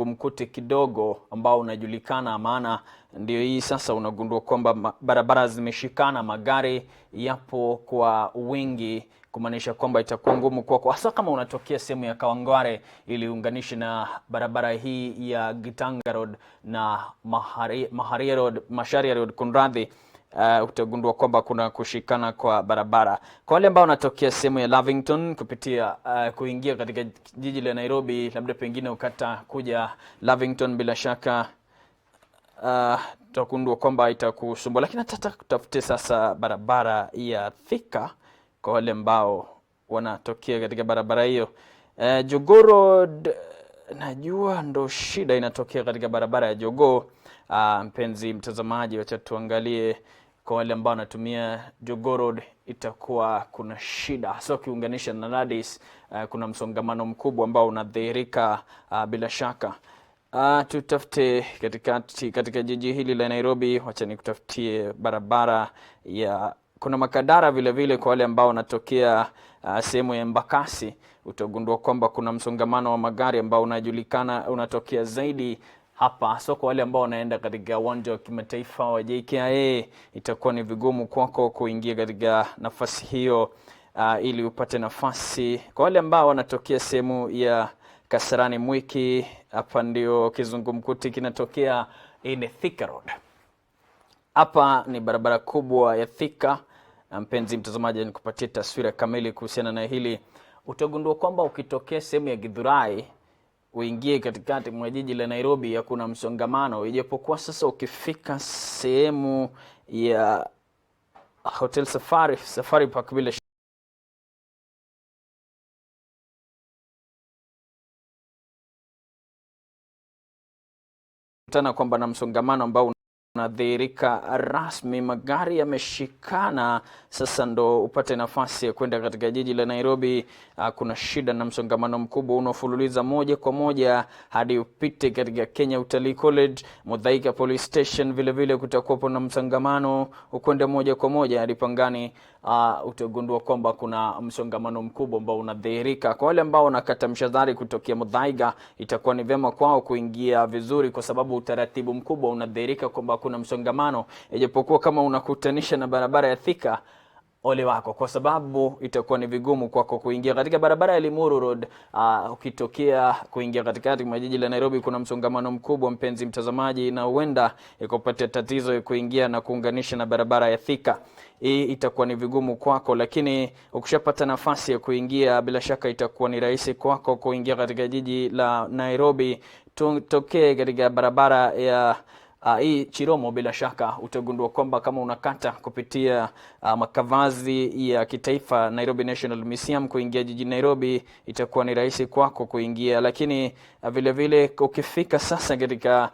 Mkuti kidogo ambao unajulikana, maana ndio hii sasa unagundua kwamba barabara zimeshikana, magari yapo kwa wingi, kumaanisha kwamba itakuwa ngumu kwako hasa kama unatokea sehemu ya Kawangware ili unganishe na barabara hii ya Gitanga Road na Macharia Road kunradhi. Utagundua kwamba kuna kushikana kwa barabara. Kwa wale ambao wanatokea sehemu ya Lavington kupitia kuingia katika jiji la Nairobi, labda pengine ukata kuja Lavington, bila shaka utagundua kwamba itakusumbua, lakini nataka kutafute sasa barabara ya Thika kwa wale ambao wanatokea katika barabara hiyo. Jogoo Road najua ndo shida inatokea katika barabara ya Jogoo. Mpenzi mtazamaji, wacha tuangalie kwa wale ambao wanatumia Jogoo Road itakuwa kuna shida hasa ukiunganisha na Radis. Kuna msongamano mkubwa ambao unadhihirika bila shaka. Tutafute katika jiji hili la Nairobi, wacha nikutafutie barabara ya kuna Makadara vile vile. Kwa wale ambao wanatokea sehemu ya Embakasi utagundua kwamba kuna msongamano wa magari ambao unajulikana unatokea zaidi hapa. So kwa wale ambao wanaenda katika uwanja wa kimataifa wa JKIA itakuwa ni vigumu kwako kuingia katika nafasi hiyo ili upate nafasi. Kwa wale ambao wanatokea sehemu ya Kasarani Mwiki, hapa ndio kizungumkuti kinatokea in Thika Road. Hapa ni barabara kubwa ya Thika. Mpenzi mtazamaji, nikupatie taswira kamili kuhusiana na hili. Utagundua kwamba ukitokea sehemu ya Githurai uingie katikati mwa jiji la Nairobi hakuna msongamano, ijapokuwa sasa ukifika sehemu ya Hotel Safari Park bila tena kwamba na msongamano ambao unadhihirika rasmi, magari yameshikana. Sasa ndo upate nafasi ya kwenda katika jiji la Nairobi. Kuna shida na msongamano mkubwa unaofululiza moja kwa moja hadi upite katika Kenya Utalii College, Muthaiga Police Station. Vile vile kutakuwa na msongamano ukwenda moja kwa moja hadi Pangani. Utagundua kwamba kuna msongamano mkubwa ambao unadhihirika. Kwa wale ambao wanakata mshadhari kutokea Muthaiga, itakuwa ni vyema kwao kuingia vizuri, kwa sababu utaratibu mkubwa unadhihirika kwamba kuna msongamano, ijapokuwa kama unakutanisha na barabara ya Thika, ole wako, kwa sababu itakuwa ni vigumu kwako kuingia katika barabara ya Limuru Road. Ukitokea kuingia katikati mwa jiji la Nairobi kuna msongamano mkubwa, mpenzi mtazamaji, na huenda ikupatia tatizo ya kuingia na kuunganisha na barabara ya Thika. Hii itakuwa ni vigumu kwako, lakini ukishapata nafasi ya kuingia, bila shaka itakuwa ni rahisi kwako kuingia katika jiji la Nairobi. Tokee katika barabara ya hii Chiromo, bila shaka utagundua kwamba kama unakata kupitia makavazi ya kitaifa Nairobi National Museum kuingia jiji Nairobi, itakuwa ni rahisi kwako kuingia. Lakini vile vile ukifika sasa katika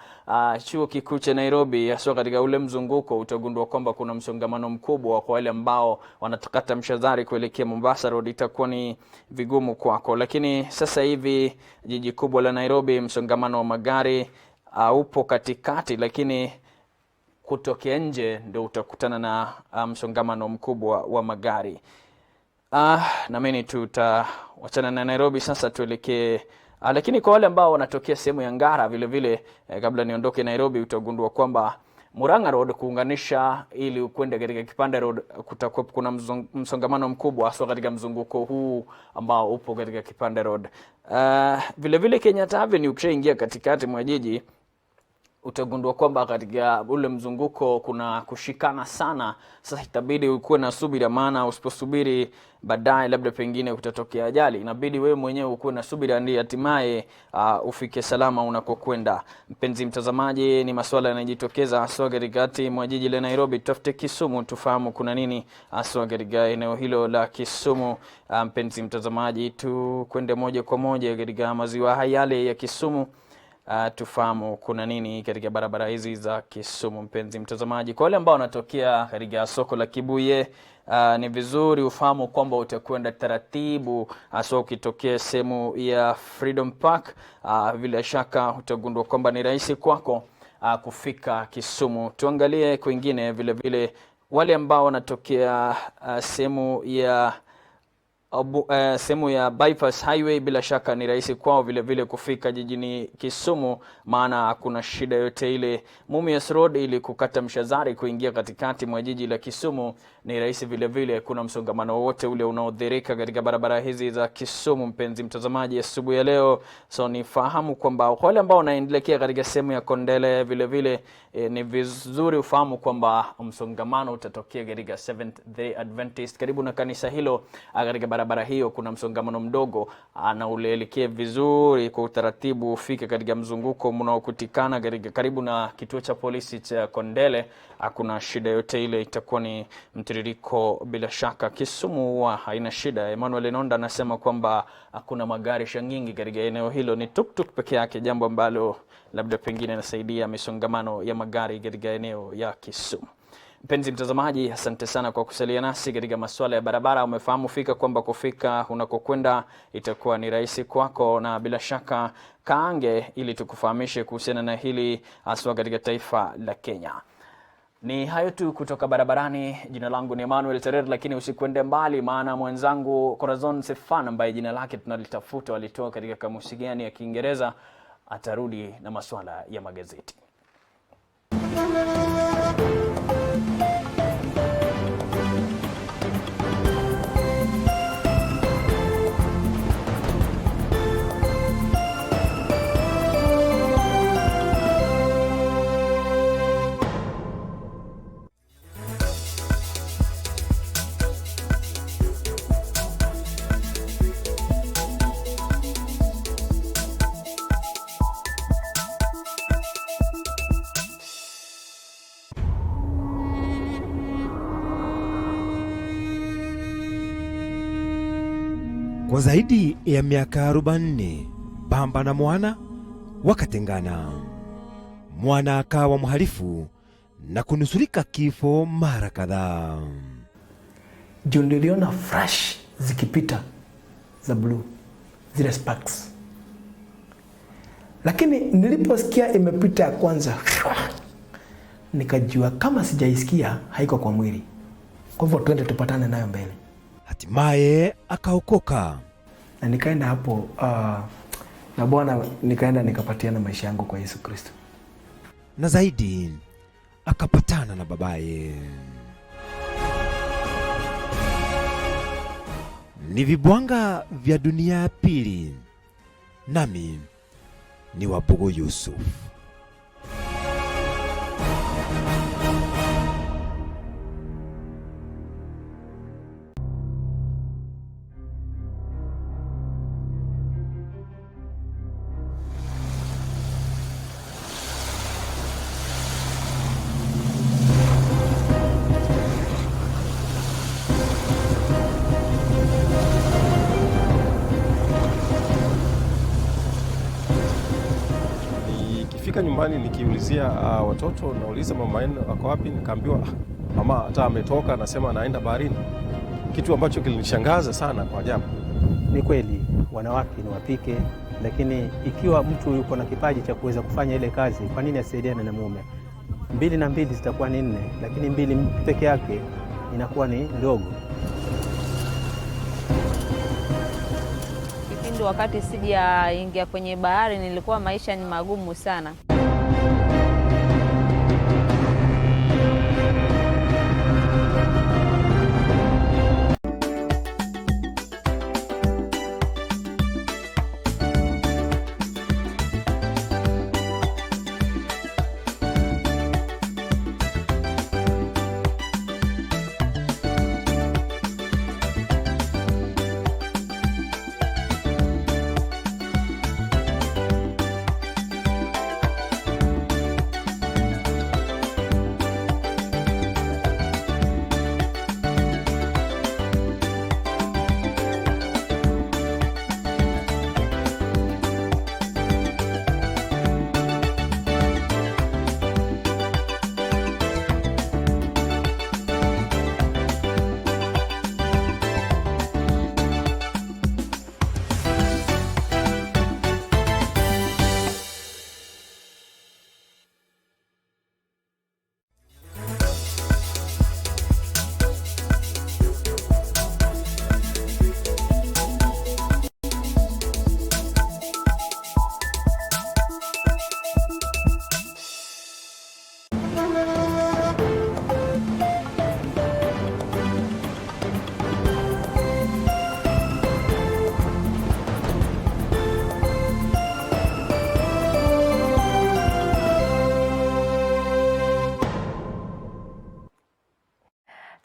chuo kikuu cha Nairobi, hasa katika ule mzunguko, utagundua kwamba kuna msongamano mkubwa. Kwa wale ambao wanatakata mshadhari kuelekea Mombasa Road, itakuwa ni vigumu kwako. Lakini sasa hivi jiji kubwa la Nairobi, msongamano wa magari upo katikati, lakini kutokea nje ndio utakutana na msongamano mkubwa wa magari. Na mimi tutawachana na Nairobi sasa tuelekee lakini kwa wale ambao wanatokea sehemu ya Ngara vile vile, kabla niondoke Nairobi, utagundua kwamba Murang'a Road kuunganisha ili ukwenda katika Kipande Road kutakuwa kuna msongamano mkubwa, hasa katika mzunguko huu ambao upo katika Kipande Road. Vile vile Kenyatta Avenue ukishaingia katikati mwa jiji, utagundua kwamba katika ule mzunguko kuna kushikana sana. Sasa itabidi ukuwe na subira, maana usiposubiri baadaye labda pengine kutatokea ajali. Inabidi wewe mwenyewe ukuwe na subira ndio hatimaye ufike salama unakokwenda. Mpenzi mtazamaji, ni masuala yanajitokeza hasa katikati mwa jiji la Nairobi. Tutafute Kisumu tufahamu kuna nini hasa katika eneo hilo la Kisumu. Mpenzi mtazamaji, tu kwende moja kwa moja katika maziwa yale ya Kisumu. Tufahamu kuna nini katika barabara hizi za Kisumu. Mpenzi mtazamaji, kwa wale ambao wanatokea katika soko la Kibuye, ni vizuri ufahamu kwamba utakwenda taratibu, hasa ukitokea sehemu ya Freedom Park. Bila shaka utagundua kwamba ni rahisi kwako kufika Kisumu. Tuangalie kwingine vile vile wale ambao wanatokea sehemu ya sehemu ya bypass highway, bila shaka ni rahisi kwao vile vile kufika jijini Kisumu, maana hakuna shida yote ile. Mumias Road ili kukata Mshazari kuingia katikati mwa jiji la Kisumu ni rahisi vile vile, kuna msongamano wote ule unaodhirika katika barabara hizi za Kisumu. Mpenzi mtazamaji, asubuhi ya leo ni fahamu kwamba wale ambao wanaendelea katika sehemu ya Kondele vile vile ni vizuri ufahamu kwamba msongamano utatokea katika Seventh Day Adventist karibu na kanisa hilo. Katika barabara hiyo kuna msongamano mdogo na uleelekea vizuri kwa utaratibu ufike katika mzunguko mnaokutikana katika karibu na kituo cha polisi cha Kondele. Hakuna shida yote ile, itakuwa ni mtiririko bila shaka. Kisumu haina shida. Emmanuel Enonda anasema kwamba hakuna magari shangingi katika eneo hilo, ni tuktuk peke yake, jambo ambalo labda pengine nasaidia misongamano ya magari katika eneo ya Kisumu. Mpenzi mtazamaji, asante sana kwa kusalia nasi katika masuala ya barabara. Umefahamu fika kwamba kufika unakokwenda itakuwa ni rahisi kwako, na bila shaka kaange ili tukufahamishe kuhusiana na hili haswa katika taifa la Kenya. Ni hayo tu kutoka barabarani. Jina langu ni Emmanuel Terer, lakini usikwende mbali, maana mwenzangu Corazon Sefan ambaye jina lake tunalitafuta walitoa katika kamusi gani ya Kiingereza atarudi na masuala ya magazeti. Kwa zaidi ya miaka 40 baba na mwana wakatengana. Mwana akawa mhalifu na kunusurika kifo mara kadhaa. Ndio niliona flash zikipita za blue, zile sparks. Lakini niliposikia imepita ya kwanza, nikajua kama sijaisikia haiko kwa mwili. Kwa hivyo twende tupatane nayo mbele. Hatimaye akaokoka na nikaenda hapo na Bwana, nikaenda nikapatiana maisha yangu kwa Yesu Kristo. Na zaidi akapatana na babaye. Ni vibwanga vya dunia ya pili, nami ni Wabugu Yusuf. Nikifika nyumbani nikiulizia watoto, nauliza mama yenu wako wapi, nikaambiwa mama hata ametoka, anasema anaenda baharini. Kitu ambacho kilinishangaza sana kwa ajabu. Ni kweli wanawake ni wapike, lakini ikiwa mtu yuko na kipaji cha kuweza kufanya ile kazi, kwa nini asaidiane na mume? 2 na 2 zitakuwa ni 4, lakini 2 peke yake inakuwa ni ndogo. Kipindi wakati sijaingia kwenye bahari nilikuwa maisha ni magumu sana.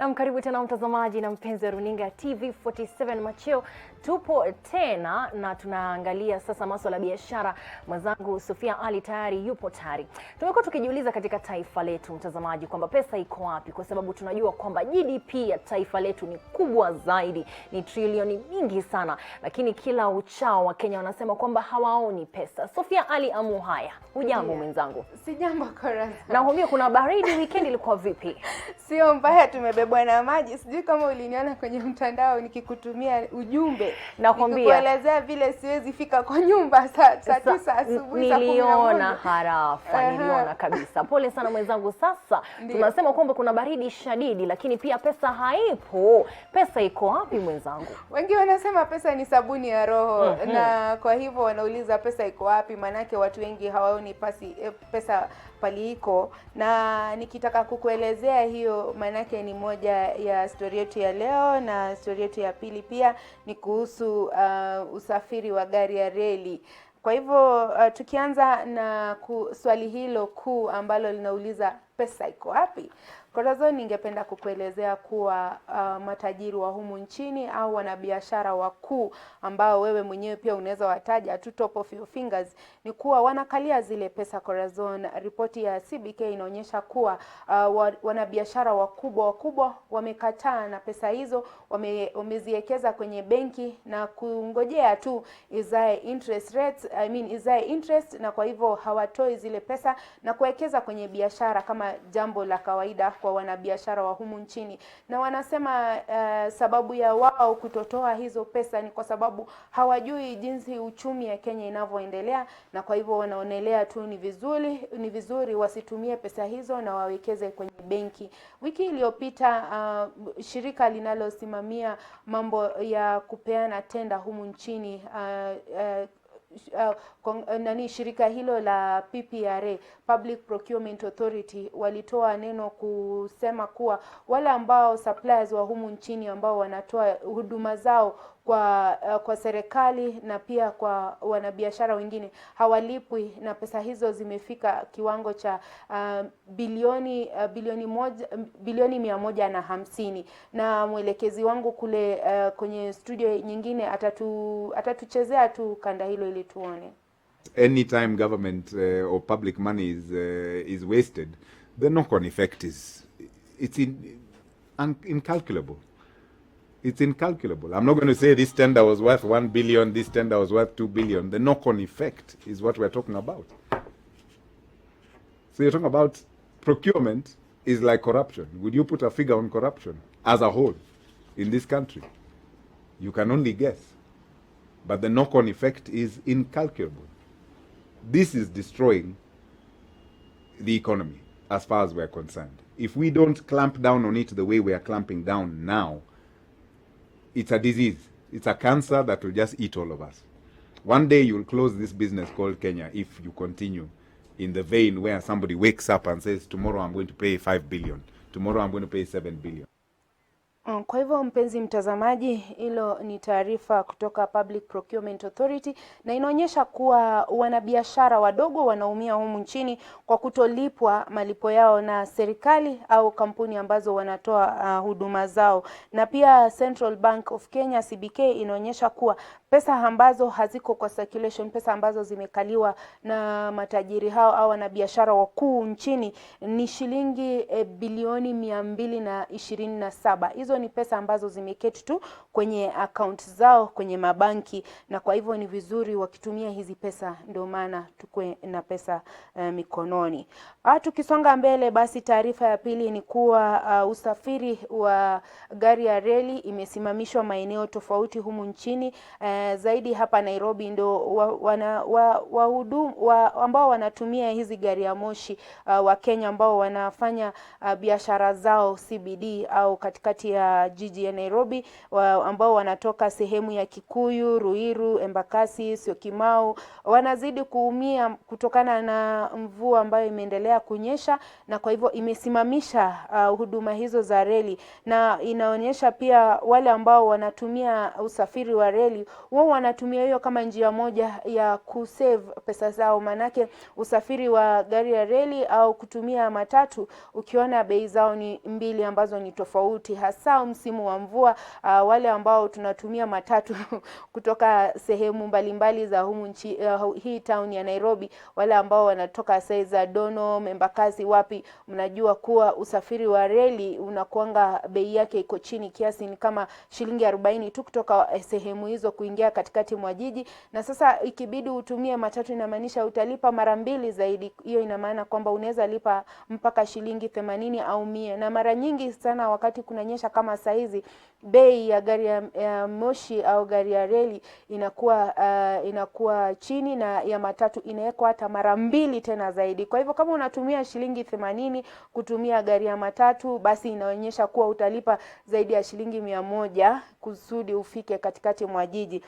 Na karibu tena mtazamaji na mpenzi wa runinga TV47 Macheo. Tupo tena na tunaangalia sasa masuala ya biashara. Mwenzangu Sofia Ali tayari yupo tayari. Tumekuwa tukijiuliza katika taifa letu mtazamaji kwamba pesa iko wapi, kwa sababu tunajua kwamba GDP ya taifa letu ni kubwa zaidi, ni trilioni mingi sana, lakini kila uchao wa Kenya wanasema kwamba hawaoni pesa. Sofia Ali haya. Hujambo mwenzangu? Si jambo Koraz. Na huambia kuna baridi, weekend ilikuwa vipi? Sio mbaya, tumebebwa na maji. Sijui kama uliniona kwenye mtandao nikikutumia ujumbe. Nakwambia nikuelezea vile siwezi fika kwa nyumba saa 9 asubuhi. Niliona harafa, niliona kabisa. Pole sana mwenzangu. Sasa tunasema kwamba kuna baridi shadidi, lakini pia pesa haipo. Pesa iko wapi mwenzangu? Wengi wanasema pesa ni sabuni ya roho. Na kwa hivyo wanauliza pesa iko wapi, manake watu wengi hawaoni pesa pali iko. Na nikitaka kukuelezea hiyo, manake ni moja ya story yetu ya leo, na story yetu ya pili pia ni kuhusu usafiri wa gari ya reli. Kwa hivyo tukianza na swali hilo kuu ambalo linauliza pesa iko wapi, Korazo, ningependa kukuelezea kuwa matajiri wa humu nchini au wanabiashara wakuu ambao wewe mwenyewe pia unaweza wataja tu top of your fingers, ni kuwa wanakalia zile pesa. Korazo, ripoti ya CBK inaonyesha kuwa wanabiashara wakubwa wamekataa na pesa hizo, wameziwekeza kwenye benki na kungojea tu izae interest rates, izae interest, na kwa hivyo hawatoi zile pesa na kuwekeza kwenye biashara kama jambo la kawaida kwa wanabiashara wa humu nchini. Na wanasema sababu ya wao kutotoa hizo pesa ni kwa sababu hawajui jinsi uchumi ya Kenya inavyoendelea, na kwa hivyo wanaonelea tu ni vizuri wasitumie pesa hizo na wawekeze kwenye benki. Wiki iliyopita shirika linalosimamia mambo ya kupeana tenda humu nchini, shirika hilo la PPRA, Public Procurement Authority, walitoa neno kusema kuwa wale ambao suppliers wa humu nchini ambao wanatoa huduma zao kwa serikali na pia kwa wanabiashara wengine hawalipwi, na pesa hizo zimefika kiwango cha bilioni 150. Na mwelekezi wangu kule kwenye studio nyingine atatuchezea tu kanda hilo ili tuone. Anytime government or public money is wasted, the knock-on effect it's incalculable. It's incalculable. I'm not going to say this tender was worth 1 billion, this tender was worth 2 billion. The knock-on effect is what we're talking about. So you're talking about procurement is like corruption. Would you put a figure on corruption as a whole in this country? You can only guess. But the knock-on effect is incalculable. This is destroying the economy as far as we're concerned. If we don't clamp down on it the way we are clamping down now, it's a disease. It's a cancer that will just eat all of us. One day you'll close this business called Kenya if you continue in the vein where somebody wakes up and says, tomorrow I'm going to pay 5 billion. Tomorrow I'm going to pay 7 billion. Kwa hivyo mpenzi mtazamaji, hilo ni taarifa kutoka Public Procurement Authority, na inaonyesha kuwa wanabiashara wadogo wanaumia humu nchini kwa kutolipwa malipo yao na serikali au kampuni ambazo wanatoa huduma zao. Na pia Central Bank of Kenya CBK inaonyesha kuwa pesa ambazo haziko kwa circulation, pesa ambazo zimekaliwa na matajiri hao au wanabiashara wakuu nchini ni shilingi bilioni 227. Hizo ni pesa ambazo zimeketi tu kwenye account zao kwenye mabanki, na kwa hivyo ni vizuri wakitumia hizi pesa, ndio maana tukue na pesa mikononi. Tukisonga mbele, basi taarifa ya pili ni kuwa usafiri wa gari ya reli imesimamishwa maeneo tofauti humu nchini. Zaidi hapa Nairobi ndio ambao wanatumia hizi gari ya moshi wa Kenya ambao wanafanya biashara zao CBD au katikati ya ya jiji ya Nairobi ambao wanatoka sehemu ya Kikuyu, Ruiru, Embakasi, Syokimau wanazidi kuumia kutokana na mvua ambayo imeendelea kunyesha, na kwa hivyo imesimamisha huduma hizo za reli, na inaonyesha pia wale ambao wanatumia usafiri wa reli wao wanatumia hiyo kama njia moja ya kusave pesa zao, manake usafiri wa gari ya reli au kutumia matatu ukiona bei zao ni mbili ambazo ni tofauti, hasa msimu wa mvua. Wale ambao tunatumia matatu kutoka sehemu mbalimbali za humu hii town ya Nairobi, wale ambao wanatoka Saiza, Dono, Embakasi, wapi, mnajua kuwa usafiri wa reli unakuanga bei yake iko chini kiasi, ni kama shilingi 40 tu kutoka sehemu hizo kuingia katikati mwa jiji, na sasa ikibidi utumie matatu inamaanisha utalipa mara mbili zaidi. Hiyo ina maana kwamba unaweza lipa mpaka shilingi 80 au 100, na mara nyingi sana wakati kunanyesha kama saa hizi bei ya gari ya moshi au gari ya reli inakuwa chini, na ya matatu inawekwa hata mara mbili tena zaidi. Kwa hivyo kama unatumia shilingi 80 kutumia gari ya matatu, basi inaonyesha kuwa utalipa zaidi ya shilingi 100 kusudi ufike katikati mwa jiji.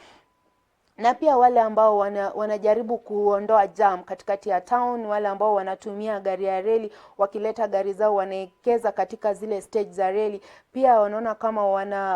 Na pia wale ambao wanajaribu kuondoa jam katikati ya town, wale ambao wanatumia gari ya reli wakileta gari zao wanaekeza katika zile stage za reli, pia wanaona kama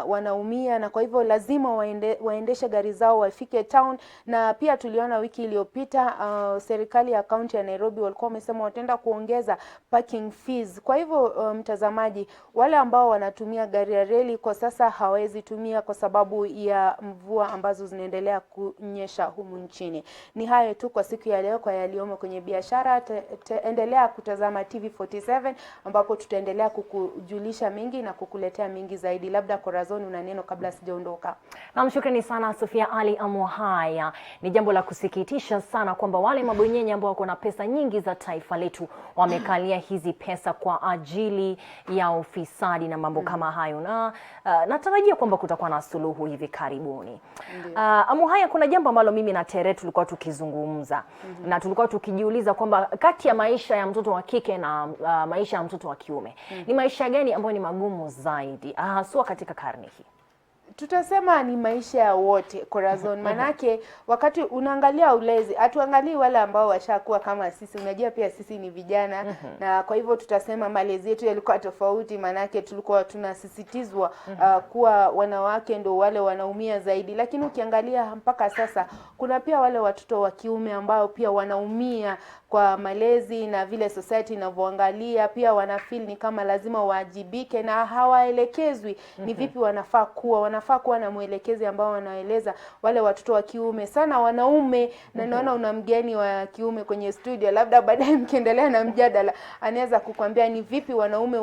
wanaumia, na kwa hivyo lazima waendeshe gari zao wafike town. Na pia tuliona wiki iliyopita serikali ya kaunti ya Nairobi walikuwa wamesema wataenda kuongeza parking fees. Kwa hivyo mtazamaji, wale ambao wanatumia gari ya reli kwa sasa hawezi tumia kwa sababu ya mvua ambazo zinaendelea kunyesha humu nchini. Ni hayo tu kwa siku ya leo kwa yaliomo kwenye biashara. Endelea kutazama TV47 ambapo tutaendelea kukujulisha mengi na kukuletea mengi zaidi. Labda Corazon una neno kabla sijaondoka? Na shukrani sana Sofia Ali Amuhaya. Ni jambo la kusikitisha sana kwamba wale mabwenyenye ambao wako na pesa nyingi za taifa letu wamekalia hizi pesa kwa ajili ya ufisadi na mambo kama hayo, na natarajia kwamba kutakuwa na suluhu hivi karibuni. Amuhaya, kuna jambo ambalo mimi na Tere tulikuwa tukizungumza na tulikuwa tukijiuliza kwamba kati ya maisha ya mtoto wa kike na maisha ya mtoto wa kiume ni maisha gani ambayo ni magumu zaidi haswa katika karne hii? Tutasema ni maisha ya wote, Corazon. Manake wakati unaangalia ulezi, hatuangalii wale ambao washakuwa kama sisi. Unajua pia sisi ni vijana, na kwa hivyo tutasema malezi yetu yalikuwa tofauti, manake tulikuwa tunasisitizwa kuwa wanawake ndio wale wanaumia zaidi. Lakini ukiangalia mpaka sasa kuna pia wale watoto wa kiume ambao pia wanaumia kwa malezi na vile society inavyoangalia, pia wanafeel ni kama lazima waajibike na hawaelekezwi ni vipi wanafaa kuwa na mwelekezi ambao wanaeleza wale watoto wa kiume. Sana wanaume, na naona una mgeni wa kiume kwenye studio, labda baadaye mkiendelea na mjadala anaweza kukwambia ni vipi wanaume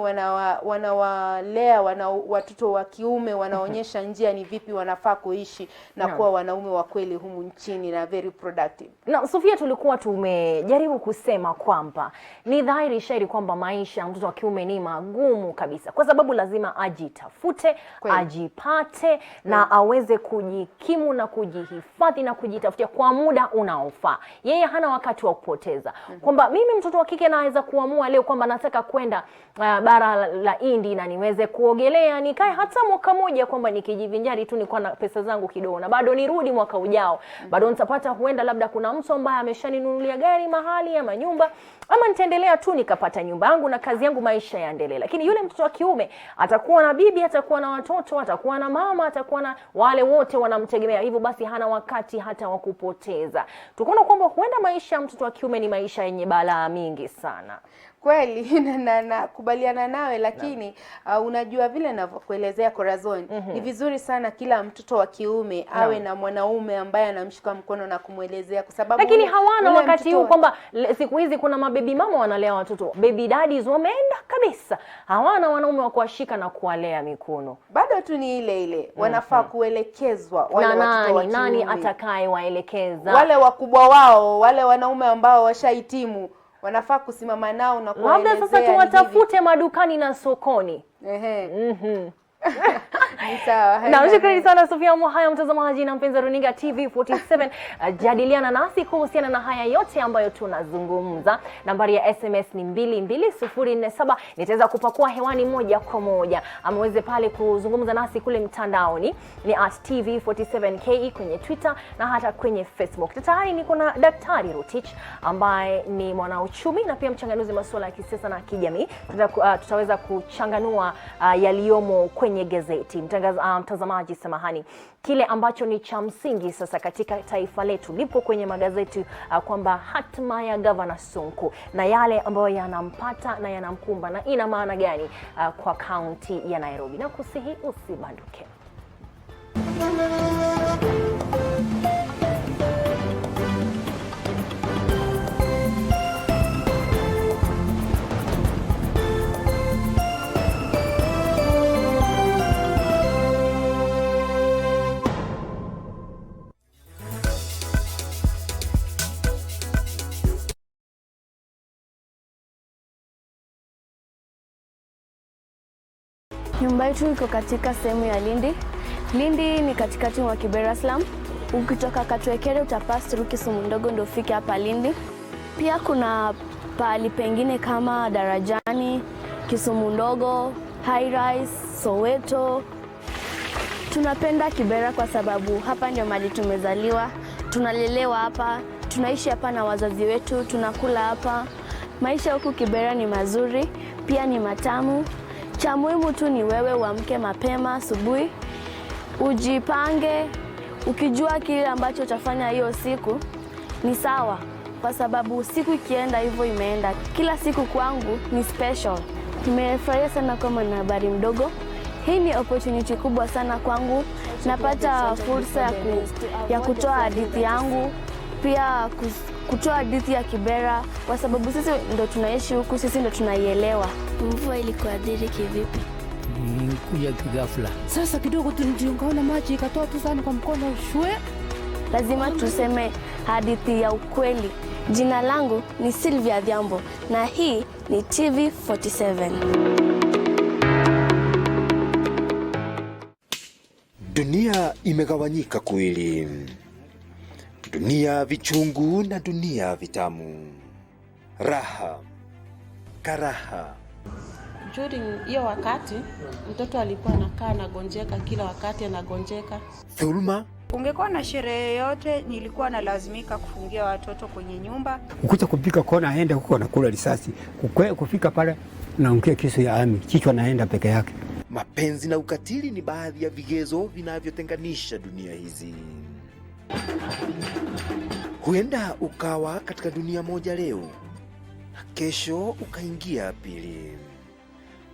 wanawalea watoto wa kiume, wanaonyesha njia ni vipi wanafaa kuishi na kuwa wanaume wa kweli humu nchini na very productive. Na Sofia, tulikuwa tumejaribu kusema kwamba ni dhahiri shairi kwamba maisha ya mtoto wa kiume ni magumu kabisa, kwa sababu lazima ajitafute, ajipate na aweze kujikimu na kujihifadhi na kujitafutia kwa muda unaofaa. Yeye hana wakati wa kupoteza. Kwamba mimi mtoto wa kike naweza kuamua leo kwamba nataka kwenda bara la Indi na niweze kuogelea, nikae hata mwaka moja kwamba nikijivinjari tu nikuwa na pesa zangu kidogo, na bado nirudi mwaka ujao bado nitapata, huenda labda kuna mtu ambaye ameshaninunulia gari mahali ama nyumba, ama nitaendelea tu nikapata nyumba yangu na kazi yangu, maisha yaendelee. Lakini yule mtoto wa kiume atakuwa na bibi, atakuwa na watoto, atakuwa na mama, atakuwa na wale wote wanamtegemea, hivyo basi hana wakati hata wa kupoteza. Tukaona kwamba huenda maisha ya mtoto wa kiume ni maisha yenye balaa mingi sana. Kweli na kubaliana nawe, lakini unajua vile ninavyokuelezea Corazon, ni vizuri sana kila mtoto wa kiume awe na mwanaume ambaye anamshika mkono na kumwelezea, kwa sababu lakini hawana wakati huu kwamba siku hizi kuna mabebi mama wanalea watoto, baby daddies wameenda kabisa, hawana wanaume wa kuwashika na kuwalea mikono. Bado tu ni ile wanafaa kuelekezwa wale watoto wa kiume. Nani atakaye waelekeza? Wale wakubwa wao, wale wanaume ambao washahitimu wanafaa kusimama nao na kuwaelezea. Labda sasa tuwatafute madukani na sokoni. Sawa. Na shukrani sana Sofia Macheo, mtazamaji na mpenzi runinga TV47. Jadiliana nasi kuhusiana na haya yote ambayo tunazungumza. Nambari ya SMS ni 22047. Nitaweza kupakua hewani moja kwa moja. Ameweze pale kuzungumza nasi kule mtandaoni ni @TV47KE kwenye Twitter na hata kwenye Facebook. Tayari niko na Daktari Rotich ambaye ni mwanauchumi na pia mchanganuzi masuala ya kisiasa na kijamii. Tutaweza kuchanganua yaliyomo kwenye gazeti. Mtazamaji samahani, kile ambacho ni cha msingi sasa katika taifa letu lipo kwenye magazeti kwamba hatima ya Governor Sonko na yale ambayo yanampata na yanamkumba na ina maana gani kwa kaunti ya Nairobi. Na kusihi usibanduke. Nyumba yetu iko katika sehemu ya Lindi. Lindi ni katikati mwa Kibera slum. Ukitoka Katwekere utapass through Kisumu ndogo ndio ufike hapa Lindi. Pia kuna pahali pengine kama Darajani, Kisumu ndogo, High Rise, Soweto. Tunapenda Kibera kwa sababu hapa ndio mahali tumezaliwa, tunalelewa hapa, tunaishi hapa na wazazi wetu, tunakula hapa. Maisha huku Kibera ni mazuri, pia ni matamu. Cha muhimu tu ni wewe uamke mapema asubuhi, ujipange, ukijua kile ambacho utafanya hiyo siku ni sawa, kwa sababu siku ikienda hivyo imeenda. Kila siku kwangu ni special. Nimefurahia sana kwa mwanahabari mdogo. Hii ni opportunity kubwa sana kwangu. Napata fursa ya kutoa hadithi yangu, pia kutoa hadithi ya Kibera kwa sababu sisi ndo tunaishi huku, sisi ndo tunaielewa. Mvua ilikuadhiri kivipi? Kuja kighafla. Sasa kidogo tulijiungaona maji ikatoa tu sana kwa mkono shwe. Lazima tuseme hadithi ya ukweli. Jina langu ni Sylvia Dhiambo na hii ni TV47. Dunia imegawanyika kuwili. Dunia vichungu na dunia vitamu. Raha, karaha. During hiyo wakati mtoto alikuwa anakaa anagonjeka, kila wakati anagonjeka. Thuluma. Ungekuwa na sherehe yote nilikuwa nalazimika kufungia watoto kwenye nyumba. Ukuta kupika kona aende huko na kula risasi. Kufika pale naongea kisu ya ami, kichwa naenda peke yake. Mapenzi na ukatili ni baadhi ya vigezo vinavyotenganisha dunia hizi. Huenda ukawa katika dunia moja leo na kesho ukaingia pili.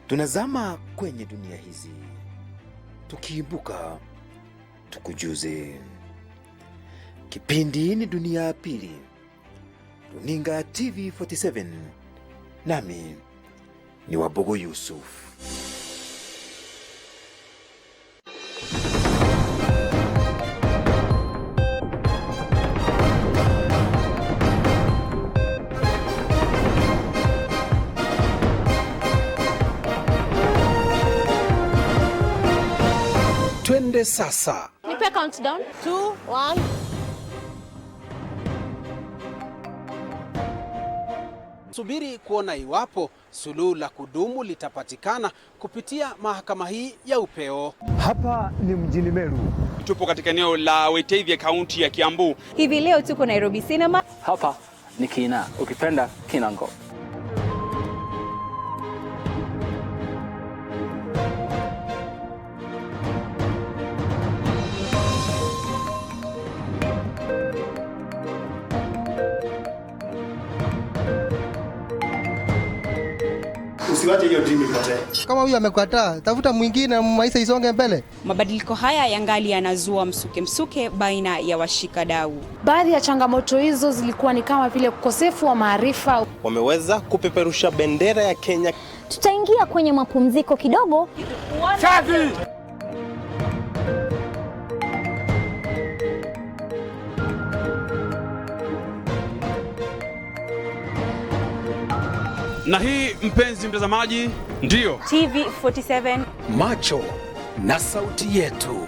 Tunazama kwenye dunia hizi, tukiibuka tukujuze. Kipindi ni Dunia ya Pili, runinga TV47, nami ni Wabogo Yusuf. Twende sasa. Nipe countdown. 2, 1. Subiri kuona iwapo suluhu la kudumu litapatikana kupitia mahakama hii ya upeo. Hapa ni mjini Meru. Tupo katika eneo la Wetavia, kaunti ya Kiambu. Hivi leo tuko Nairobi Cinema. Hapa ni Kina, ukipenda Kinango. Usiwache hiyo dream ipotee. Kama huyu amekataa, tafuta mwingine, maisha isonge mbele. Mabadiliko haya yangali yanazua msuke baina ya washikadau. Baadhi ya changamoto hizo zilikuwa ni kama vile ukosefu wa maarifa. Wameweza kupeperusha bendera ya Kenya. Tutaingia kwenye mapumziko kidogo. Chavi! Na hii, mpenzi mtazamaji, ndio TV47, macho na sauti yetu.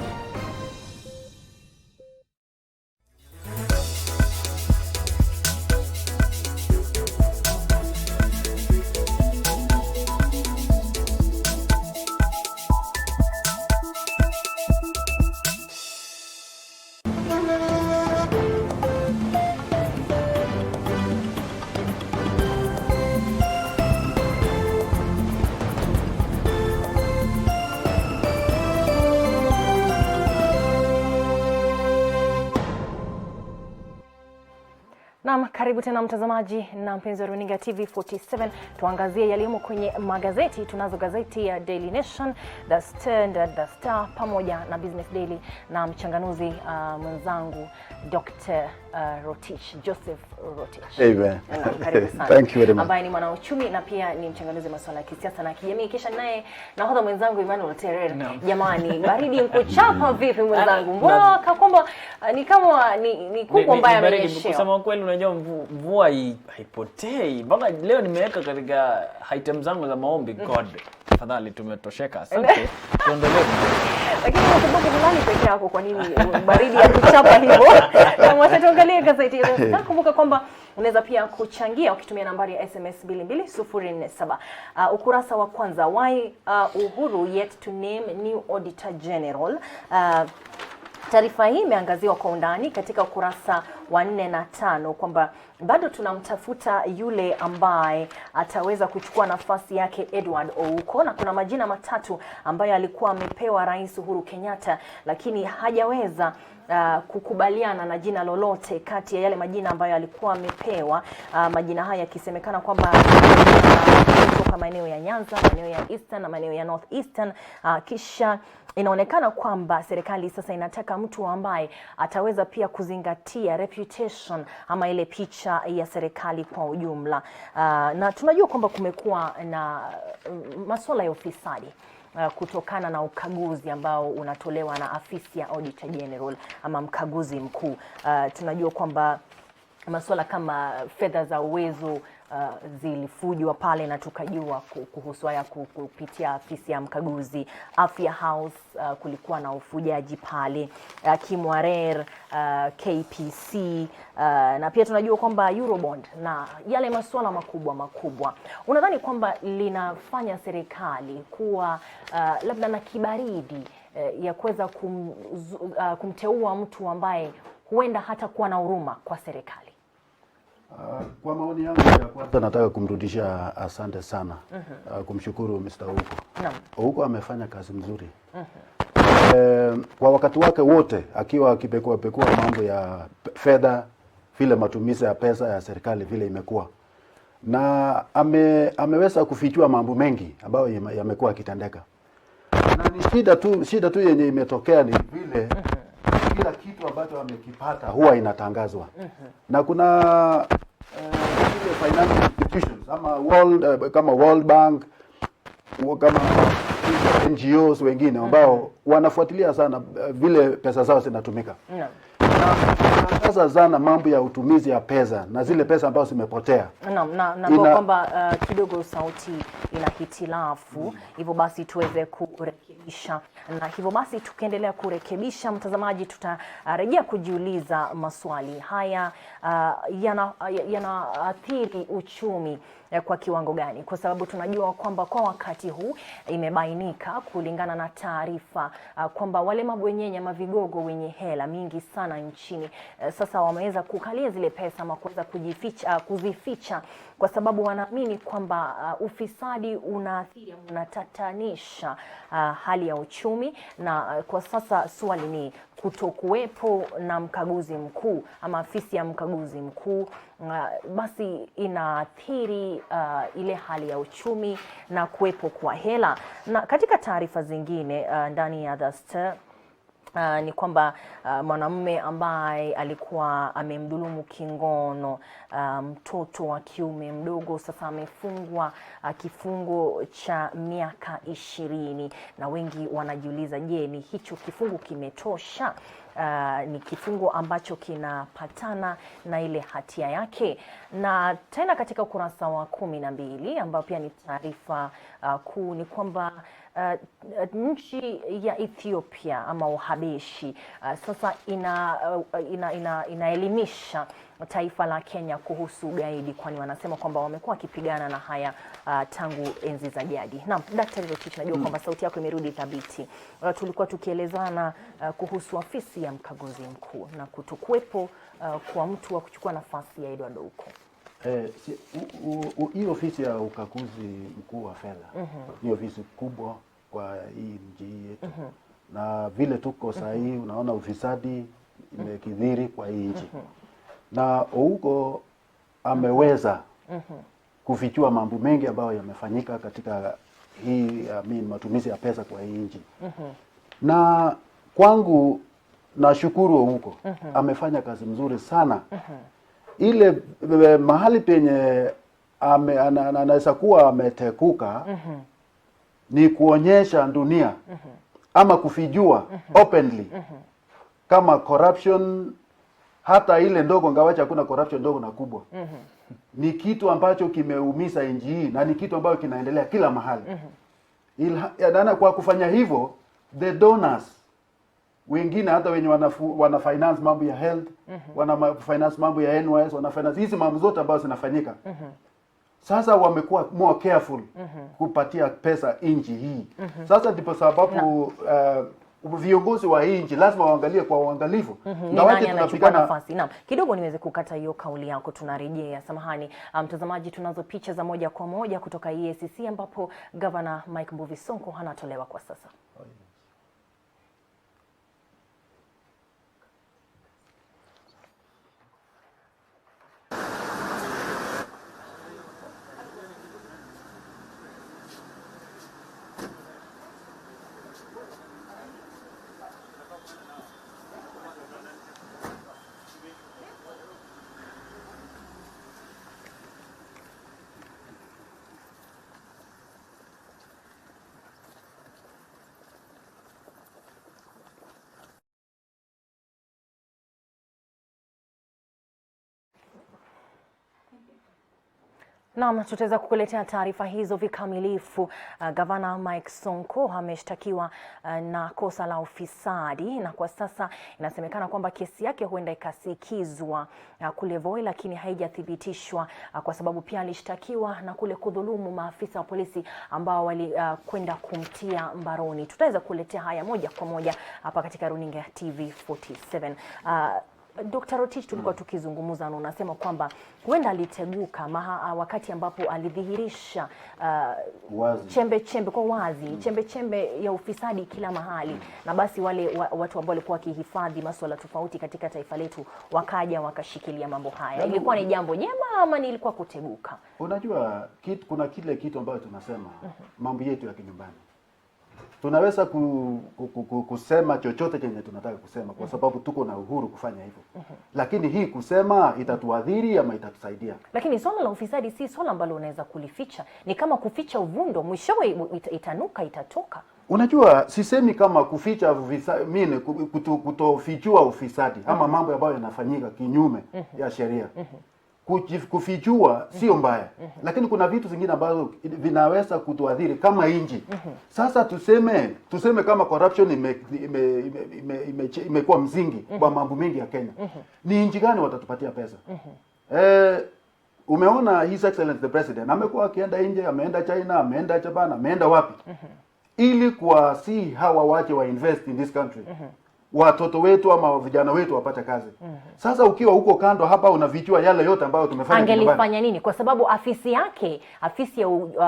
Naam, karibu tena mtazamaji na mpenzi wa runinga TV47. Tuangazie yaliyomo kwenye magazeti. Tunazo gazeti ya Daily Nation, The Standard, The Star pamoja na Business Daily na mchanganuzi mwenzangu Dr. Rotich, Joseph Rotich. Amen. Karibu sana. Thank you very much. Ambaye ni mwanauchumi na pia ni mchanganuzi masuala ya kisiasa na kijamii. Kisha naye nahodha mwenzangu Emmanuel Terere. Jamani, baridi mkuchapa vipi mwenzangu? Mbona kwamba ni kama ni kuku ambaye amenyeshewa. Kusema kweli unajua mvua haipotei. Mpaka leo nimeweka katika item zangu za maombi, God tafadhali tumetosheka. Asante. Tuendelee. Lakini unakumbuka fulani peke yako, kwa nini baridi ya kuchapa hivyo? Kama tuangalie gazeti hilo. Nakumbuka kwamba unaweza pia kuchangia ukitumia nambari ya SMS 22047. Ukurasa wa kwanza, why Uhuru yet to name new auditor general. Taarifa hii imeangaziwa kwa undani katika ukurasa wa 4 na 5 kwamba bado tunamtafuta yule ambaye ataweza kuchukua nafasi yake Edward Ouko, na kuna majina matatu ambayo alikuwa amepewa Rais Uhuru Kenyatta, lakini hajaweza kukubaliana na jina lolote kati ya yale majina ambayo alikuwa amepewa. Majina haya yakisemekana kwamba kutoka maeneo ya Nyanza, maeneo ya Eastern na maeneo ya North Eastern. Kisha inaonekana kwamba serikali sasa inataka mtu ambaye ataweza pia kuzingatia reputation ama ile picha ya serikali kwa ujumla. Na tunajua kwamba kumekuwa na masuala ya ufisadi kutokana na ukaguzi ambao unatolewa na afisi ya Auditor General ama mkaguzi mkuu. Tunajua kwamba masuala kama fedha za uwezo zilifujwa pale, na tukajua kuhusu haya kupitia afisi ya mkaguzi. Afya House kulikuwa na ufujaji pale, Kimwarer, KPC, na pia tunajua kwamba Eurobond na yale masuala makubwa. Unadhani kwamba linafanya serikali kuwa labda na kibaridi ya kuweza kumteua mtu ambaye huenda hata kuwa na huruma kwa serikali? Kwa maoni yangu ya kwanza nataka kumrudisha asante sana. Kumshukuru Mr. Ouko. Ouko amefanya kazi nzuri. Kwa wakati wake wote akiwa akipekua mambo ya fedha, vile matumizi ya pesa ya serikali vile imekuwa. Na ameweza kufichua mambo mengi ambayo yamekuwa yakitendeka. Na ni shida tu yenye imetokea ni vile kila kitu ambacho amekipata huwa inatangazwa. Na kuna financial institutions kama World Bank, kama NGOs wengine ambao wanafuatilia sana vile pesa zao zinatumika. Sasa sana mambo ya utumizi ya pesa na zile pesa ambazo zimepotea. Na kwamba kidogo sauti ina hitilafu, hivyo basi tuweze kurekebisha. Na hivyo basi tukiendelea kurekebisha, mtazamaji, tutarejea kujiuliza maswali haya yanaathiri uchumi kwa kiwango gani? Kwa sababu tunajua kwamba kwa wakati huu imebainika kulingana na taarifa kwamba wale mabwenyenye mavigogo wenye hela mingi sana nchini sasa wameweza kukalia zile pesa ama kuweza kuzificha kwa sababu wanaamini kwamba ufisadi unaathiri, unatatanisha hali ya uchumi. Na kwa sasa swali ni kutokuwepo na mkaguzi mkuu ama afisi ya mkaguzi mkuu basi inaathiri ile hali ya uchumi na kuwepo kwa hela. Na katika taarifa zingine ndani ya The Star ni kwamba mwanamume ambaye alikuwa amemdhulumu kingono mtoto wa kiume mdogo sasa amefungwa kifungo cha miaka 20, na wengi wanajiuliza, je, ni hicho kifungo kimetosha? ni kifungo ambacho kinapatana na ile hatia yake. Na tena katika ukurasa wa 12 ambao pia ni taarifa kuu ni kwamba nchi ya Ethiopia ama Uhabeshi sasa inaelimisha taifa la Kenya kuhusu ugaidi, kwani wanasema kwamba wamekuwa wakipigana na haya tangu enzi za jadi. Naam, Daktari Rotich, najua kwamba sauti yako imerudi thabiti. Tulikuwa tukielezana kuhusu afisi ya mkaguzi mkuu na kutokuwepo kwa mtu wa kuchukua nafasi ya Edward Ouko. Hii ofisi ya ukaguzi mkuu wa fedha ni ofisi kubwa kwa hii nchi yetu. Na vile tuko saa hii unaona ufisadi imekithiri kwa hii nchi. Na Ouko ameweza kufichua mambo mengi ambayo yamefanyika katika hii matumizi ya pesa kwa hii nchi. Na kwangu nashukuru Ouko amefanya kazi mzuri sana. Ile mahali penye anaweza kuwa ametekuka ni kuonyesha dunia ama kufijua openly kama corruption, hata ile ndogo, ngawacha kuna corruption ndogo na kubwa, ni kitu ambacho kimeumiza nchi hii na ni kitu ambacho kinaendelea kila mahali. Kwa kufanya hivyo, the donors wengine hata wenye wana finance mambo ya health, wana finance mambo ya NYS, wana finance hizi mambo zote ambazo zinafanyika. Sasa wamekuwa more careful kupatia pesa nchi hii. Sasa ndipo sababu viongozi wa hii nchi lazima waangalie kwa uangalifu. Ngawaje tunapigana nafasi. Naam, kidogo niweze kukata hiyo kauli yako, tunarejea. Samahani mtazamaji, tunazo picha za moja kwa moja kutoka EACC ambapo Governor Mike Mbuvi Sonko anatolewa kwa sasa. Naam, tutaweza kukuletea taarifa hizo vikamilifu. Gavana Mike Sonko ameshtakiwa na kosa la ufisadi, na kwa sasa inasemekana kwamba kesi yake huenda ikasikizwa kule Voi, lakini haijathibitishwa kwa sababu pia alishtakiwa na kule kudhulumu maafisa wa polisi ambao walikwenda kumtia mbaroni. Tutaweza kukuletea haya moja kwa moja hapa katika runinga ya TV47. Dr. Rotich, tulikuwa tukizungumza na unasema kwamba huenda aliteguka wakati ambapo alidhihirisha chembe kwa wazi chembe ya ufisadi kila mahali, na basi wale watu ambao walikuwa wakihifadhi masuala tofauti katika taifa letu wakaja wakashikilia mambo haya. Ilikuwa ni jambo jema ama ilikuwa kuteguka? Unajua kuna kile kitu ambayo tunasema mambo yetu ya kinyumbani. Tunaweza kusema chochote chenye tunataka kusema kwa sababu tuko na uhuru kufanya hivyo. Lakini hii kusema itatuadhiri ama itatusaidia. Lakini swala la ufisadi si swala ambalo unaweza kulificha. Ni kama kuficha uvundo, mwishowe itanuka, itatoka. Unajua, sisemi kama kuficha ufisadi, kutofichua ufisadi ama mambo ambayo yanafanyika kinyume ya sheria. Kufichua sio mbaya, lakini kuna vitu vingine ambavyo vinaweza kutuadhiri kama inji. Sasa tuseme kama corruption imekuwa msingi kwa mambo mengi ya Kenya. Ni inji gani watatupatia pesa? Umeona His Excellency the President amekuwa akienda nje, ameenda China, ameenda Japan, ameenda wapi? Ili kuwasihi hawa wache wa invest in this country. Watoto wetu ama vijana wetu wapate kazi. Sasa ukiwa huko kando hapa unavichua yale yote ambayo tumefanya. Angelifanya nini? Kwa sababu afisi ya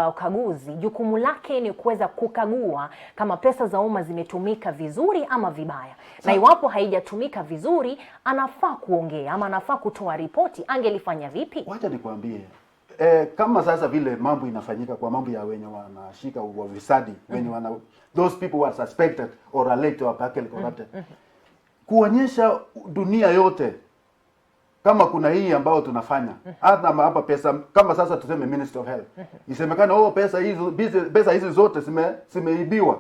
ukaguzi, jukumu lake ni kuweza kukagua kama pesa za umma zimetumika vizuri ama vibaya. Na iwapo haijatumika vizuri, anafaa kuongea ama anafaa kutoa ripoti. Angelifanya vipi? Wacha nikwambie. Kama sasa vile mambo inafanyika kwa mambo ya wenye wanashika ufisadi, wenye those people who are suspected or alleged or partially corrupted. Kuonyesha dunia yote kama kuna hii ambao tunafanya. Hata hapa pesa kama sasa tuseme Ministry of Health. Isemekana pesa hizi zote zimeibiwa.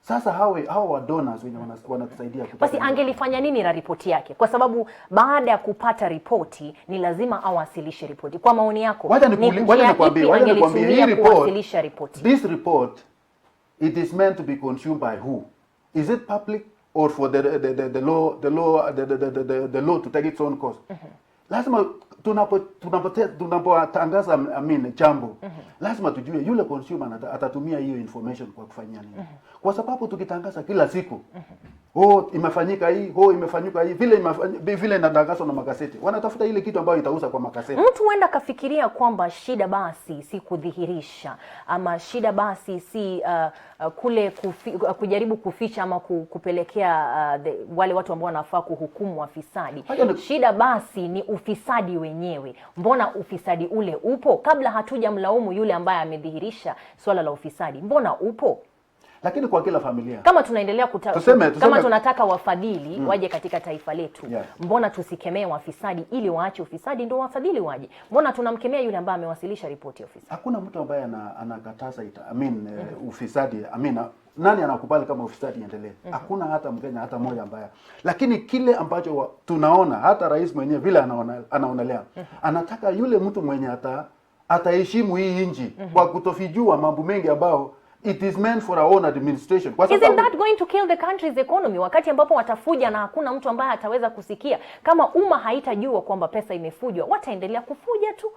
Sasa hao donors wenye wanatusaidia. Basi angelifanya nini na ripoti yake? Kwa sababu baada ya kupata ripoti ni lazima awasilishe ripoti. Kwa maoni yako, wacha nikwambie hii report. This report, it is meant to be consumed by who? Is it public or for the law to take its own course? Lazima tunapotangaza jambo, lazima tujue yule consumer atatumia hiyo information kwa kufanyia nini. Kwa sababu tukitangaza kila siku, imefanyika hii, imefanyika hii, vile inatangazwa na magazeti, wanatafuta ile kitu ambayo itauza kwa magazeti. Mtu huenda kafikiria kwamba shida basi si kudhihirisha, ama shida basi si kule kujaribu kuficha ama kupelekea wale watu ambao wanafaa kuhukumu wafisadi. Shida basi ni ufisadi wenyewe. Mbona ufisadi ule upo? Kabla hatuja mlaumu yule ambaye amedhihirisha swala la ufisadi, mbona upo? Lakini kwa kila familia, kama tunaendelea kama tunataka wafadhili waje katika taifa letu, mbona tusikemee wafisadi ili waache ufisadi ndio wafadhili waje? Mbona tunamkemea yule ambaye amewasilisha ripoti ya ufisadi? Hakuna mtu ambaye anakataza ufisadi. Nani anakubali kama ufisadi endelee? Hakuna hata Mkenya hata mmoja ambaye. Lakini kile ambacho tunaona hata rais mwenyewe vile anaonelea, anataka yule mtu mwenye ataheshimu hii nchi kwa kutofijua mambo mengi ambao it is meant for our own administration. Isn't that going to kill the country's economy? Wakati ambapo watafuja na hakuna mtu ambaye ataweza kusikia, kama umma haitajua kwamba pesa imefujwa, wataendelea kufuja tu.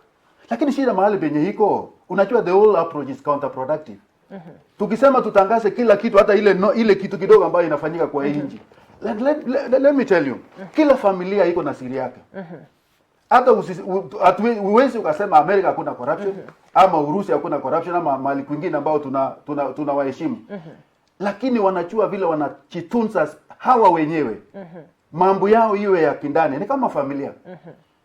Lakini shida mahali penye iko, unajua the whole approach is counterproductive. Tukisema tutangaze kila kitu, hata ile kitu kidogo ambayo inafanyika kwa hii nchi. Let me tell you, kila familia iko na siri yake. Hata uwezi ukasema Amerika hakuna corruption, ama Urusi hakuna corruption, ama mali kwingine ambao tunawaheshimu. Lakini wanachua vile wanachitunza hawa wenyewe. Mambo yao iwe ya kindani, ni kama familia.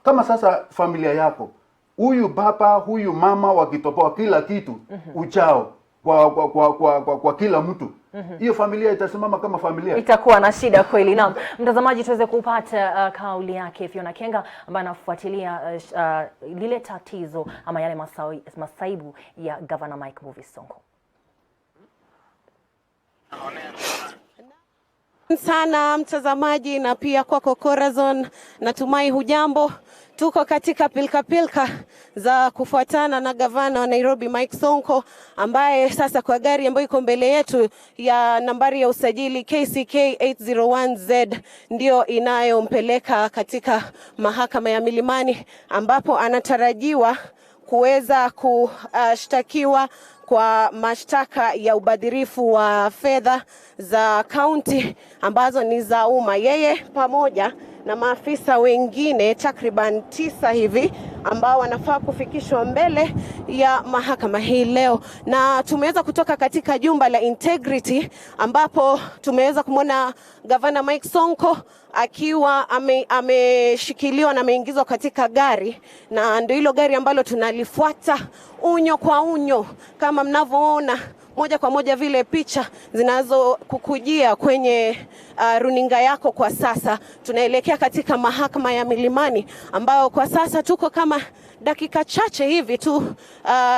Kama sasa familia yako, huyu baba, huyu mama wakitopoa kila kitu uchao kwa kila mtu, hiyo familia itasimama kama familia? Itakuwa na shida kweli. Naam, mtazamaji, tuweze kupata kauli yake Fiona Kenga ambaye anafuatilia lile tatizo ama yale masaibu ya Governor Mike Mbuvi Sonko. Sana mtazamaji na pia kwako Corazon, natumai hujambo. Tuko katika pilka za kufuatana na gavana wa Nairobi Mike Sonko, ambaye sasa kwa gari ambayo iko mbele yetu ya nambari ya usajili KCK 801Z ndio inayompeleka katika mahakama ya Milimani, ambapo anatarajiwa kuweza kushtakiwa kwa mashtaka ya ubadhirifu wa fedha za kaunti ambazo ni za umma. Yeye pamoja na maafisa wengine takriban 9 hivi ambao wanafaa kufikishwa mbele ya mahakama hii leo. Na tumeweza kutoka katika jumba la Integrity ambapo tumeweza kumwona Governor Mike Sonko akiwa ameshikiliwa na ameingizwa katika gari, na ndio hilo gari ambalo tunalifuata unyo kwa unyo kama mnavyoona moja kwa moja vile picha zinazokukujia kwenye runinga yako. Kwa sasa tunaelekea katika mahakama ya Milimani, ambao kwa sasa tuko kama dakika chache hivi tu,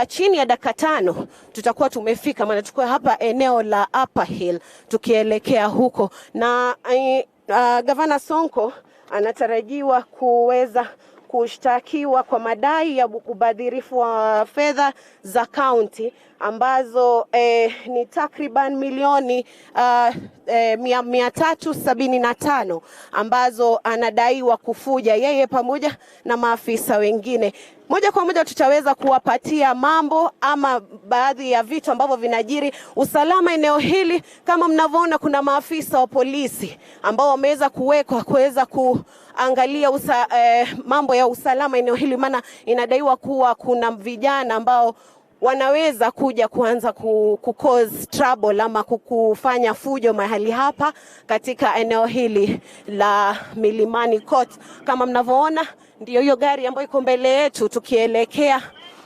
chini ya dakika 5 tutakuwa tumefika, maana tuko hapa eneo la Upper Hill tukielekea huko. Na Governor Sonko anatarajiwa kuweza kushtakiwa kwa madai ya ubadhirifu wa fedha za kaunti ambazo ni takriban milioni 375 ambazo anadaiwa kufuja yeye pamoja na maafisa wengine. Moja kwa moja tutaweza kuwapatia mambo ama baadhi ya vitu ambavyo vinajiri usalama eneo hili. Kama mnavyoona, kuna maafisa wa polisi ambao wameweza kuwekwa kuweza kuangalia mambo ya usalama eneo hili, maana inadaiwa kuwa kuna vijana ambao wanaweza kuja kuanza cause trouble ama kufanya fujo mahali hapa katika eneo hili la Milimani Court. Kama mnavyoona, ndio hiyo gari ambayo iko mbele yetu tukielekea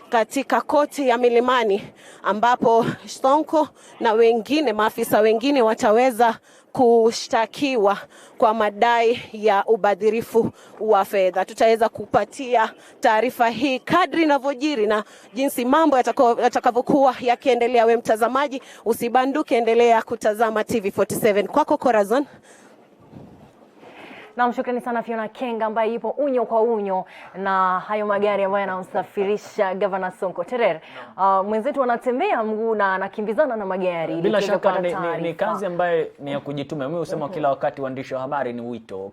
katika koti ya Milimani, ambapo Sonko na wengine maafisa wengine wataweza kushtakiwa kwa madai ya ubadhirifu wa fedha. Tutaweza kupatia taarifa hii kadri inavyojiri na jinsi mambo yatakavyokuwa yakiendelea. We mtazamaji, usibanduke, endelea kutazama TV47. Kwako Corazon. Na shukrani sana Fiona Kenga ambaye yupo unyo kwa unyo na hayo magari ambayo yanamsafirisha Governor Sonko. Terer, mwenzetu anatembea mguu na anakimbizana na magari. Bila shaka ni kazi ambayo ni ya kujituma. Mimi husema kila wakati waandishi wa habari ni wito.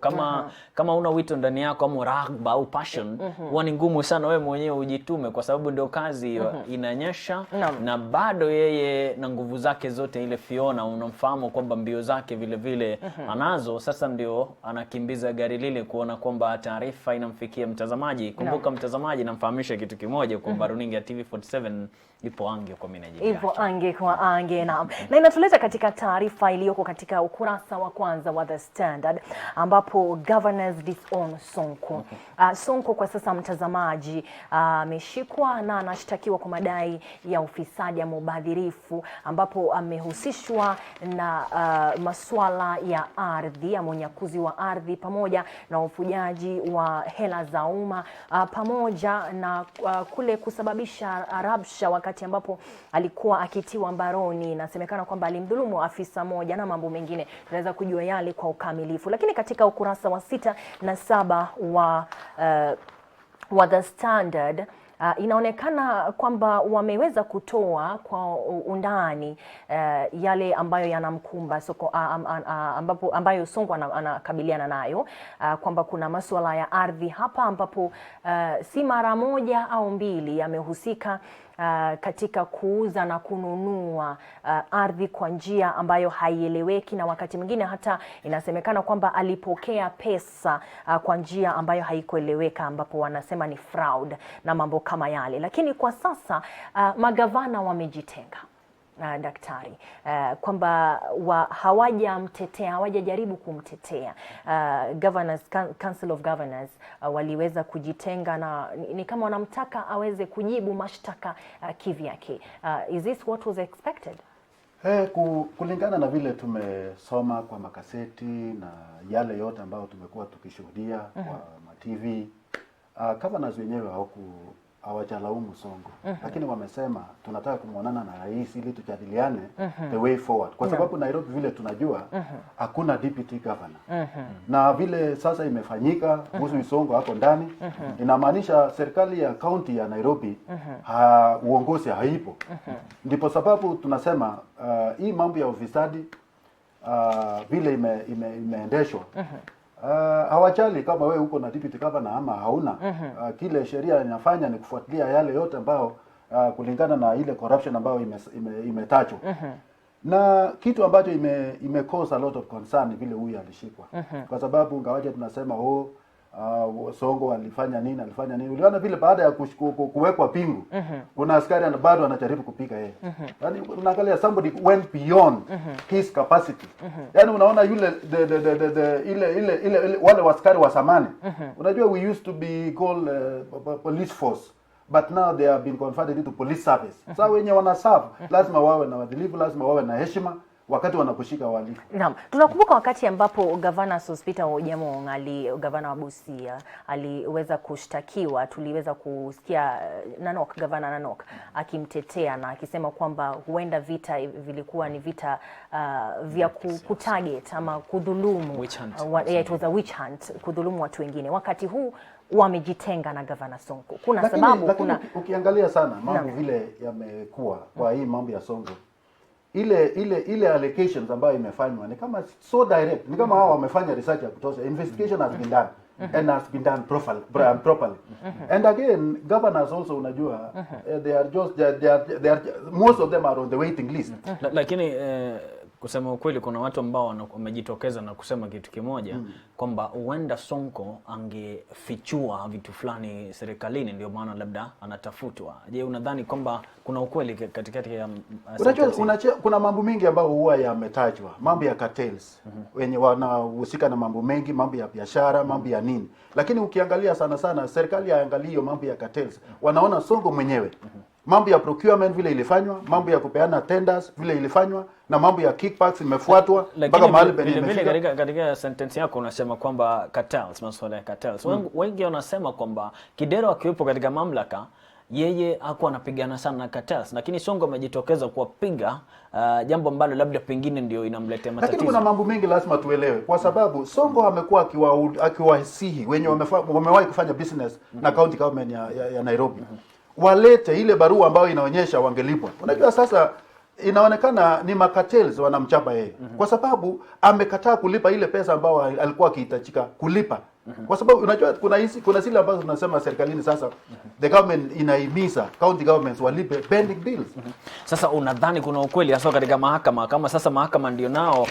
Kama una wito ndani yako ama raghba au passion, huwa ni ngumu sana wewe mwenyewe ujitume kwa sababu ndio kazi inanyesha na bado yeye na nguvu zake zote. Ile Fiona unamfahamu kwamba mbio zake vile vile anazo, sasa ndio anakimbia gari lile kuona kwamba taarifa inamfikia mtazamaji. Kumbuka mtazamaji, namfahamisha kitu kimoja kwamba runinga ya TV47 ipo ange kwa minajili. Ipo ange kwa ange na inatuleta katika taarifa iliyoko katika ukurasa wa kwanza wa The Standard ambapo governors disown Sonko. Sonko kwa sasa mtazamaji ameshikwa na anashtakiwa kwa madai ya ufisadi ya mubadhirifu ambapo amehusishwa na masuala ya ardhi, ya unyakuzi wa ardhi pamoja na ufujaji wa hela za umma pamoja na kule kusababisha rabsha wakati ambapo alikuwa akitiwa mbaroni. Inasemekana kwamba alimdhulumu afisa moja na mambo mengine. Tunaweza kujua yale kwa ukamilifu. Lakini katika ukurasa wa 6 na 7 wa The Standard inaonekana kwamba wameweza kutoa kwa undani yale ambayo yanamkumba Sonko, ambayo Sonko anakabiliana nayo, kwamba kuna masuala ya ardhi hapa ambapo si mara moja au mbili amehusika katika kuuza na kununua ardhi kwa njia ambayo haieleweki, na wakati mwingine hata inasemekana kwamba alipokea pesa kwa njia ambayo haikueleweka ambapo wanasema ni fraud na mambo kama yale. Lakini kwa sasa magavana wamejitenga daktari, kwamba hawajamtetea, hawajajaribu kumtetea. Council of Governors waliweza kujitenga na ni kama wanamtaka aweze kujibu mashtaka kivyake. Is this what was expected? Kulingana na vile tumesoma kwa makaseti na yale yote ambayo tumekuwa tukishuhudia kwa TV, governors wenyewe hawajalaumu Sonko, lakini wamesema tunataka kumuonana na rais ili tujadiliane the way forward, kwa sababu Nairobi vile tunajua hakuna deputy governor, na vile sasa imefanyika kuhusu Sonko hapo ndani, inamaanisha serikali ya county ya Nairobi uongozi haipo. Ndipo sababu tunasema hii mambo ya ufisadi vile imeendeshwa, hawajali kama wewe uko na deputy governor ama hauna. Kile sheria inafanya ni kufuatilia yale yote ambayo kulingana na ile corruption ambayo imetajwa. Na kitu ambacho cause a lot of concern vile huyu alishikwa. Kwa sababu ngawaje tunasema Sonko alifanya nini. Uliona vile baada ya kuwekwa pingu, kuna askari bado anajaribu kupika yeye. Yaani unaangalia somebody went beyond his capacity. Yaani unaona yule ile wale askari wa zamani. Unajua we used to be called police force, but now they have been converted into police service. Sasa wenye wanaserve lazima wawe na wadilifu, lazima wawe na heshima wakati wanaposhika wahalifu. Naam, tunakumbuka wakati ambapo Governor Sospita Ojamong, gavana wa Busia, aliweza kushtakiwa. Tuliweza kusikia Governor Nanok akimtetea na akisema kwamba huenda vita vilikuwa ni vita vya kutarget ama kudhulumu. It was a witch hunt, kudhulumu watu wengine. Wakati huu wamejitenga na Governor Sonko. Kuna sababu ukiangalia sana mambo vile yamekuwa kwa hii mambo ya Sonko, ile allocations ambayo imefanywa ni kama so direct, ni kama hao wamefanya research ya kutosha. Investigation has been done and has been done properly. And again, governors also unajua they are most of them are on the waiting list. Lakini kusema ukweli kuna watu ambao wamejitokeza na kusema kitu kimoja kwamba huenda Sonko angefichua vitu fulani serikalini ndio maana labda anatafutwa. Je, unadhani kwamba kuna ukweli katikati ya unajua kuna mambo mengi ambayo huwa yametajwa, mambo ya cartels wenye wanahusika na mambo mengi, mambo ya biashara, mambo ya nini. Lakini ukiangalia sana serikali haangalii hiyo mambo ya cartels. Wanaona Sonko mwenyewe mambo ya procurement vile ilifanywa, mambo ya kupeana tenders vile ilifanywa, na mambo ya kickbacks imefuatwa mpaka mahali penye imefika. Katika sentence yako unasema kwamba cartels, masuala ya cartels. Wengi wanasema kwamba Kidero akiwepo katika mamlaka yeye hakuwa anapigana sana na cartels, lakini Sonko amejitokeza kuwapiga, jambo ambalo labda pengine ndio inamletea matatizo. Lakini kuna mambo mengi lazima tuelewe, kwa sababu Sonko amekuwa akiwasihi wenye wamewahi kufanya business na county government ya Nairobi walete ile barua ambayo inaonyesha wangelipwa. Unajua sasa inaonekana ni cartels wanamchapa yeye kwa sababu amekataa kulipa ile pesa ambayo alikuwa akihitajika kulipa. Kwa sababu unajua kuna zile ambazo tunasema serikalini sasa the government inahimiza county governments walipe pending bills. Sasa unadhani kuna ukweli hasa katika mahakama, kama sasa mahakama ndio nao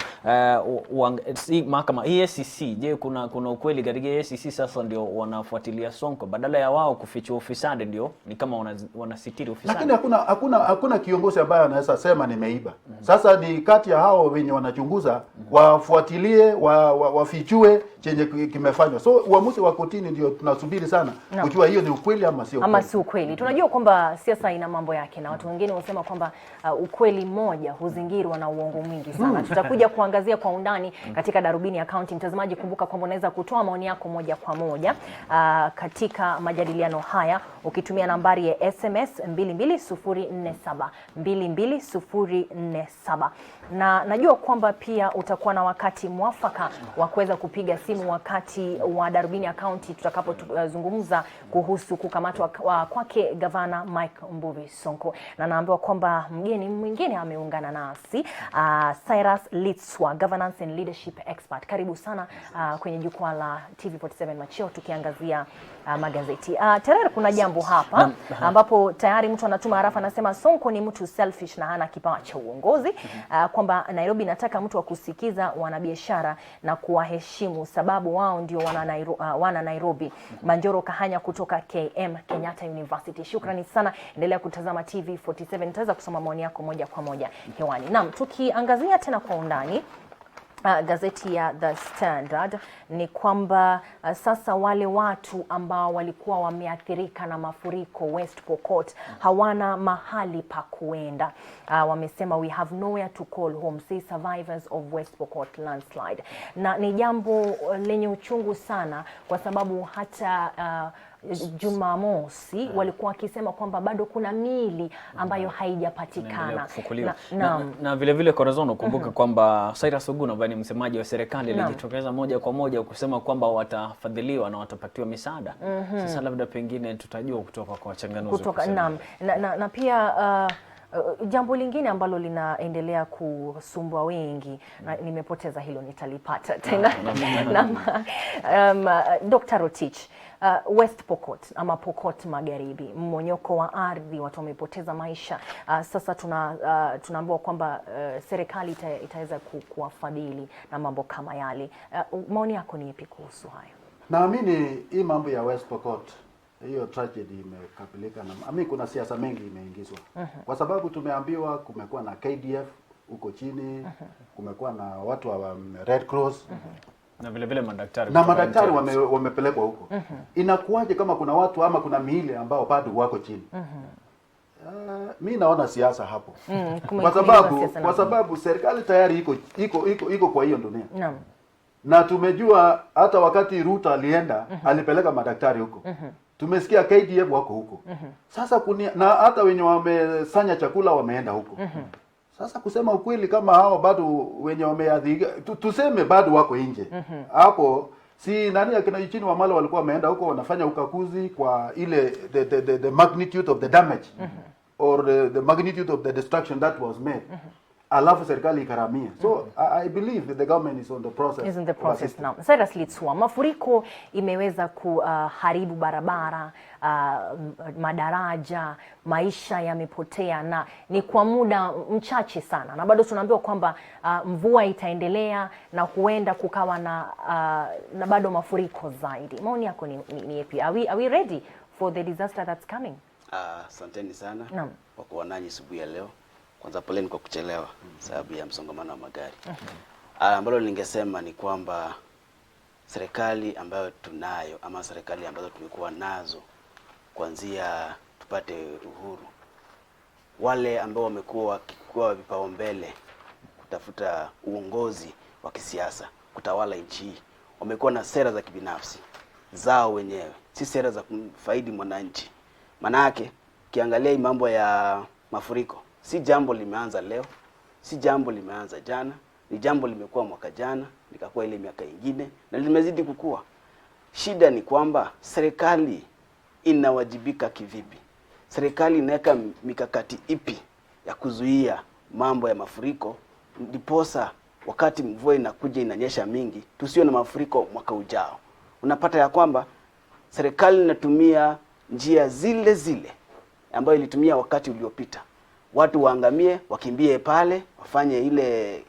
mahakama EACC, je, kuna ukweli katika EACC sasa ndio wanafuatilia Sonko badala ya wao kufichua ufisadi, ndio ni kama wanasitiri ufisadi? Lakini hakuna kiongozi ambaye anaweza sema nimeiba. Sasa ni kati ya hao wenye wanachunguza wafuatilie, wafichue chenye kimefanywa. So uamuzi wa kotini ndio tunasubiri sana kujua hiyo ni ukweli ama sio ukweli. Ama si ukweli. Tunajua kwamba siasa ina mambo yake na watu wengine wanasema kwamba ukweli mmoja huzingirwa na uongo mwingi sana. Tutakuja kuangazia kwa undani katika Darubini ya County. Mtazamaji, kumbuka kwamba unaweza kutoa maoni yako moja kwa moja katika majadiliano haya ukitumia nambari ya SMS 22047 22047. Na najua kwamba pia utakuwa na wakati mwafaka wa kuweza kupiga simu wakati wa Darubini ya County tutakapozungumza kuhusu kukamatwa kwake Gavana Mike Mbuvi Sonko. Na naambiwa kwamba mgeni mwingine ameungana nasi, Cyrus Litswa, Governance and Leadership Expert. Karibu sana kwenye jukwaa la TV47 Macheo tukiangazia magazeti. Tayari kuna jambo hapa ambapo tayari mtu anatuma arafa anasema Sonko ni mtu selfish na hana kipawa cha uongozi, kwamba Nairobi nataka mtu wa kusikiza wanabiashara na kuwaheshimu sababu wao ndio wana Nairobi. Manjoro Kahanya kutoka KM Kenyatta University. Shukrani sana. Endelea kutazama TV47. Nitaweza kusoma maoni yako moja kwa moja hewani. Naam, tukiangazia tena kwa undani gazeti ya The Standard ni kwamba sasa wale watu ambao walikuwa wameathirika na mafuriko West Pokot hawana mahali pa kuenda. Wamesema we have nowhere to call home, say survivors of West Pokot landslide. Na ni jambo lenye uchungu sana kwa sababu hata Jumamosi walikuwa wakisema kwamba bado kuna miili ambayo haijapatikana. Na vile vile Corazon, kumbuka kwamba Cyrus Oguna ambaye ni msemaji wa serikali alijitokeza moja kwa moja kusema kwamba watafadhiliwa na watapatiwa misaada. Sasa labda pengine tutajua kutoka kwa wachanganuzi na pia jambo lingine ambalo linaendelea kusumbua wengi, nimepoteza hilo, nitalipata tena. Dr. Rotich, West Pokot ama Pokot Magharibi, mmonyoko wa ardhi, watu wamepoteza maisha. Sasa tunaambiwa kwamba serikali itaweza kuwafadhili na mambo kama yale. Maoni yako ni ipi kuhusu hayo? Naamini hii mambo ya West Pokot, hiyo tragedy imekapilika na kuna siasa mengi imeingizwa. Kwa sababu tumeambiwa kumekuwa na KDF huko chini, kumekuwa na watu wa Red Cross, na vile vile madaktari. Na madaktari wamepelekwa huko. Inakuwaje kama kuna watu ama kuna miili ambao bado wako chini? Mimi naona siasa hapo. Kwa sababu serikali tayari iko kwa hiyo dunia. Na tumejua hata wakati Ruto alienda alipeleka madaktari huko. Tumesikia KDF wako huko. Sasa na hata wenye wamesanya chakula wameenda huko. Sasa kusema ukweli, kama hao bado wenye wameadhika, tuseme bado wako nje. Hapo si nani akina chini wa mali walikuwa wameenda huko wanafanya ukakuzi kwa ile the magnitude of the damage or the magnitude of the destruction that was made. Alafu serikali ikaramia. So I believe that the government is on the process. Is in the process now. Cyrus Litswa, mafuriko imeweza kuharibu barabara, madaraja, maisha yamepotea na ni kwa muda mchache sana. Na bado tunaambiwa kwamba mvua itaendelea na huenda kukawa na bado mafuriko zaidi. Maoni yako ni yapi? Are we ready for the disaster that's coming? Asanteni sana kwa kuwa nanyi asubuhi ya leo. Kwanza poleni kwa kuchelewa sababu ya msongamano wa magari. Ambalo ningesema ni kwamba serikali ambayo tunayo ama serikali ambazo tumekuwa nazo kuanzia tupate uhuru wale ambao wamekuwa vipaumbele kutafuta uongozi wa kisiasa, kutawala nchi hii, wamekuwa na sera za kibinafsi zao wenyewe, si sera za kumfaidi mwananchi. Manake kiangalia mambo ya mafuriko, si jambo limeanza leo, si jambo limeanza jana, ni jambo limekuwa mwaka jana, likakuwa ile miaka ingine na limezidi kukua. Shida ni kwamba serikali inawajibika kivipi? Serikali inaweka mikakati ipi ya kuzuia mambo ya mafuriko, ndiposa wakati mvua inakuja inanyesha mingi tusiwe na mafuriko mwaka ujao. Unapata ya kwamba serikali inatumia njia zile zile ambayo ilitumia wakati uliopita. Watu waangamie, wakimbie pale, wafanye ile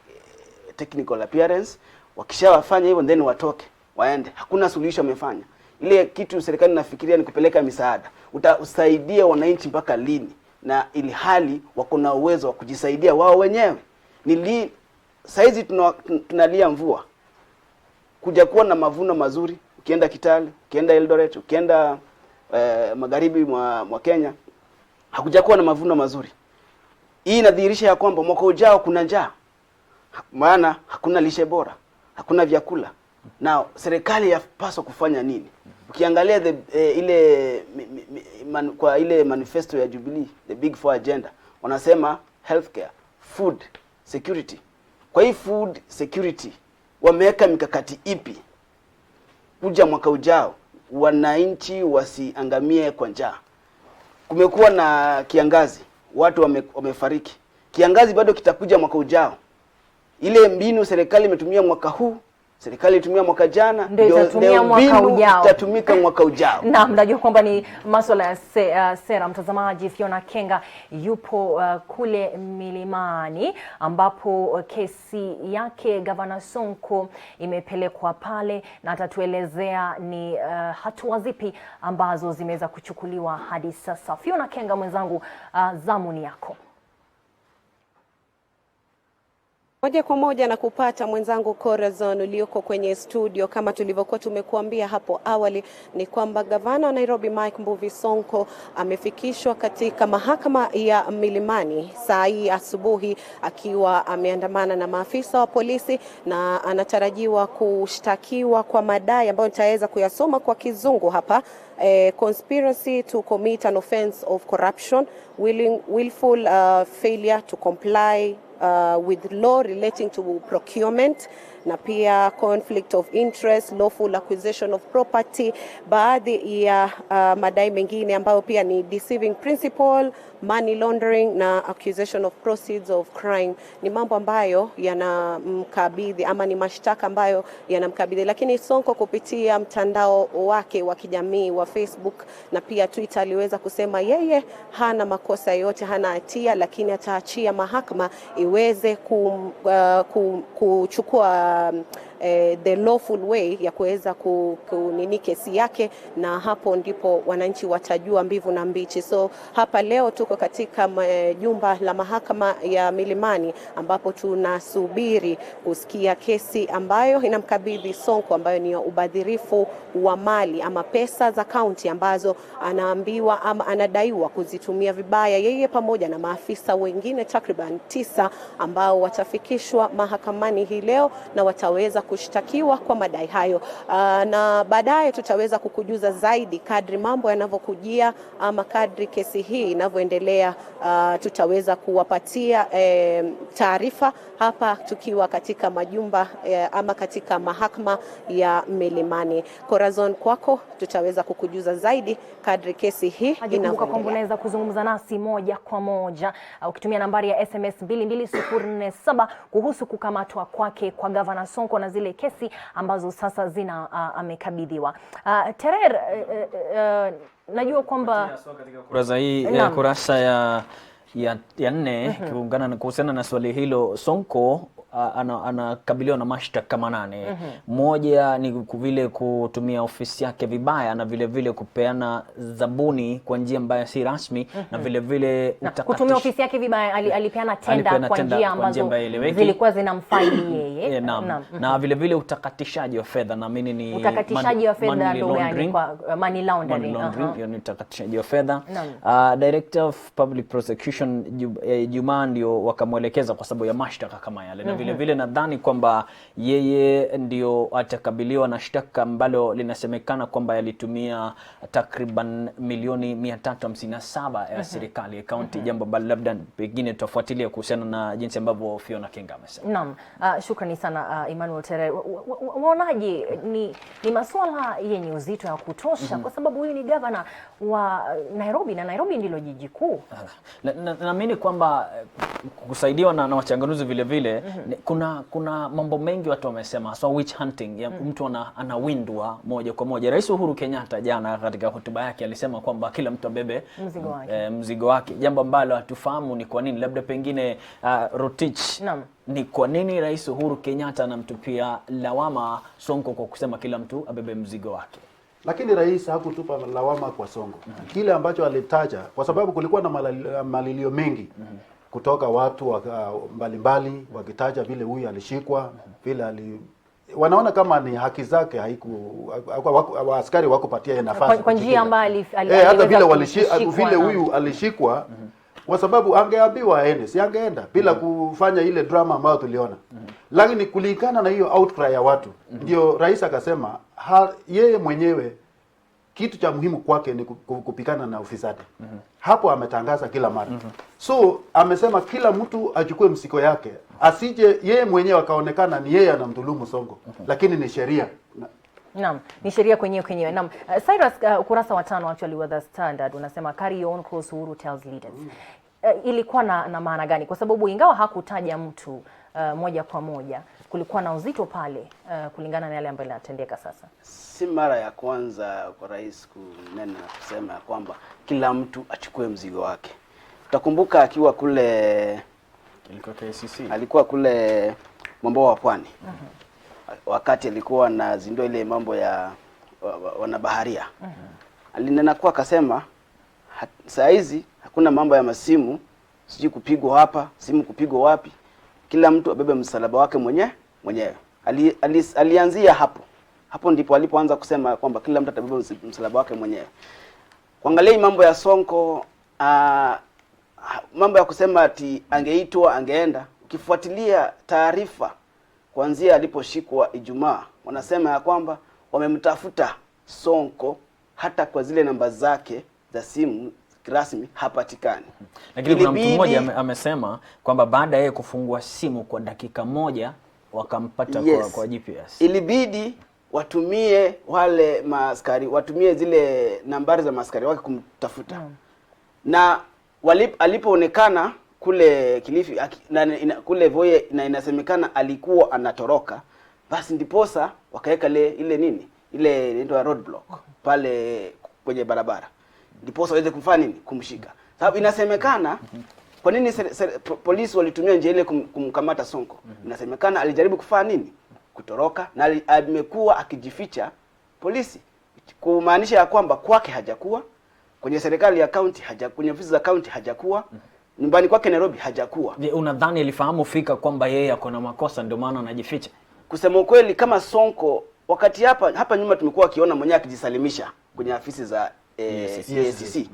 technical appearance, wakishawafanya hivyo then watoke, waende. Hakuna suluhisho wamefanya. Ile kitu serikali inafikiria ni kupeleka misaada. Utasaidia wananchi mpaka lini? Na ili hali wako na uwezo wa kujisaidia wao wenyewe. Saizi tunalia mvua. Kuja kuwa na mavuno mazuri, ukienda Kitale, ukienda Eldoret, ukienda magharibi mwa Kenya, hakuja kuwa na mavuno mazuri. Hii inadhihirisha ya kwamba mwaka ujao kuna njaa. Maana hakuna lishe bora, hakuna vyakula. Na serikali yapaswa kufanya nini? Ukiangalia kwa ile manifesto ya Jubilee, the Big Four agenda, wanasema healthcare, food security. Kwa hii food security wameweka mikakati ipi kuja mwaka ujao wananchi wasiangamie kwa njaa? Kumekuwa na kiangazi, watu wamefariki. Kiangazi bado kitakuja mwaka ujao. Ile mbinu serikali imetumia mwaka huu, serikali itumia mwaka jana, ndio mwaka ujao itatumika mwaka ujao. Na mnajua kwamba ni masuala ya sera. Mtazamaji, Fiona Kenga yupo kule Milimani ambapo kesi yake Gavana Sonko imepelekwa pale, na atatuelezea ni hatua zipi ambazo zimeweza kuchukuliwa hadi sasa. Fiona Kenga mwenzangu, zamuni yako. Moja kwa moja na kupata mwenzangu Corazon ulioko kwenye studio. Kama tulivyokuwa tumekuambia hapo awali, ni kwamba gavana wa Nairobi Mike Mbuvi Sonko amefikishwa katika mahakama ya Milimani saa hii asubuhi akiwa ameandamana na maafisa wa polisi, na anatarajiwa kushtakiwa kwa madai ambayo nitaweza kuyasoma kwa kizungu hapa. Conspiracy to commit an offense of corruption, willful failure to comply with law relating to procurement, na pia conflict of interest, lawful acquisition of property. Baadhi ya madai mengine ambayo pia ni deceiving principle, money laundering na accusation of proceeds of crime. Ni mambo ambayo yanamkabidhi ama ni mashtaka ambayo yanamkabidhi. Lakini Sonko kupitia mtandao wake wa kijamii wa Facebook na pia Twitter aliweza kusema yeye hana makosa yote, hana hatia, lakini ataachia mahakama iweze kuchukua the lawful way ya kuweza kunini kesi yake, na hapo ndipo wananchi watajua mbivu na mbichi. So hapa leo tuko katika jumba la mahakama ya Milimani ambapo tunasubiri kusikia kesi ambayo inamkabidhi Sonko, ambayo ni ubadhirifu wa mali ama pesa za kaunti ambazo anaambiwa ama anadaiwa kuzitumia vibaya yeye pamoja na maafisa wengine takriban 9 ambao watafikishwa mahakamani hii leo na wataweza kushtakiwa kwa madai hayo. Na baadaye tutaweza kukujuza zaidi kadri mambo yanavyokujia ama kadri kesi hii inavyoendelea. Tutaweza kuwapatia taarifa hapa tukiwa katika majumba ama katika mahakama ya Milimani. Corazon, kwako tutaweza kukujuza zaidi kadri kesi hii inavyoendelea. Kwamba unaweza kuzungumza nasi moja kwa moja ukitumia nambari ya SMS 22047 kuhusu kukamatwa kwake kwa Gavana Sonko na zile kesi ambazo sasa amekabidhiwa. Terer, najua kwamba kurasa hii kurasa ya 4 kuhusiana na swali hilo, Sonko anakabiliwa na mashtaka 8. Moja ni vile kutumia ofisi yake vibaya, na vile vile kupeana zabuni kwa njia ambayo si rasmi, na vile vile kutumia ofisi yake vibaya. Alipeana tenda kwa njia ambazo zilikuwa zinamfaidi yeye. Na vile vile utakatishaji wa fedha, naamini ni utakatishaji wa fedha ndio kwa money laundering. Ni utakatishaji wa fedha. Director of Public Prosecution Juma ndio wakamwelekeza kwa sababu ya mashtaka kama yale, na vile vile nadhani kwamba yeye ndio atakabiliwa na shtaka ambalo linasemekana kwamba yalitumia takriban milioni 357 ya serikali ya kaunti, jambo ambalo labda pengine tutafuatilia kuhusiana na jinsi ambavyo Fiona Kinga amesema. Naam, shukrani sana Emmanuel Tere. Waonaje ni masuala yenye uzito ya kutosha kwa sababu huyu ni gavana wa Nairobi na Nairobi ndilo jiji kuu. Naamini kwamba kusaidiwa na wachanganuzi vile vile kuna mambo mengi watu wamesema, so witch hunting ya mtu anawindwa moja kwa moja. Rais Uhuru Kenyatta jana katika hotuba yake alisema kwamba kila mtu abebe mzigo wake, jambo ambalo hatufahamu ni kwa nini. Labda pengine Rotich, ni kwa nini Rais Uhuru Kenyatta anamtupia lawama Sonko kwa kusema kila mtu abebe mzigo wake? Lakini rais hakutupa lawama kwa Sonko. Kile ambacho alitaja, kwa sababu kulikuwa na malilio mengi kutoka watu mbalimbali wakitaja vile huyu alishikwa, vile wanaona kama ni haki zake askari wakupatia nafasi kwa njia ambayo hata vile huyu alishikwa kwa sababu angeambiwa aende, si angeenda bila kufanya ile drama ambayo tuliona. Lakini kulingana na hiyo outcry ya watu, ndio rais akasema yeye mwenyewe kitu cha muhimu kwake ni kupikana na ufisadi. Hapo ametangaza kila mara. So amesema kila mtu achukue msiko yake, asije yeye mwenyewe akaonekana ni yeye anamdhulumu Sonko, lakini ni sheria. Naam, ni sheria kwenyewe. Naam, Cyrus, ukurasa wa 5 actually wa The Standard unasema carry your own cross, Uhuru tells leaders. Ilikuwa na maana gani? Kwa sababu ingawa hakutaja mtu moja kwa moja, kulikuwa na uzito pale kulingana na yale ambayo yanatendeka sasa. Si mara ya kwanza kwa rais kunena kusema kwamba kila mtu achukue mzigo wake. Utakumbuka akiwa kule alikuwa kule mambo wa Pwani. Wakati alikuwa anazindua ile mambo ya wanabaharia. Alinena kwa akasema saa hizi hakuna mambo ya masimu, siji kupigwa hapa, simu kupigwa wapi. Kila mtu abebe msalaba wake mwenyewe. Alianzia hapo ndipo alipoanza kusema kwamba kila mtu atabeba msalaba wake mwenyewe. Kuangalia mambo ya Sonko, mambo ya kusema ati angeitwa angeenda, ukifuatilia taarifa kuanzia aliposhikwa Ijumaa, wanasema ya kwamba wamemtafuta Sonko hata kwa zile namba zake za simu rasmi hapatikani. Lakini kuna mtu mmoja amesema kwamba baada yeye kufungua simu kwa dakika moja wakampata kwa GPS. Ilibidi watumie wale maaskari, watumie zile nambari za maaskari wake kumtafuta. Na alipoonekana kule Kilifi kule Voye na inasemekana alikuwa anatoroka, basi ndiposa wakaweka ile inaitwa roadblock pale kwenye barabara. Ndiposa waweze kufanya kumshika. Sababu inasemekana kwa nini polisi walitumia njia ile kumkamata Sonko? Inasemekana alijaribu kufanya kutoroka na amekuwa akijificha polisi. Kumaanisha ya kwamba kwake hajakuwa, kwenye serikali ya county kwenye ofisi za county hajakuwa, nyumbani kwake Nairobi hajakuwa. Unadhani alifahamu fika kwamba yeye ako na makosa ndio maana anajificha? Kusema ukweli, kama Sonko wakati hapa nyuma tumekuwa akiona mwenyewe akijisalimisha kwenye afisi za EACC.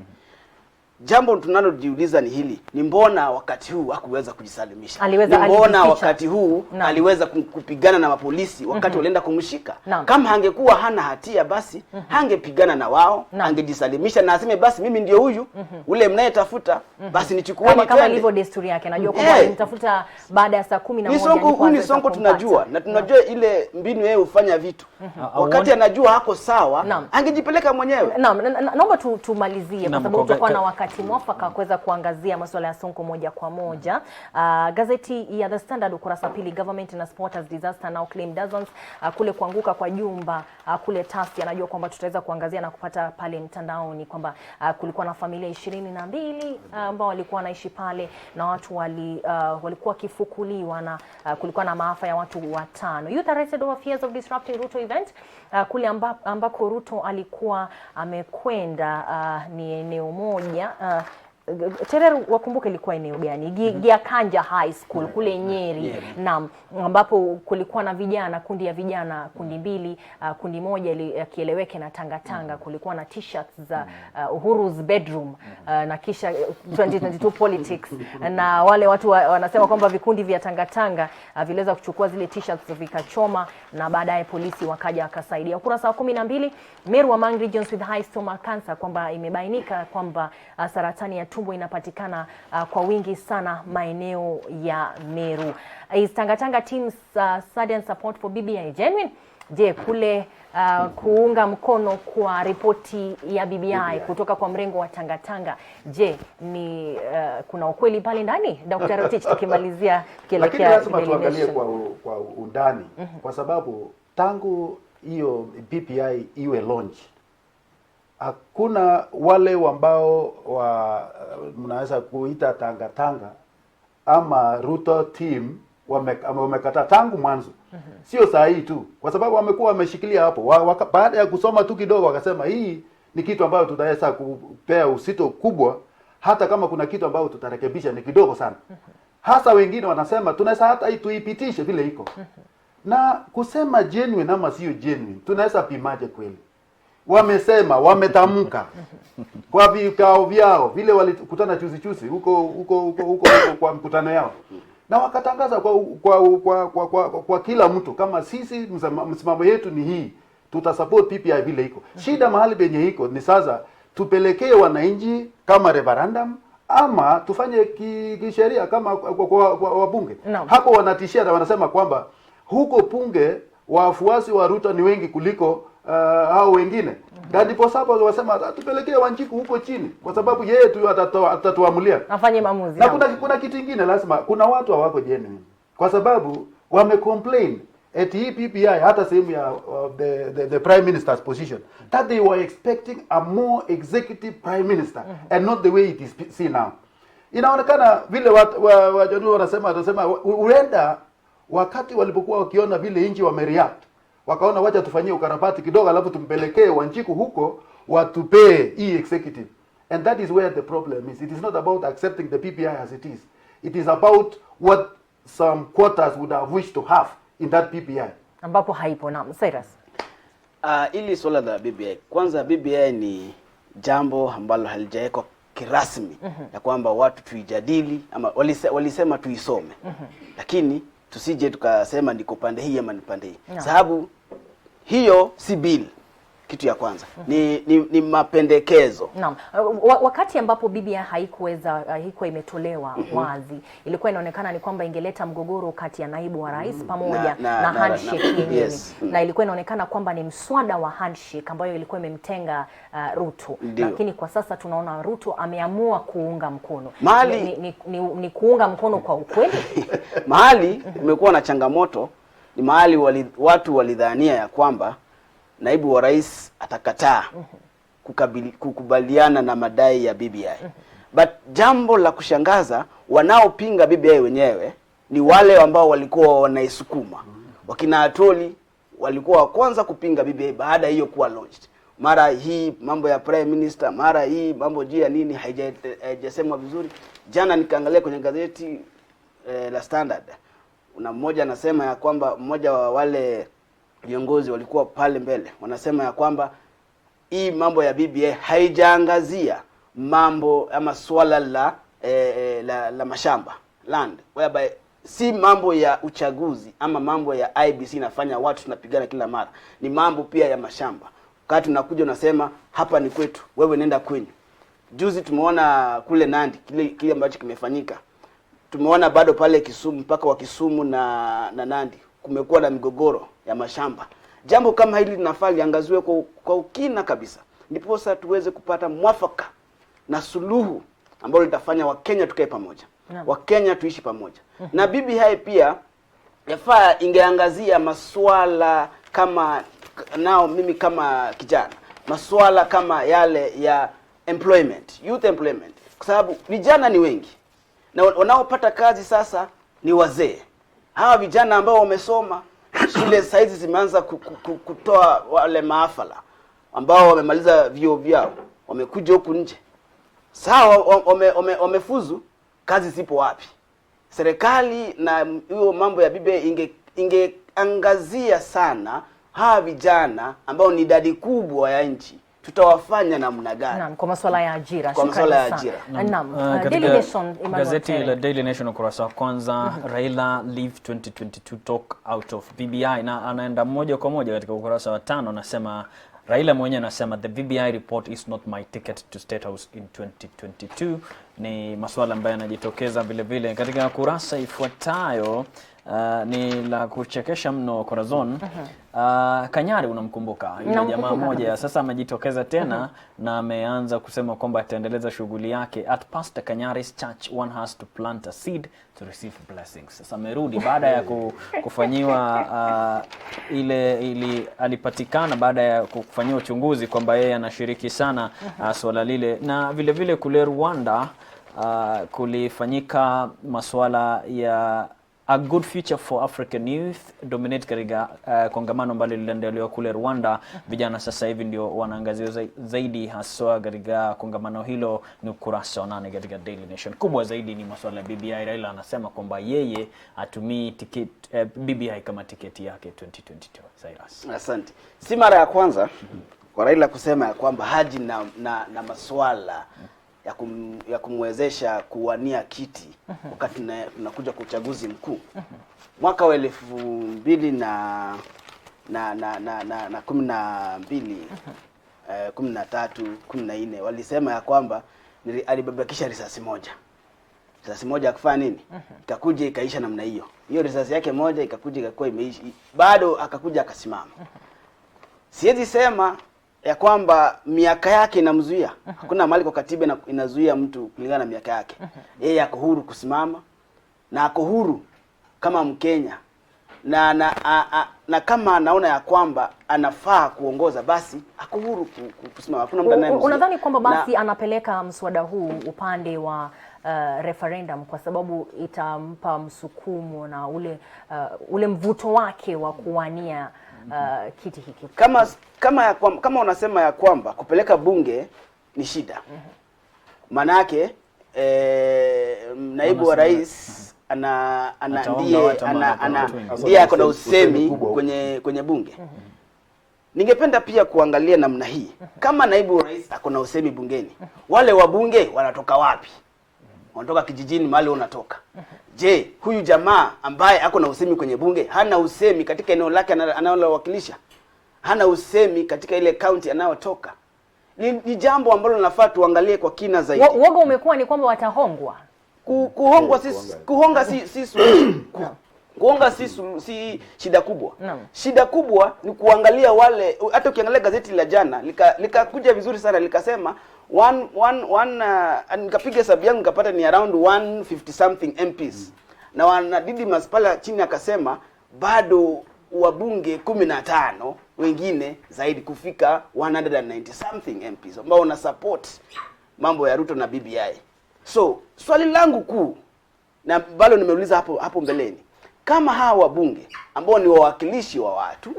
Jambo tunalojiuliza ni hili, ni mbona wakati huu hakuweza kujisalimisha? Mbona wakati huu aliweza kupigana na mapolisi wakati walienda kumshika? Kama hangekuwa hana hatia basi hangepigana na wao, angejisalimisha na aseme basi mimi ndio huyu ule mnayetafuta, basi nichukueni kama ilivyo desturi yake. Najua kwamba alimtafuta baada ya saa 11 ni Sonko tunajua, na tunajua ile mbinu yeye hufanya vitu. Wakati anajua hako sawa, angejipeleka mwenyewe. Naomba tumalizie kwa sababu tutakuwa na wakati wakati mwafaka kuweza kuangazia masuala ya Sonko moja kwa moja. Gazeti ya The Standard ukurasa pili, government and sport as disaster now claim dozens. Kule kuanguka kwa jumba kule Tasi, anajua kwamba tutaweza kuangazia na kupata pale mtandaoni kwamba kulikuwa na familia 22 ambao walikuwa wanaishi pale na watu walikuwa kifukuliwa na kulikuwa na maafa ya watu 5. Youth arrested over fears of disrupting Ruto event. Kule ambako Ruto alikuwa amekwenda ni eneo moja. Tereru, wakumbuke ilikuwa eneo gani? Giakanja High School kule Nyeri. Naam, ambapo kulikuwa na vijana, kundi ya vijana, kundi mbili, kundi moja kieleweke na tanga. Kulikuwa na t-shirts za Uhuru's bedroom na kisha 2022 politics, na wale watu wanasema kwamba vikundi vya tanga viliweza kuchukua zile t-shirts vikachoma, na baadaye polisi wakaja wakasaidia. Ukurasa wa 12, Meru among regions with high stomach cancer, kwamba imebainika kwamba saratani ya tumbo inapatikana kwa wingi sana maeneo ya Meru. Is Tanga teams sudden support for BBI genuine? Je, kule kuunga mkono kwa ripoti ya BBI kutoka kwa mrengo wa Tanga, je, ni kuna ukweli pale ndani? Dr. Rotich, tukimalizia lakini lazima tuangalie kwa undani kwa sababu tangu hiyo BBI iwe launch hakuna wale ambao mnaweza kuita Tanga ama Ruto team wamekataa tangu mwanzo. Sio saa hii tu, kwa sababu wamekuwa wameshikilia hapo. Baada ya kusoma tu kidogo wakasema hii ni kitu ambayo tutaweza kupea usito kubwa, hata kama kuna kitu ambayo tutarekebisha ni kidogo sana. Hasa wengine wanasema tunaweza hata hii tuipitishe vile iko. Na kusema genuine ama sio genuine, tunaweza pimaje kweli? Wamesema, wametamka kwa vikao vyao vile walikutana chuzi huko kwa mkutano yao, na wakatangaza kwa kila mtu kama sisi msimamo yetu ni hii, tutasupport PPI vile iko. Shida mahali penye iko ni sasa tupelekee wananchi kama referendum ama tufanye kisheria kama kwa wabunge. Hapo wanatishia na wanasema kwamba huko bunge wafuasi wa Ruto ni wengi kuliko hao wengine. Ndipo sasa wasema tupelekee Wanjiku huko chini kwa sababu yeye tu atatuamulia. Afanye maamuzi. Na kuna kitu kingine lazima, kuna watu hawako genuine. Kwa sababu wamecomplain at PPI hata sehemu ya the prime minister's position that they were expecting a more executive prime minister and not the way it is seen now. Inaonekana vile watu wanasema huenda wakati walipokuwa wakiona vile inji wamereact wakaona wacha tufanyie ukarabati kidogo alafu tumpelekee Wanjiku huko watupee hii executive. And that is where the problem is. It is not about accepting the PPI as it is. It is about what some quarters would have wished to have in that PPI. Ambapo haipo na Cyrus. Ili swala la BBI. Kwanza BBI ni jambo ambalo halijawekwa kirasmi ya kwamba watu tuijadili ama walisema tuisome. Lakini tusije tukasema niko pande hii ama ni pande hii. Sababu hiyo si bill. Kitu ya kwanza ni mapendekezo. Naam. Wakati ambapo BBI haikuwa imetolewa wazi, ilikuwa inaonekana ni kwamba ingeleta mgogoro kati ya naibu wa rais pamoja na handshake yenyewe. Yes. Na ilikuwa inaonekana kwamba ni mswada wa handshake ambayo ilikuwa imemtenga Ruto. Lakini kwa sasa tunaona Ruto ameamua kuunga mkono. Ni kuunga mkono kwa ukweli? Mahali umekuwa na changamoto ni mahali watu walidhania ya kwamba naibu wa rais atakataa kukubaliana na madai ya BBI. But jambo la kushangaza, wanaopinga BBI wenyewe ni wale ambao walikuwa wanaisukuma. Wakina Atoli walikuwa kwanza kupinga BBI baada hiyo kuwa launched. Mara hii mambo ya prime minister, mara hii mambo jia nini haijasemwa vizuri. Jana nikaangalia kwenye gazeti la Standard. Una mmoja anasema ya kwamba mmoja wa wale viongozi walikuwa pale mbele wanasema ya kwamba hii mambo ya BBI haijaangazia mambo ama swala la mashamba land, whereby si mambo ya uchaguzi ama mambo ya IBC inafanya watu tunapigana kila mara, ni mambo pia ya mashamba. Wakati tunakuja unasema hapa ni kwetu, wewe nenda kwenyu. Juzi tumeona kule Nandi kile ambacho kimefanyika. Tumeona bado pale Kisumu, mpaka wa Kisumu na Nandi kumekuwa na migogoro ya mashamba. Jambo kama hili linafaa liangaziwe kwa ukina kabisa. Ndipo sasa tuweze kupata mwafaka na suluhu ambalo litafanya Wakenya tukae pamoja. Wakenya tuishi pamoja. Na BBI pia yafaa ingeangazia masuala kama mimi kama kijana, masuala kama yale ya employment, youth employment, kwa sababu vijana ni wengi na wanaopata kazi sasa ni wazee. Hawa vijana ambao wamesoma, shule saizi zimeanza kutoa wale maafala ambao wamemaliza vyuo vyao, wamekuja huku nje. Sawa, wamefuzu, kazi zipo wapi? Serikali na hiyo mambo ya BBI ingeangazia sana hawa vijana ambao ni idadi kubwa ya nchi. Tutawafanya namna gani? Naam, kwa masuala ya ajira. Kwa masuala ya ajira. Naam. Daily Nation, gazeti la Daily Nation ukurasa wa kwanza, Raila leave 2022 talk out of BBI, na anaenda moja kwa moja katika ukurasa wa 5, anasema Raila mwenyewe anasema the BBI report is not my ticket to State House in 2022. Ni masuala ambayo yanajitokeza vile vile katika kurasa ifuatayo. Ni la kuchekesha mno Corazon. Kanyari unamkumbuka yule jamaa mmoja sasa amejitokeza tena na ameanza kusema kwamba ataendeleza shughuli yake at Pastor Kanyari's church. One has to plant a seed to receive blessings. Sasa amerudi baada ya kufanyiwa ili alipatikana baada ya kufanyiwa uchunguzi kwamba yeye anashiriki sana swala lile, na vile vile kule Rwanda kulifanyika masuala ya a good future for African youth dominate katika kongamano ambalo liliandaliwa kule Rwanda. Vijana sasa hivi ndio wanaangaziwa zaidi haswa katika kongamano hilo. Ni ukurasa wa 8 katika Daily Nation. Kubwa zaidi ni masuala ya BBI. Raila anasema kwamba yeye atumii BBI kama tiketi yake 2022. Cyrus. Asante. Si mara ya kwanza kwa Raila kusema ya kwamba haji na masuala ya kumwezesha kuwania kiti wakati tunakuja kwa uchaguzi mkuu. Mwaka wa 2012 13 14 walisema ya kwamba alibabakisha risasi moja. Risasi moja akafanya nini? Ikakuja ikaisha namna hiyo. Hiyo risasi yake moja ikakuja ikakuwa imeishi. Bado akakuja akasimama. Siwezi sema ya kwamba miaka yake inamzuia. Hakuna mahali kwa katiba inazuia mtu kulingana na miaka yake. Yeye ako huru kusimama na ako huru kama Mkenya. Na kama anaona ya kwamba anafaa kuongoza, basi ako huru kusimama. Hakuna mtu anayemzuia. Unadhani kwamba basi anapeleka mswada huu upande wa referendum kwa sababu itampa msukumo na ule mvuto wake wa kuwania kiti hiki? Kama unasema ya kwamba kupeleka bunge ni shida. Manake naibu wa rais ndiye ako na usemi kwenye bunge. Ningependa pia kuangalia namna hii. Kama naibu wa rais ako na usemi bungeni, wale wabunge wanatoka wapi? Wanatoka kijijini mahali unatoka. Je, huyu jamaa ambaye ako na usemi kwenye bunge hana usemi katika eneo lake analowakilisha? Hana usemi katika ile county anayotoka? Ni jambo ambalo linafaa tuangalie kwa kina zaidi. Woga umekuwa ni kwamba watahongwa. Kuhonga si shida kubwa. Shida kubwa ni kuangalia wale. Hata ukiangalia gazeti la jana likakuja vizuri sana, likasema nikapiga hesabu yangu nikapata ni around 150 something MPs. Na wanadidi maspala chini akasema bado wabunge 15 wengine zaidi kufika 190 something MPs ambao wana support mambo ya Ruto na BBI. So swali langu kuu na bado nimeuliza hapo mbeleni, kama hawa wabunge ambao ni wawakilishi wa watu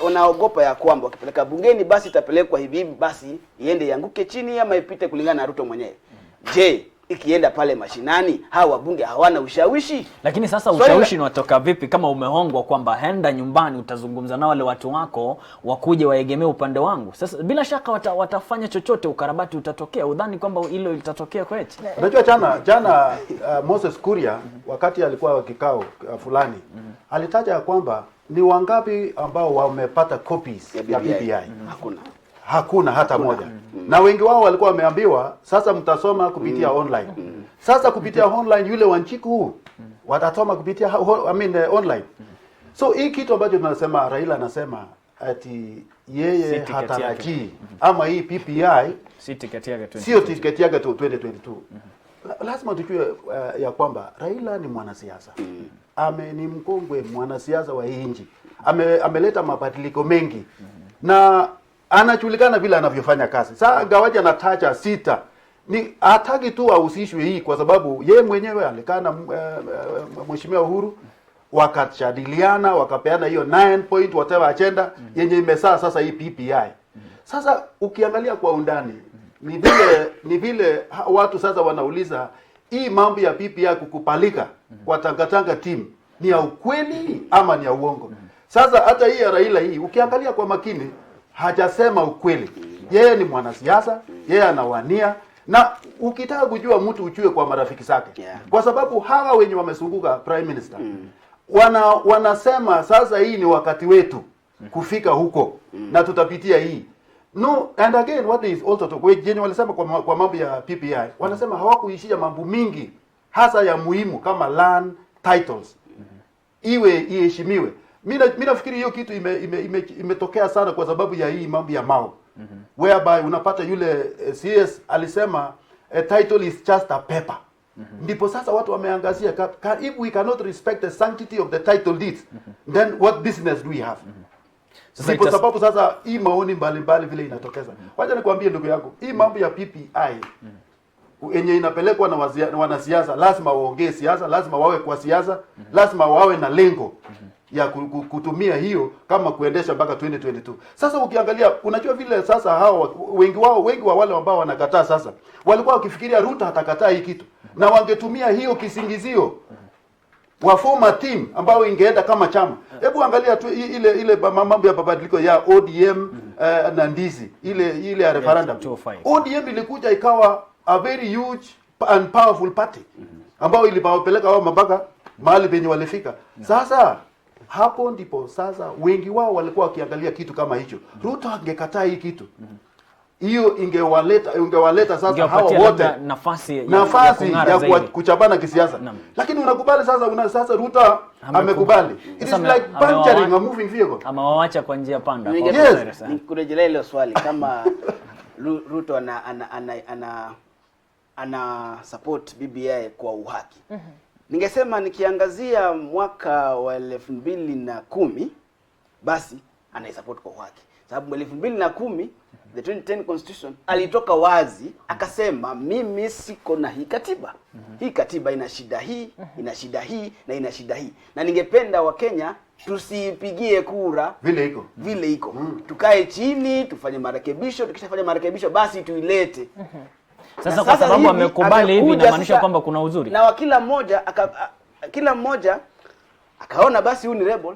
wanaogopa ya kwamba wakipeleka bungeni basi itapelekwa hivi basi iende yanguke chini ama ipite kulingana na Ruto mwenyewe. Je, ikienda pale mashinani hawa wabunge hawana ushawishi? Lakini sasa ushawishi unatoka vipi kama umehongwa kwamba henda nyumbani utazungumza na wale watu wako wakuje waegemee upande wangu? Sasa bila shaka watafanya chochote, ukarabati utatokea. Udhani kwamba hilo litatokea kwetu? Unajua jana Moses Kuria wakati alikuwa kikao fulani alitaja kwamba ni wangapi ambao wamepata copies ya BBI? Hakuna hata moja. Na wengi wao walikuwa wameambiwa sasa mtasoma kupitia online. Sasa kupitia online yule Wanjiku watasoma kupitia online. So hii kitu ambacho tunasema Raila anasema ati yeye hatarajii ama hii PPI si tiketi yake 2022. Sio tiketi yake 2022. Lazima tujue ya kwamba Raila ni mwanasiasa. Ni mkongwe mwanasiasa wa hii nchi. Ameleta mabadiliko mengi. Na anajulikana vile anavyofanya kazi. Sasa gawaja anataja 6. Ni hataki tu ahusishwe hii kwa sababu yeye mwenyewe alikaa na Mheshimiwa Uhuru, wakajadiliana, wakapeana hiyo 9 point whatever agenda yenye imesaa sasa hii PPI. Sasa ukiangalia kwa undani ni vile watu sasa wanauliza hii mambo ya PPI kukupalika kwa tangatanga team ni ya ukweli ama ni ya uongo. Sasa hata hii ya Raila hii ukiangalia kwa makini hajasema ukweli. Yeye ni mwanasiasa, yeye anawania, na ukitaka kujua mtu uchue kwa marafiki zake. Kwa sababu hawa wenye wamesunguka prime minister wanasema sasa hii ni wakati wetu kufika huko na tutapitia hii. No, and again what is also to jenye walisema kwa mambo ya PPI, wanasema hawakuishia mambo mingi hasa ya muhimu kama land titles iheshimiwe. Mimi nafikiri hiyo kitu imetokea sana kwa sababu ya hii mambo ya Mao. Whereby unapata yule CS alisema a title is just a paper. Ndipo sasa watu wameangazia if we cannot respect the sanctity of the title deeds, then what business do we have? Ndipo sababu sasa hii maoni mbalimbali vile inatokeza. Wacha nikwambie ndugu yangu, hii mambo ya PPI yenye inapelekwa na wanasiasa, lazima waongee siasa, lazima wawe kwa siasa, lazima wawe na lengo ya kutumia hiyo kama kuendesha mpaka 2022. Sasa ukiangalia unajua vile sasa hao wengi wa wale ambao wanakataa sasa walikuwa wakifikiria Ruto atakataa hii kitu na wangetumia hiyo kisingizio wa former team ambao ingeenda kama chama. Hebu angalia tu ile mambo ya mabadiliko ya ODM na ndizi ile ya referendum. ODM ilikuja ikawa a very huge and powerful party ambao ilipawapeleka wao mpaka mahali penye walifika. Sasa hapo ndipo sasa wengi wao walikuwa wakiangalia kitu kama hicho. Ruto angekataa hii kitu, hiyo ingewaleta sasa hawa wote nafasi ya kuchabana kisiasa. Lakini unakubali sasa Ruto amekubali. It is like puncturing a moving vehicle. Amewaacha kwa njia panda. Yes. Nikurejelea ile swali kama Ruto ana support BBI kwa uhaki. Ningesema nikiangazia mwaka wa 2010 basi anaisupport kwa uhaki. Sababu 2010 the 2010 constitution alitoka wazi akasema mimi siko na hii katiba. Hii katiba ina shida hii, ina shida hii na ina shida hii. Na ningependa Wakenya tusipigie kura vile iko. Tukae chini, tufanye marekebisho, tukishafanya marekebisho basi tuilete. Sasa kwa sababu amekubali hivi inamaanisha kwamba kuna uzuri. Na kila mmoja akaona basi huyu ni rebel.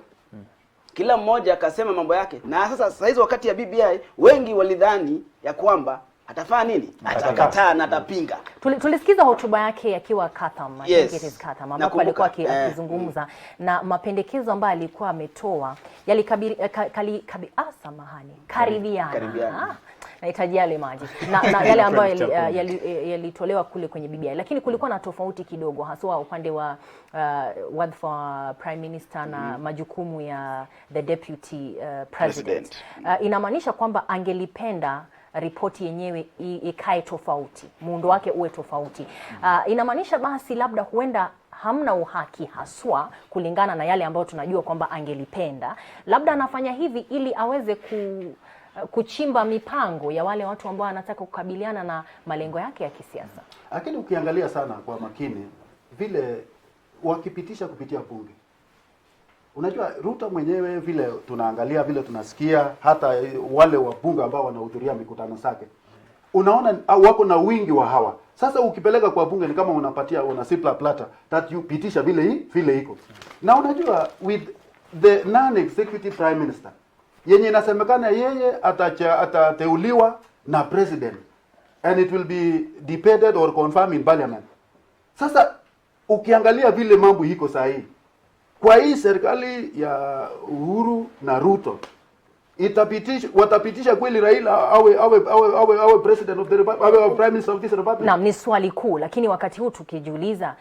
Kila mmoja akasema mambo yake. Na sasa hizo wakati ya BBI wengi walidhani ya kwamba atafanya nini? Atakataa na atapinga. Tulisikiza hotuba yake akiwa Katham, yes. Katham ambapo alikuwa akizungumza na mapendekezo ambayo alikuwa ametoa karibiana. Nahitaji yale maji na yale ambayo yalitolewa kule kwenye BBI, lakini kulikuwa na tofauti kidogo haswa upande wa wadhifa wa prime minister na majukumu ya the deputy president. Inamaanisha kwamba angelipenda ripoti yenyewe ikae tofauti, muundo wake uwe tofauti. Inamaanisha basi labda huenda hamna uhaki haswa kulingana na yale ambayo tunajua kwamba angelipenda. Labda anafanya hivi ili aweze kuchimba mipango ya wale watu ambao wanataka kukabiliana na malengo yake ya kisiasa. Lakini ukiangalia sana kwa makini vile wakipitisha kupitia bunge. Unajua Ruto mwenyewe vile tunaangalia vile tunasikia hata wale wabunge ambao wanahudhuria mikutano zake. Unaona wako na wingi wa hawa. Sasa ukipeleka kwa bunge ni kama una simple platter that you pitisha vile iko. Na unajua with the non-executive prime minister yenye inasemekana yeye atateuliwa na president and it will be debated or confirmed in parliament. Sasa ukiangalia vile mambo iko sahihi kwa hii serikali ya Uhuru na Ruto watapitisha kweli Raila awe president of the republic, awe prime minister of this republic? Naam, ni swali kuu, lakini wakati huu tukijiuliza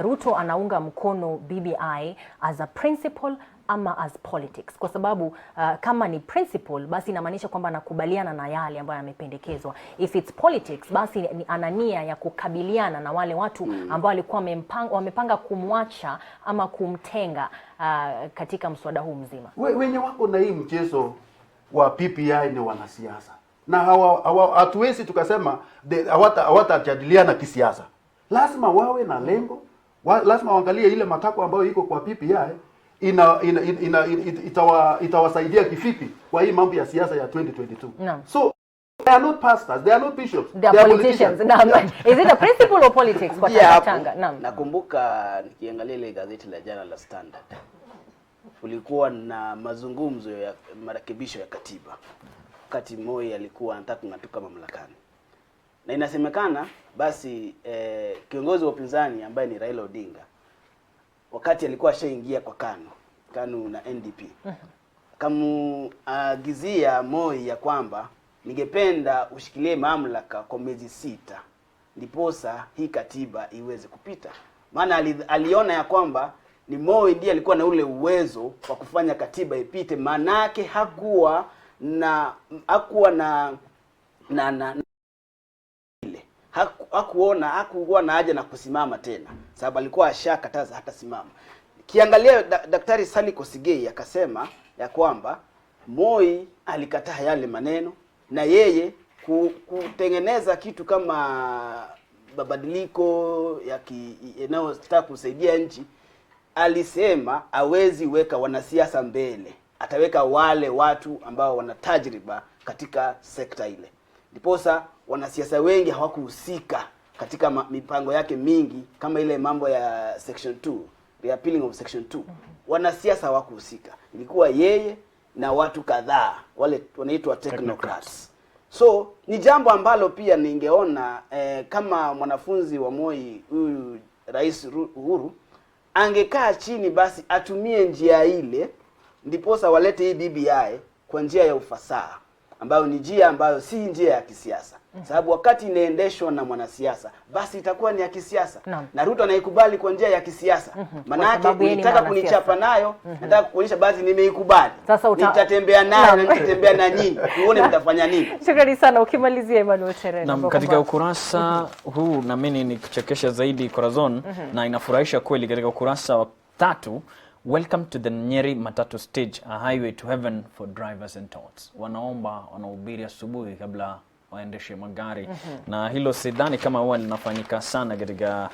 Ruto anaunga mkono BBI as a principle ama as politics? Kwa sababu kama ni principle basi inamaanisha kwamba anakubaliana na yale ambayo yamependekezwa. If it's politics basi ni anania ya kukabiliana na wale watu ambao walikuwa wamepanga kumwacha ama kumtenga katika mswada huu mzima. Wenye wako na hii mchezo wa PPI ni wanasiasa. Na hatuwezi tukasema hawatajadiliana kisiasa. Lazima wawe na lengo, lazima waangalie ile matakwa ambayo iko kwa PPI itawasaidia kivipi kwa hii mambo ya siasa ya 2022. No. So they are not pastors, they are not bishops, they are politicians. Is it a principle or politics kwa Tanga? Nakumbuka nikiangalia ile gazeti la jana la Standard. Kulikuwa na mazungumzo ya marekebisho ya katiba. Wakati Moi alikuwa anataka kung'atuka mamlakani. Na inasemekana basi kiongozi wa upinzani ambaye ni Raila Odinga wakati alikuwa ashaingia kwa KANU na NDP. Akamuagizia Moi ya kwamba ningependa ushikilie mamlaka kwa miezi 6 ndiposa hii katiba iweze kupita. Maana aliona ya kwamba ni Moi ndiye alikuwa na ule uwezo wa kufanya katiba ipite, manake hakuwa na hakuwa na haja na kusimama tena, sababu alikuwa ashakataza hata simama. Kiangalia Daktari Sally Kosgei akasema ya kwamba Moi alikataa yale maneno, na yeye kutengeneza kitu kama mabadiliko yanayotaka kusaidia nchi, alisema hawezi weka wanasiasa mbele, ataweka wale watu ambao wana tajriba katika sekta ile. Ndiposa wanasiasa wengi hawakuhusika katika mipango yake mingi, kama ile mambo ya section 2, repealing of section 2. Wanasiasa hawakuhusika, ilikuwa yeye na watu kadhaa wale wanaitwa technocrats. So ni jambo ambalo pia ningeona kama mwanafunzi wa Moi, huyu Rais Uhuru angekaa chini basi atumie njia ile, ndiposa walete hii BBI kwa njia ya ufasaha, ambayo ni njia ambayo si njia ya kisiasa. Sababu wakati inaendeshwa na mwanasiasa basi itakuwa ni ya kisiasa. Na Ruto anaikubali kwa njia ya kisiasa. Manake unataka kunichapa nayo, nataka kuonyesha basi nimeikubali. Nitatembea nayo na nitatembea na nyinyi. Tuone mtafanya nini. Shukrani sana. Ukimalizia Emmanuel Terena. Na katika ukurasa huu na mimi ni kuchekesha zaidi Corazon, na inafurahisha kweli katika ukurasa wa 3, welcome to the Nyeri Matatu stage, a highway to heaven for drivers and tours. Wanahubiri asubuhi kabla waendeshe magari. Na hilo sidhani kama huwa linafanyika sana katika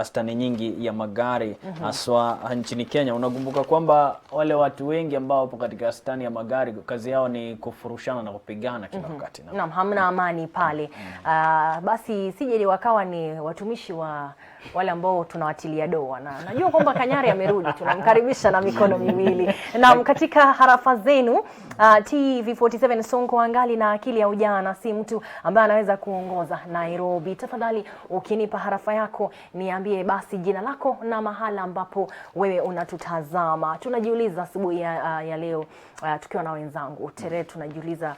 stani nyingi ya magari haswa nchini Kenya. Unakumbuka kwamba wale watu wengi ambao wapo katika stani ya magari kazi yao ni kufurushana na kupigana kila wakati. Naam, hamna amani pale. Basi sije wakawa ni watumishi wa wale ambao tunawatilia doa. Na najua kwamba Kanyari amerudi, tunamkaribisha na mikono miwili. Na katika harafa zenu TV47 Sonko angali na akili ya ujana, si mtu ambaye anaweza kuongoza Nairobi. Tafadhali ukinipa harafa yako niambie basi jina lako na mahala ambapo wewe unatutazama. Tunajiuliza asubuhi ya leo tukiwa na wenzangu Tere, tunajiuliza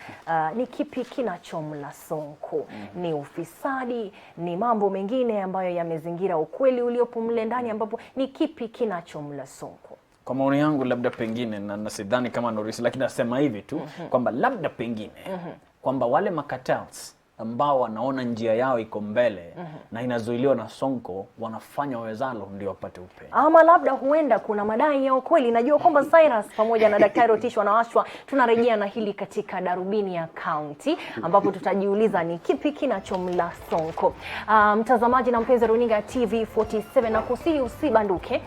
ni kipi kinachomla Sonko? Ni ufisadi? Ni mambo mengine ambayo yamezingira ukweli uliopo mle ndani, ambapo ni kipi kinachomla Sonko? Kwa maoni yangu labda pengine, na sidhani kama Norris, lakini nasema hivi tu kwamba labda pengine kwamba wale makatels ambao wanaona njia yao iko mbele na inazuiliwa na Sonko wanafanya wezalo ndio wapate upenyo. Ama labda huenda kuna madai ya ukweli. Najua kwamba Cyrus pamoja na Daktari Otish wanawashwa. Tunarejea na hili katika Darubini ya County, ambapo tutajiuliza ni kipi kinachomla Sonko. Mtazamaji na mpenzi runinga TV47, na kusihi usibanduke.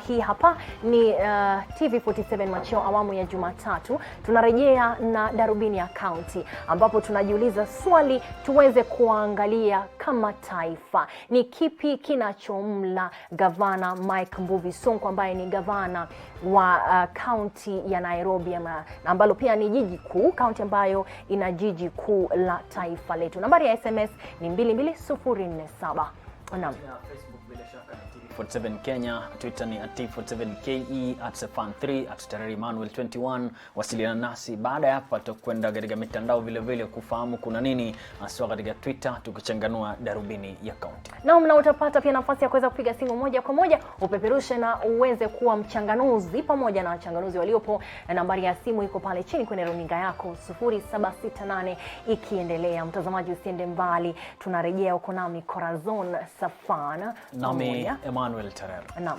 Hii hapa ni TV47 Macheo awamu ya Jumatatu. Tunarejea na Darubini ya County, ambapo tunajiuliza swali tuweze kuangalia kama taifa, ni kipi kinachomla Gavana Mike Mbuvi Sonko, ambaye ni gavana wa county ya Nairobi, ambalo pia ni jiji kuu, county ambayo ina jiji kuu la taifa letu. Nambari ya SMS ni 22047. Naam. Facebook bila shaka ni TV47 Kenya, Twitter ni @TV47KE, @Sefan3, @Terry-Emmanuel21. Wasiliana nasi. Baada ya hapa tutakwenda katika mitandao vile vile kufahamu kuna nini haswa katika Twitter, tukichanganua darubini ya kaunti. Naam, na utapata pia nafasi ya kuweza kupiga simu moja kwa moja upeperushe na uweze kuwa mchanganuzi pamoja na wachanganuzi waliopo. Nambari ya simu iko pale chini kwenye runinga yako 0768 ikiendelea. Mtazamaji usiende mbali, tunarejea uko nami Corazon Safana nami Emmanuel Terrell. Naam.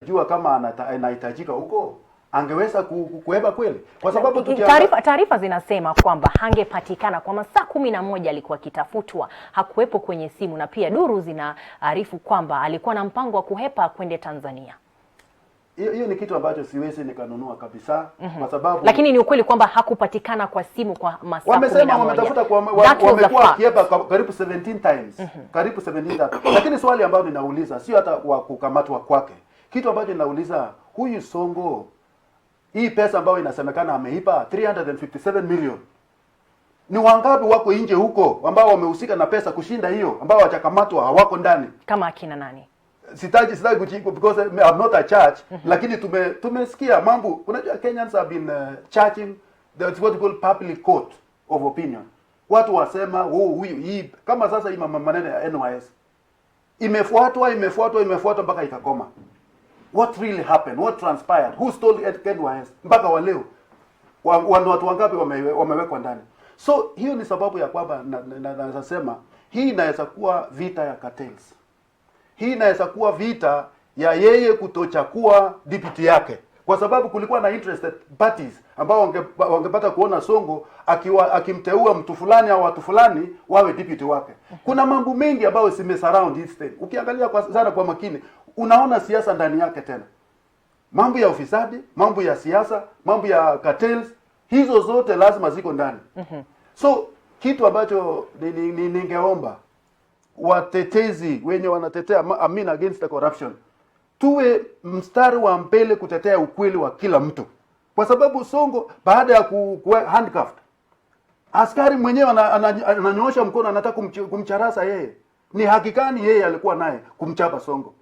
angejua kama anahitajika huko, angeweza kuheba kweli, kwa sababu taarifa zinasema kwamba hangepatikana kwa masaa 11 alikuwa kitafutwa, hakuwepo kwenye simu, na pia duru zinaarifu kwamba alikuwa na mpango wa kuhepa kwenda Tanzania. Hiyo ni kitu ambacho siwezi nikanunua kabisa, kwa sababu lakini ni ukweli kwamba hakupatikana kwa simu kwa masaa 11. Wamesema wametafuta wamekuwa wakihepa karibu 17 times. Karibu 17 times. Lakini swali ambalo ninauliza sio hata kwa kukamatwa kwake. Kitu ambacho ninauliza, huyu Sonko, hii pesa ambayo inasemekana ameipa 357 million, ni wangapi wako nje huko ambao wamehusika na pesa kushinda hiyo, ambao hawajakamatwa, hawako ndani? Kama akina nani? Sitaki kujibu because I'm not a church. Lakini tumesikia mambo. Unajua Kenyans have been charging, that's what we call public court of opinion. Watu wasema huyu hii kama sasa hii maneno ya NYS imefuatwa mpaka ikakoma. What really happened? What transpired? Who stole NYS? Mpaka wa leo watu wangapi wamewekwa ndani? So hiyo ni sababu ya kwamba naweza sema hii inaweza kuwa vita ya cartels. Hii inaweza kuwa vita ya yeye kutochakua deputy yake, kwa sababu kulikuwa na interested parties ambao wangepata kuona Sonko akimteua mtu fulani au watu fulani wawe deputy wake. Kuna mambo mengi ambayo zimesurround this thing. Ukiangalia sana kwa makini, unaona siasa ndani yake tena. Mambo ya ufisadi, mambo ya siasa, mambo ya cartels, hizo zote lazima ziko ndani. So kitu ambacho ningeomba watetezi wenye wanatetea against the corruption, tuwe mstari wa mbele kutetea ukweli wa kila mtu, kwa sababu Sonko baada ya kuwa handcuffed, askari mwenyewe ananyoosha mkono, anataka kumcharasa yeye. Ni hakikani yeye alikuwa naye kumchapa Sonko?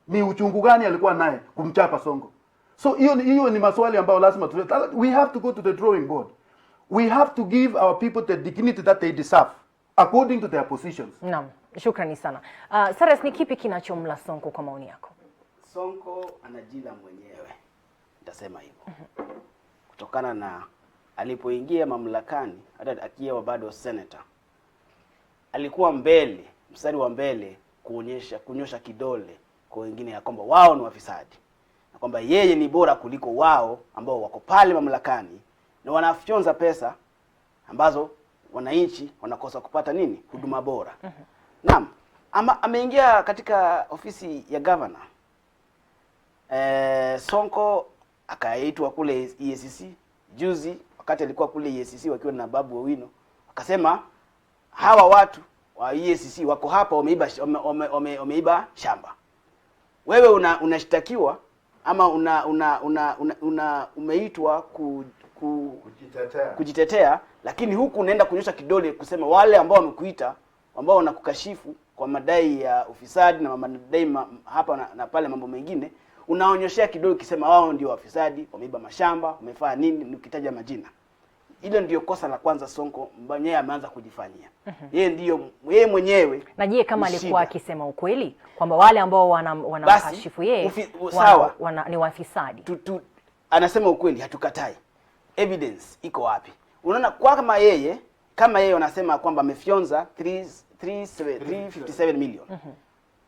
Ni uchungu gani alikuwa naye kumchapa Sonko? So hiyo ni maswali ambayo lazima we have to go to the drawing board. We have to give our people the dignity that they deserve according to their positions. Naam, shukrani sana. Cyrus, ni kipi kinachomla Sonko kwa maoni yako? Sonko anajila mwenyewe, nitasema hivyo. Kutokana na alipoingia mamlakani, hata akiwa bado senator, alikuwa mstari wa mbele kunyosha kidole kwa wengine ya kwamba wao ni wafisadi, na kwamba yeye ni bora kuliko wao ambao wako pale mamlakani na wanafyonza pesa ambazo wananchi wanakosa kupata nini? Huduma bora. Naam, ameingia katika ofisi ya governor. Sonko akaitwa kule EACC juzi, wakati alikuwa kule EACC wakiwa na Babu Owino, akasema hawa watu wa EACC wako hapa wameiba shamba. Wewe unashtakiwa ama umeitwa kujitetea, lakini huku unaenda kunyosha kidole kusema wale ambao wamekuita, ambao wanakukashifu kwa madai ya ufisadi na madai hapa na pale mambo mengine, unaonyoshea kidole ukisema wao ndio wafisadi, wameiba mashamba, wamefanya nini, nikitaja majina. Ile ndio kosa la kwanza Sonko mwenyewe ameanza kujifanyia. Yeye mwenyewe. Na je, kama alikuwa akisema ukweli kwamba wale ambao wanamkashifu yeye ni wafisadi? Anasema ukweli, hatukatai. Evidence iko wapi? Unaona, kama yeye wanasema kwamba amefyonza 357 million.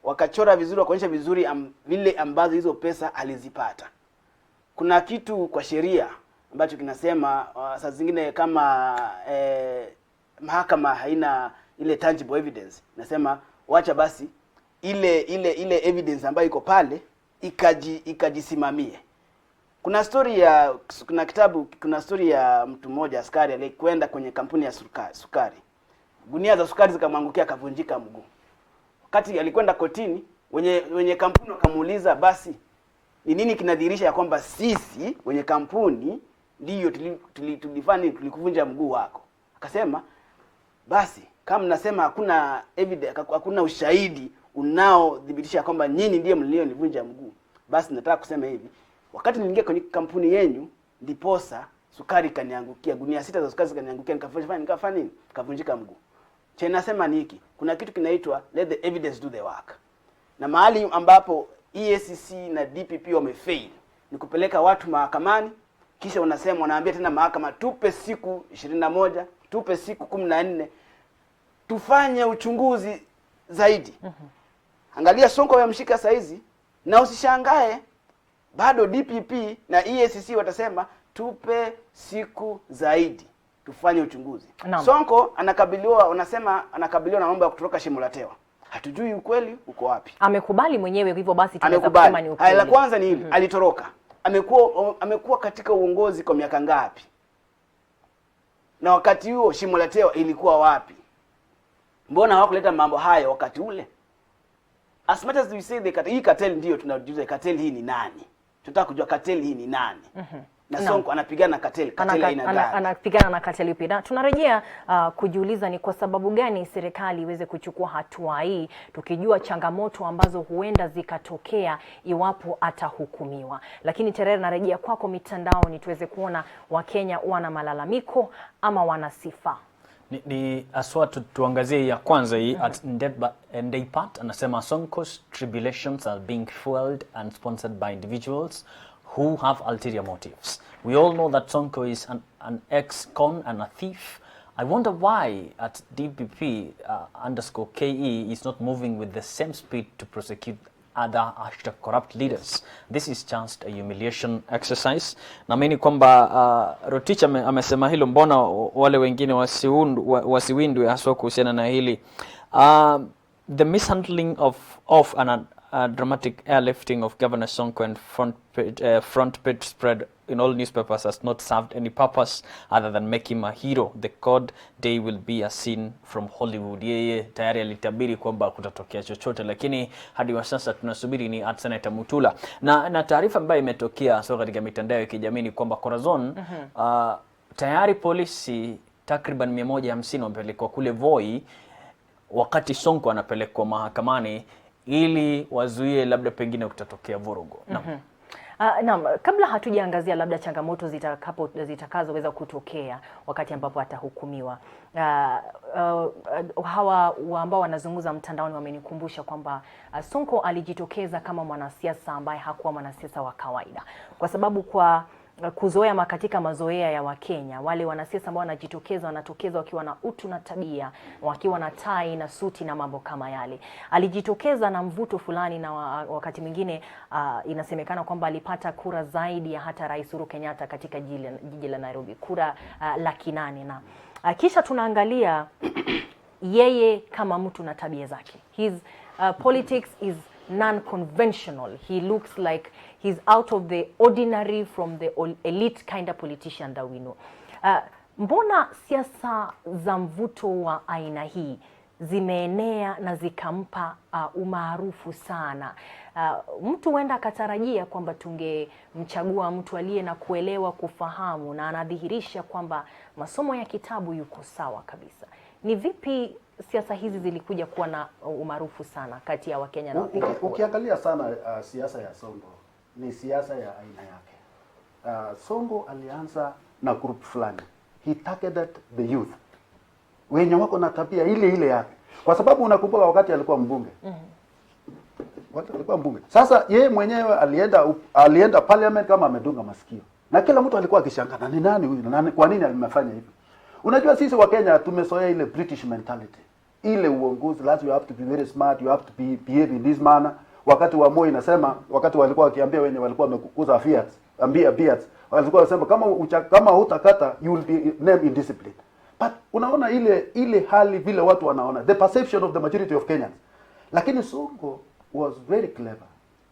Wakachora vizuri, wakaonyesha vizuri vile ambazo hizo pesa alizipata. Kuna kitu kwa sheria ambacho kinasema saa zingine kama mahakama haina ile tangible evidence, nasema wacha basi ile evidence ambayo iko pale ikajisimamie. Kuna story ya mtu mmoja askari alikwenda kwenye kampuni ya sukari. Gunia za sukari zikamwangukia, akavunjika mguu. Wakati alikwenda kotini, wenye kampuni wakamuuliza, basi ni nini kinadhihirisha ya kwamba sisi wenye kampuni ndio tulikuvunja mguu wako? Akasema, basi kama mnasema hakuna evidence, hakuna ushahidi unaodhibitisha kwamba nyinyi ndiye mlionivunja mguu, basi nataka kusema hivi, wakati niliingia kwenye kampuni yenu ndiposa sukari kaniangukia, gunia 6 za sukari kaniangukia, nikafanya nini? Nikavunjika mguu. Cha nasema ni hiki, kuna kitu kinaitwa let the evidence do the work. Na mahali ambapo EACC na DPP wamefail ni kupeleka watu mahakamani, kisha wanaambia tena mahakama tupe siku 21, tupe siku 14 tufanye uchunguzi zaidi. Angalia Sonko yamshika saizi, na usishangae bado DPP na EACC watasema tupe siku zaidi tufanye uchunguzi. Sonko anakabiliwa, unasema anakabiliwa na mambo ya kutoroka shimo la tewa. Hatujui ukweli uko wapi. Amekubali mwenyewe, hivyo basi tunaweza kusema ni ukweli. La kwanza ni hili, alitoroka. Amekuwa katika uongozi kwa miaka ngapi? Na wakati huo shimo la tewa ilikuwa wapi? Mbona hawakuleta mambo haya wakati ule? As much as we say hii cartel ndio tunajuza cartel hii ni nani? Tunataka kujua cartel hii ni nani? Na Sonko anapigana na cartel aina gani? Anapigana na cartel ipi? Na tunarejea kujiuliza ni kwa sababu gani serikali iweze kuchukua hatua hii, tukijua changamoto ambazo huenda zikatokea iwapo atahukumiwa. Lakini Terere, narejea kwako mitandaoni tuweze kuona Wakenya wana malalamiko ama wana sifa. Ni aswa tuangazie ya kwanza hii at Ndeipat anasema Sonko's tribulations are being fueled and sponsored by individuals who have ulterior motives. We all know that Sonko is an ex-con and a thief. I wonder why at DPP_KE is not moving with the same speed to prosecute other #corrupt leaders. This is just a humiliation exercise. Naamini kwamba Rotich amesema hilo, mbona wale wengine wasiwindwe haswa kuhusiana na hili. The mishandling of an dramatic airlifting of Governor Sonko and front page spread in all newspapers has not served any purpose other than make him a hero. The cold day will be a scene from Hollywood. Yeye tayari alitabiri kwamba kutatokea chochote, lakini hadi wa sasa tunasubiri ni Senator Mutula. Na taarifa ambayo imetokea katika mitandao ya kijamii ni kwamba Corazon tayari polisi takriban 150 wamepelekwa kule Voi wakati Sonko anapelekwa mahakamani ili wazuie labda pengine kutatokea vurugu. Naam, kabla hatujaangazia labda changamoto zitakazoweza kutokea wakati ambapo atahukumiwa, hawa ambao wanazungumza mtandaoni wamenikumbusha kwamba Sonko alijitokeza kama mwanasiasa ambaye hakuwa mwanasiasa wa kawaida, kwa sababu kwa kuzoea katika mazoea ya Wakenya, wale wanasiasa ambao wanatokeza wakiwa na utu na tabia, wakiwa na tai na suti na mambo kama yale. Alijitokeza na mvuto fulani, na wakati mwingine inasemekana kwamba alipata kura zaidi ya hata Rais Uhuru Kenyatta katika jiji la Nairobi, kura 800,000. Na kisha tunaangalia yeye kama mtu na tabia zake. His politics is non-conventional. He looks like he's out of the ordinary, from the elite kind of politician that we know. Mbona siasa za mvuto wa aina hii zimeenea na zikampa umaarufu sana? Mtu huenda akatarajia kwamba tungemchagua mtu aliye na kuelewa, kufahamu, na anadhihirisha kwamba masomo ya kitabu yuko sawa kabisa. Ni vipi siasa hizi zilikuja kuwa na umaarufu sana kati ya Wakenya na wapiga kura? Ukiangalia sana siasa ya Sonko ni siasa ya aina yake. Sonko alianza na group fulani. He targeted the youth, wenye wako na tabia ile yake, kwa sababu unakumbuka wakati alikuwa mbunge. Alikuwa mbunge. Sasa yeye mwenyewe alienda parliament kama amedunga masikio, na kila mtu alikuwa akishangaa, ni nani huyu, kwa nini amefanya hivi? Unajua sisi wa Kenya tumesoea ile British mentality, ile uongozi lazima you have to be very smart, you have to behave in this manner. Wakati wa Moi nasema, wakati walikuwa wakiambia wenye walikuwa wamekukuza beards, walikuwa wanasema kama hutakata you will be named indisciplined. But unaona ile hali vile watu wanaona, the perception of the majority of Kenyans. Lakini Sonko was very clever.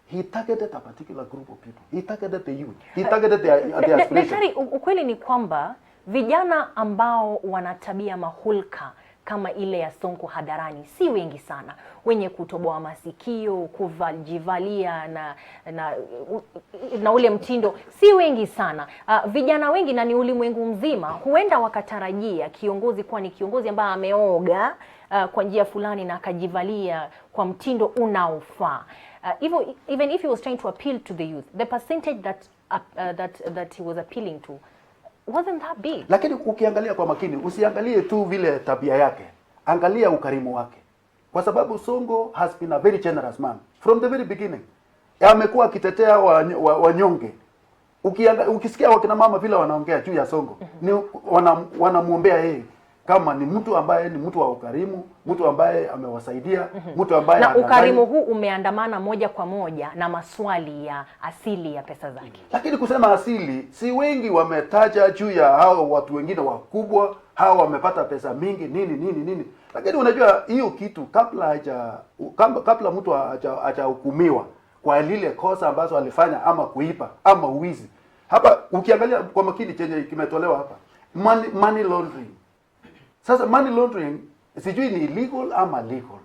He targeted a particular group of people. He targeted the youth. He targeted their aspirations. Ukweli ni kwamba vijana ambao wana tabia mahulka kama ile ya Sonko hadharani si wengi sana. Wenye kutoboa masikio, kujivalia na ule mtindo si wengi sana. Vijana wengi, na ni ulimwengu mzima, huenda wakatarajia kiongozi kuwa ni kiongozi ambaye ameoga kwa njia fulani na akajivalia kwa mtindo unaofaa. Even if he was trying to appeal to the youth, the percentage that he was appealing to wasn't that big. Lakini ukiangalia kwa makini, usiangalie tu vile tabia yake, angalia ukarimu wake. Kwa sababu Sonko has been a very generous man from the very beginning. Amekuwa akitetea wanyonge. Ukisikia wakina mama vile wanaongea juu ya Sonko, ni wanamuombea yeye. kama ni mtu ambaye ni mtu wa ukarimu, mtu ambaye amewasaidia, mtu ambaye na ukarimu huu umeandamana moja kwa moja na maswali ya asili ya pesa zake. Lakini kusema asili, si wengi wametaja juu ya hao watu wengine wakubwa, hao wamepata pesa mingi nini. Lakini unajua hiyo kitu kabla mtu hajahukumiwa kwa lile kosa ambazo alifanya ama kuipa ama uwizi. Hapa ukiangalia kwa makini chenye kimetolewa hapa, money laundering. Sasa money laundering sijui ni illegal ama legal.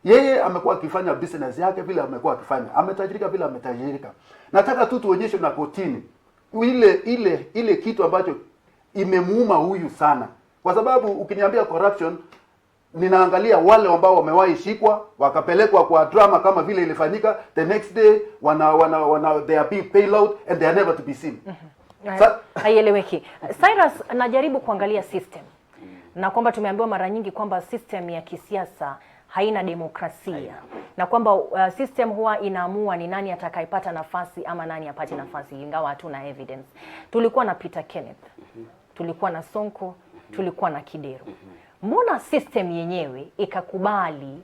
Yeye amekuwa akifanya business yake vile amekuwa akifanya. Ametajirika vile ametajirika. Nataka tu tuonyeshe na kotini ile kitu ambacho imemuuma huyu sana. Kwa sababu ukiniambia corruption, ninaangalia wale ambao wamewahi shikwa wakapelekwa kwa drama kama vile ilifanyika, the next day they are being paid out and they are never to be seen. Haieleweki. Cyrus, najaribu kuangalia system. Na kwamba tumeambiwa mara nyingi kwamba system ya kisiasa haina demokrasia. Na kwamba system huwa inaamua ni nani atakayepata nafasi ama nani apate nafasi, ingawa hatuna evidence. Tulikuwa na Peter Kenneth, tulikuwa na Sonko, tulikuwa na Kidero. Mbona system yenyewe ikakubali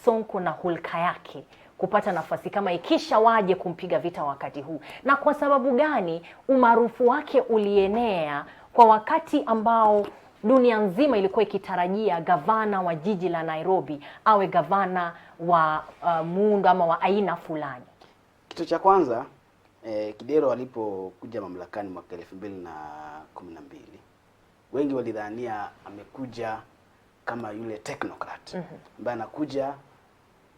Sonko na hulka yake kupata nafasi kama ikisha waje kumpiga vita wakati huu? Na kwa sababu gani umaarufu wake ulienea kwa wakati ambao dunia nzima ilikuwa ikitarajia gavana wa jiji la Nairobi awe gavana wa muundo ama wa aina fulani? Kitu cha kwanza, Kidero alipokuja mamlakani mwaka 2012, wengi walidhania amekuja kama yule technocrat ambaye anakuja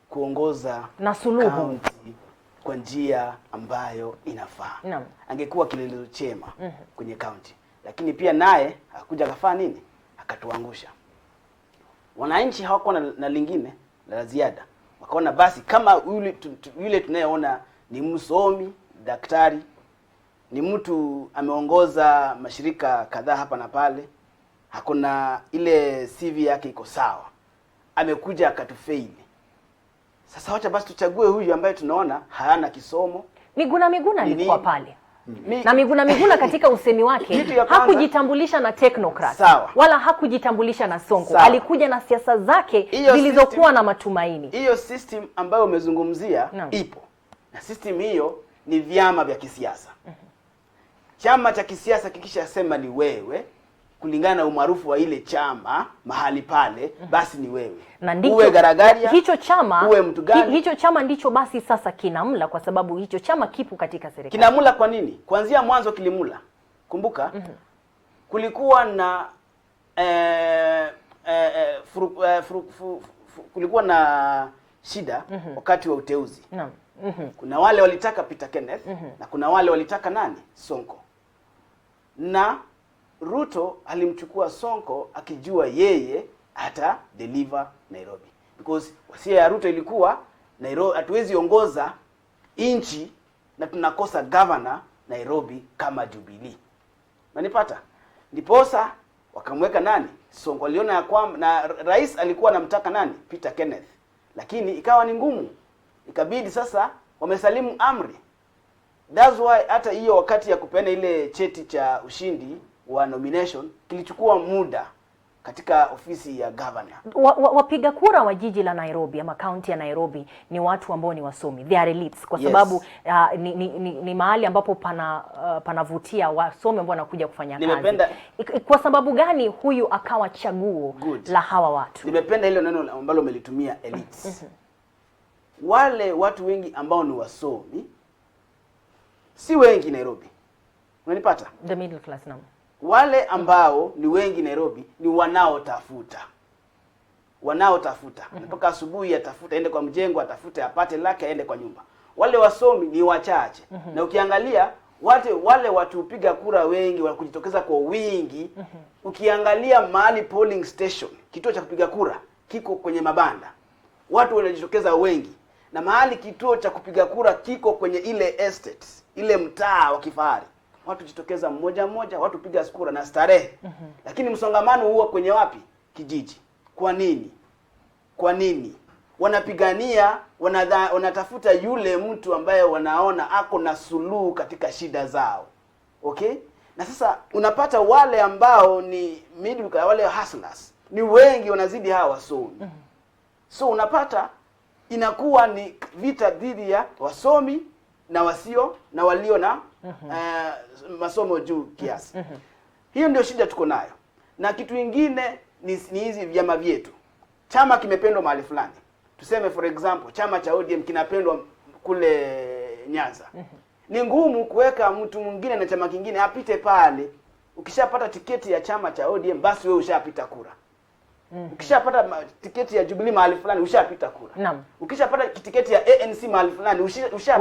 kuongoza na suluhu kwa njia ambayo inafaa. Angekuwa kilelezo chema kwenye county. Lakini pia naye hakuja kafanya nini? Akatuangusha. Wananchi hawakuwa na lingine la ziada. Wakaona basi kama yule tunayeona ni msomi, daktari, ni mtu ameongoza mashirika kadhaa hapa na pale, hakuna ile CV yake iko sawa, amekuja akatufaili. Sasa wacha basi tuchague huyu ambaye tunaona hana kisomo. Miguna alikuwa pale. Na Miguna katika usemi wake hakujitambulisha na technocrat wala hakujitambulisha na Sonko. Alikuja na siasa zake zilizokuwa na matumaini. Hiyo system ambayo umezungumzia ipo. Na system hiyo ni vyama vya kisiasa. Chama cha kisiasa kikisha sema ni wewe, kulingana na umaarufu wa ile chama mahali pale, basi ni wewe. Uwe Garagaria, uwe mtu gani. Hicho chama ndicho basi sasa kinamla, kwa sababu hicho chama kipo katika serikali. Kinamula kwa nini? Kuanzia mwanzo kilimula. Kumbuka, kulikuwa na kulikuwa na shida wakati wa uteuzi. Kuna wale walitaka Peter Kenneth na kuna wale walitaka nani? Sonko. Na Ruto alimchukua Sonko akijua yeye hata deliver Nairobi. Because wasia ya Ruto ilikuwa Nairobi hatuwezi ongoza inchi na tunakosa governor Nairobi kama Jubilee. Unanipata? Ndiposa wakamweka nani? Sonko. Aliona ya kwamba na rais alikuwa anamtaka nani? Peter Kenneth. Lakini ikawa ni ngumu. Ikabidi sasa wamesalimu amri. That's why hata hiyo wakati ya kupeana ile cheti cha ushindi wa nomination kilichukua muda katika ofisi ya governor. Wapiga kura wa jiji la Nairobi ama county ya Nairobi ni watu ambao ni wasomi. They are elites kwa sababu ni mahali ambapo panavutia wasomi ambao wanakuja kufanya kazi. Kwa sababu gani huyu akawa chaguo la hawa watu? Nimependa hilo neno ambalo umelitumia, elites. Wale watu wengi ambao ni wasomi si wengi Nairobi. Unanipata? The middle class now. Wale ambao ni wengi Nairobi ni wanaotafuta. Mpaka asubuhi atafuta, aende kwa mjengo, atafute, apate lake, aende kwa nyumba. Wale wasomi ni wachache. Na ukiangalia wale watu upiga kura wengi wakujitokeza kwa wingi, ukiangalia mahali polling station, kituo cha kupiga kura kiko kwenye mabanda, watu wanajitokeza wengi. Na mahali kituo cha kupiga kura kiko kwenye ile estate, ile mtaa wa kifahari, watu jitokeza mmoja mmoja, watu piga kura na starehe. Lakini msongamano huo kwenye wapi? Kijiji. Kwa nini? Wanapigania, wanatafuta yule mtu ambaye wanaona ako na suluhu katika shida zao. Okay? Na sasa unapata wale ambao ni middle, wale hustlers ni wengi, wanazidi hawa wasomi. So unapata inakuwa ni vita dhidi ya wasomi na wasio na walio na masomo juu kiasi. Hiyo ndio shida tuko nayo. Na kitu kingine ni hizi vyama vyetu. Chama kimependwa mahali fulani. Tuseme for example, chama cha ODM kinapendwa kule Nyanza. Ni ngumu kuweka mtu mwingine na chama kingine apite pale. Ukishapata tiketi ya chama cha ODM basi wewe ushapita kura. Ukishapata tiketi ya Jubilee mahali fulani ushapita kura. Naam. Ukishapata tiketi ya ANC mahali fulani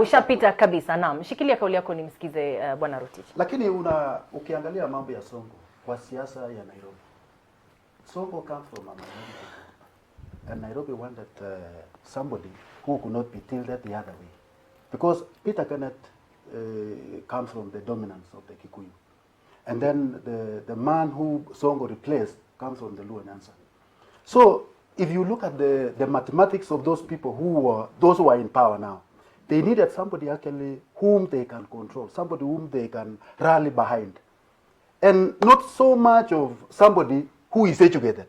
ushapita kabisa. Naam. Shikilia kauli yako nimsikize Bwana Rotich. Lakini ukiangalia mambo ya Sonko kwa siasa ya Nairobi. Sonko comes from a minority. And Nairobi wanted somebody who could not be tilted the other way. Because Peter Kenneth comes from the dominance of the Kikuyu. And then the man who Sonko replaced comes from the Luo Nyanza. So if you look at the mathematics of those people those who are in power now, they needed somebody actually whom they can control, somebody whom they can rally behind. And not so much of somebody who is educated.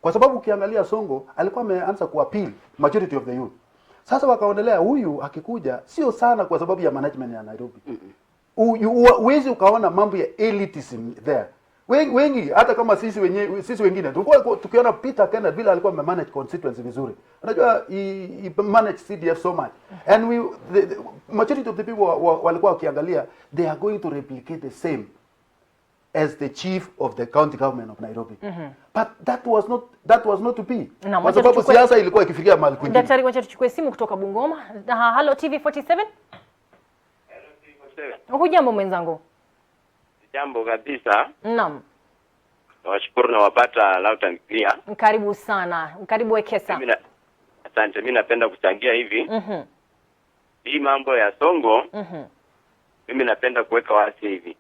Kwa sababu ukiangalia Sonko alikuwa ameanza kuappeal majority of the youth. Sasa wakaonelea huyu akikuja sio sana kwa sababu ya management ya Nairobi. Uwezi ukaona mambo ya elitism there. Wengi hata kama sisi wengine tulikuwa tukiona Peter Kenneth vile alikuwa manage constituency vizuri. Unajua he managed CDF so much. And the majority of the people walikuwa wakiangalia they are going to replicate the same as the chief of the county government of Nairobi. But that was not to be. Kwa sababu siasa ilikuwa ikifikia mahali kwingine. Daktari, wacha tuchukue simu kutoka Bungoma. Hello TV47. Hujambo mwenzangu? Jambo kabisa. Naam. Nawashukuru na wapata loud and clear. Karibu sana. Karibu Wekesa. Asante, mimi napenda kuchangia hivi. Hii mambo ya Sonko. Mimi napenda kuweka wazi hivi.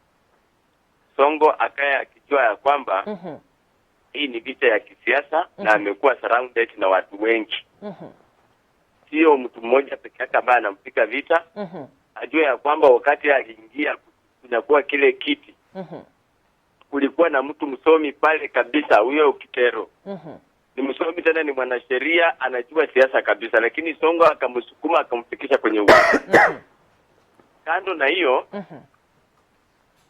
Sonko akaya akijua ya kwamba hii ni vita ya kisiasa na amekuwa surrounded na watu wengi. Sio mtu mmoja peke yake ambaye anampika vita. Ajua ya kwamba wakati aliingia kunakuwa kile kiti. Kulikuwa na mtu msomi pale kabisa, huyo Ukitero. Ni msomi tena, ni mwanasheria, anajua siasa kabisa, lakini Sonko akamsukuma akamfikisha kwenye uongozi. Kando na hiyo,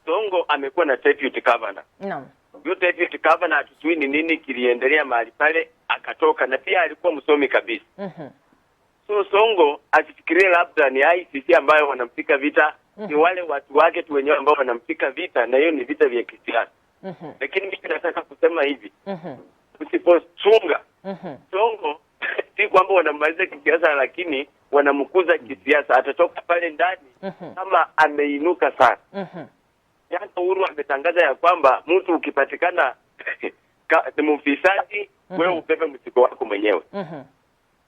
Sonko amekuwa na deputy governor. Naam. Huyo deputy governor hatujui ni nini kiliendelea mahali pale, akatoka, na pia alikuwa msomi kabisa. So Sonko asifikirie labda ni ICC ambayo wanampika vita, ni wale watu wake tu wenyewe ambao wanampika vita, na hiyo ni vita vya kisiasa. Lakini mimi nataka kusema hivi. Usipochunga Sonko si kwamba wanamaliza kisiasa, lakini wanamkuza kisiasa. Atatoka pale ndani kama ameinuka sana. Jana Uhuru ametangaza ya kwamba mtu ukipatikana ni mfisadi, wewe ubebe mzigo wako mwenyewe.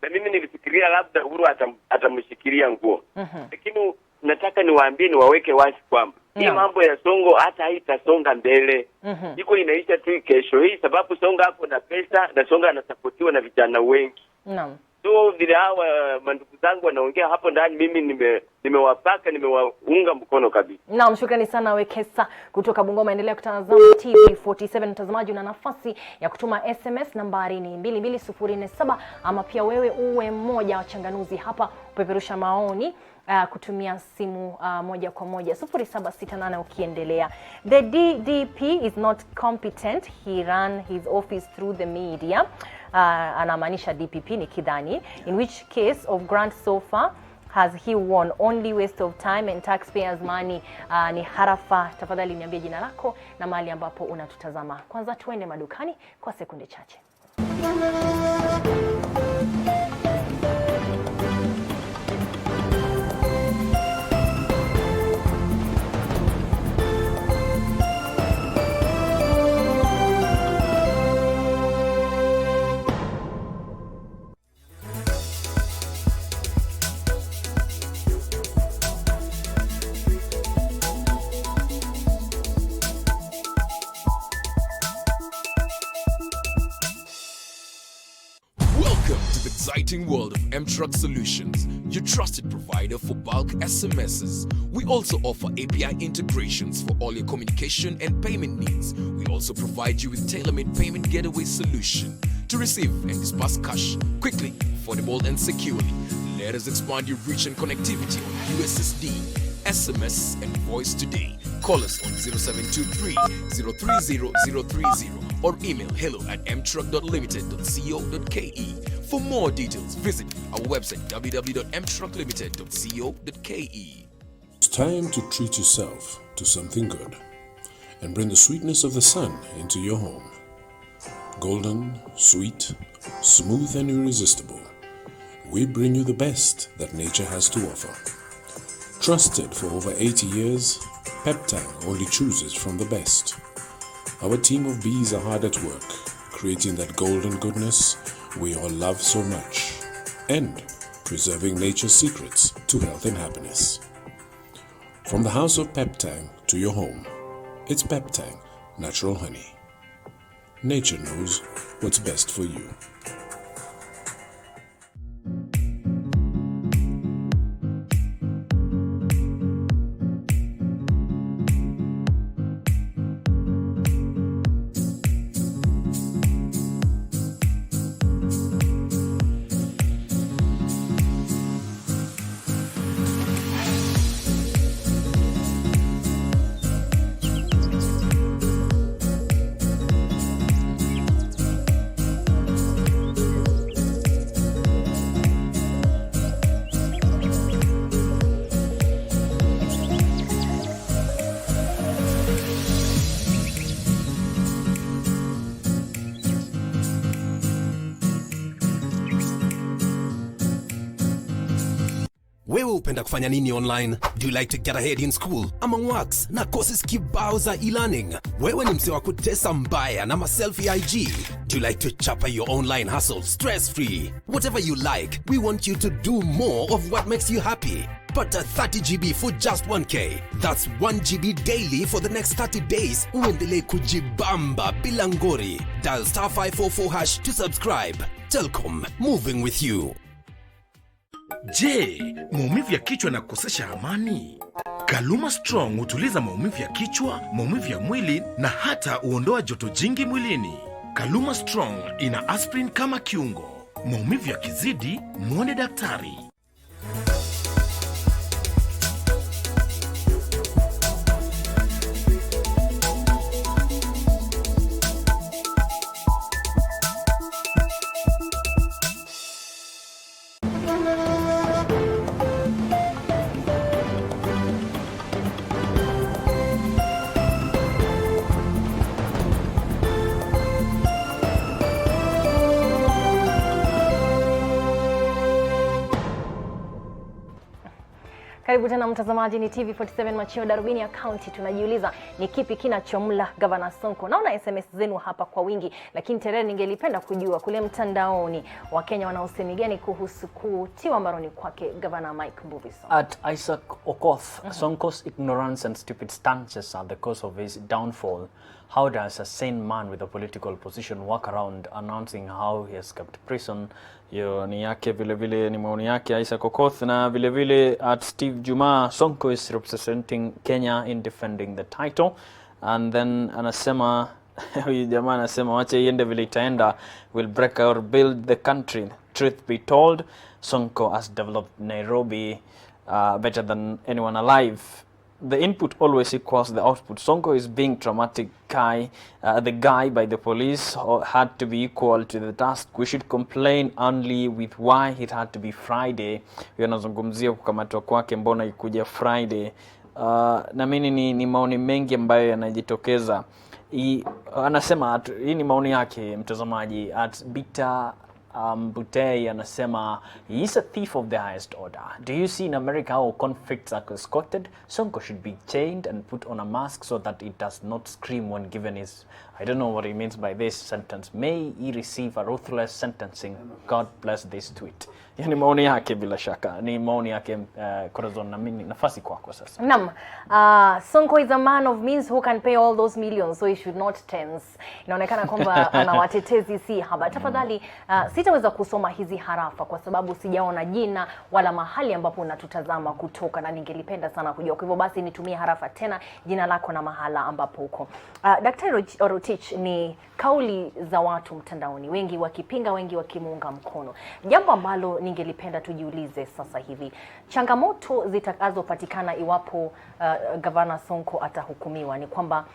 Na mimi nilifikiria labda Uhuru atamshikilia nguo. Lakini nataka niwaambie, niwaweke wazi kwamba hii mambo ya Sonko hata haitasonga mbele. Iko inaisha tu kesho hii, sababu Sonko hapo na pesa na Sonko anasapotiwa na vijana wengi. Naam. So vile hawa mandugu zangu wanaongea hapo ndani, mimi nimewapaka, nimewaunga mkono kabisa. Naam, shukrani sana Wekesa kutoka Bungoma. Endelea kutazama TV47. Mtazamaji, una nafasi ya kutuma SMS, nambari ni 22047, ama pia wewe uwe mmoja wa changanuzi hapa upeperusha maoni kutumia simu moja kwa moja 0768 ukiendelea. The DDP is not competent. He ran his office through the media. Anamaanisha DPP ni Kidhani. In which case of grant so far has he won? Only waste of time and taxpayers money. Ni harafa. Tafadhali niambie jina lako na mahali ambapo unatutazama. Kwanza tuende madukani kwa sekunde chache. the exciting world of M-Truck Solutions, your trusted provider for bulk SMSs. We also offer API integrations for all your communication and payment needs. We also provide you with tailor-made payment getaway solution to receive and disperse cash quickly, affordable and securely. Let us expand your reach and connectivity on USSD, SMS and voice today. Call us on 0723 030 030 or email hello@mtruck.limited.co.ke. For more details, visit our website www.mtrucklimited.co.ke. It's time to treat yourself to something good and bring the sweetness of the sun into your home. Golden, sweet, smooth and irresistible, we bring you the best that nature has to offer. Trusted for over 80 years, Peptang only chooses from the best. Our team of bees are hard at work, creating that golden goodness we all love so much, and preserving nature's secrets to health and happiness. From the house of Peptang to your home, it's Peptang Natural Honey. Nature knows what's best for you. Wewe upenda kufanya nini online? Do you like to get ahead in school, among works na courses kibao za e-learning? Wewe ni mse wa kutesa mbaya na ma-selfie IG? Do you like to chapa your online hustle stress-free? Whatever you like, we want you to do more of what makes you happy. Pata 30 GB for just 1K. That's 1 GB daily for the next 30 days. Uendele kujibamba bila ngori. Dial *544# to subscribe. Telkom, moving with you. Je, maumivu ya kichwa na kukosesha amani? Kaluma Strong hutuliza maumivu ya kichwa, maumivu ya mwili na hata uondoa joto jingi mwilini. Kaluma Strong ina aspirin kama kiungo. Maumivu ya kizidi, muone daktari. Karibu tena mtazamaji, ni TV47 Macheo Darubini ya County. Tunajiuliza ni kipi kinachomla Gavana Sonko. Naona SMS zenu hapa kwa wingi, lakini tayari ningelipenda kujua kule mtandaoni Wakenya wanaosemi gani kuhusu kutiwa mbaroni kwake Gavana Mike Mbuvi Sonko. At Isaac Okoth, Sonko's ignorance and stupid stances are the cause of his downfall. How does a sane man with a political position walk around announcing how he has kept prison? Hiyo ni yake vile vile, ni maoni yake Isaac Okoth. Na vile vile at Steve Juma, Sonko is representing Kenya in defending the title. And then anasema huyu jamaa anasema wacha iende vile itaenda, will break or build the country. Truth be told, Sonko has developed Nairobi better than anyone alive. The input always equals the output. Sonko is being traumatic guy. The guy by the police had to be equal to the task. We should complain only with why it had to be Friday. We anazungumzia kukamatwa kwake, mbona ikuja Friday. Na mimi ni maoni mengi ambayo yanajitokeza. Anasema hii ni maoni yake mtazamaji. At Bita Butei anasema he is a thief of the highest order. Do you see in America how conflicts are escorted? Sonko should be chained and put on a mask so that it does not scream when given his... I don't know what he means by this sentence. May he receive a ruthless sentencing. God bless this tweet. Yani maoni yake bila shaka. Ni maoni yake Corazon, na mimi nafasi kwako sasa. Naam. Sonko is a man of means who can pay all those millions, so he should not tense. Inaonekana kwamba ana watetezi si haba. Tafadhali Sitaweza kusoma hizi harafa kwa sababu sijaona jina wala mahali ambapo unatutazama kutoka, na ningelipenda sana kujua. Kwa hivyo basi nitumie harafa tena, jina lako na mahala ambapo uko. Daktari Rotich, ni kauli za watu mtandaoni, wengi wakipinga, wengi wakimuunga mkono. Jambo ambalo ningelipenda tujiulize sasa hivi, changamoto zitakazopatikana iwapo Gavana Sonko atahukumiwa ni kwamba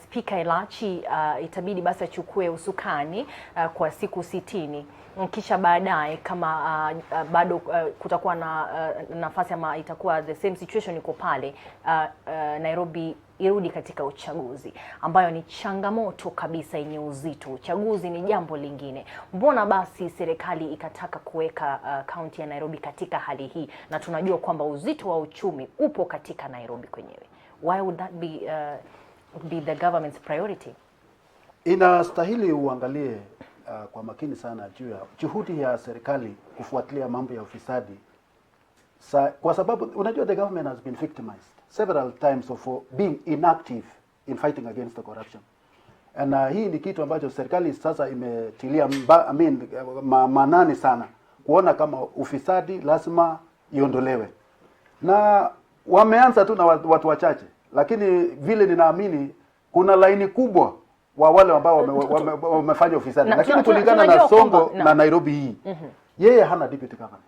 Spika Elachi itabidi basi achukue usukani kwa siku 60, kisha baadaye kama bado kutakuwa na nafasi ama itakuwa the same situation iko pale, Nairobi irudi katika uchaguzi, ambayo ni changamoto kabisa yenye uzito. Uchaguzi ni jambo lingine. Mbona basi serikali ikataka kuweka kaunti ya Nairobi katika hali hii, na tunajua kwamba uzito wa uchumi upo katika Nairobi kwenyewe? Why would that be the government's priority? Inastahili uangalie kwa makini sana juu ya juhudi ya serikali kufuatilia mambo ya ufisadi. Kwa sababu unajua the government has been victimized several times for being inactive in fighting against the corruption. And hii ni kitu ambacho serikali sasa imetilia manani sana kuona kama ufisadi lazima iondolewe. Na wameanza tu na watu wachache, lakini vile ninaamini kuna laini kubwa wa wale ambao wamefanya ufisadi. Lakini kulingana na Sonko na Nairobi hii, yeye hana deputy governor.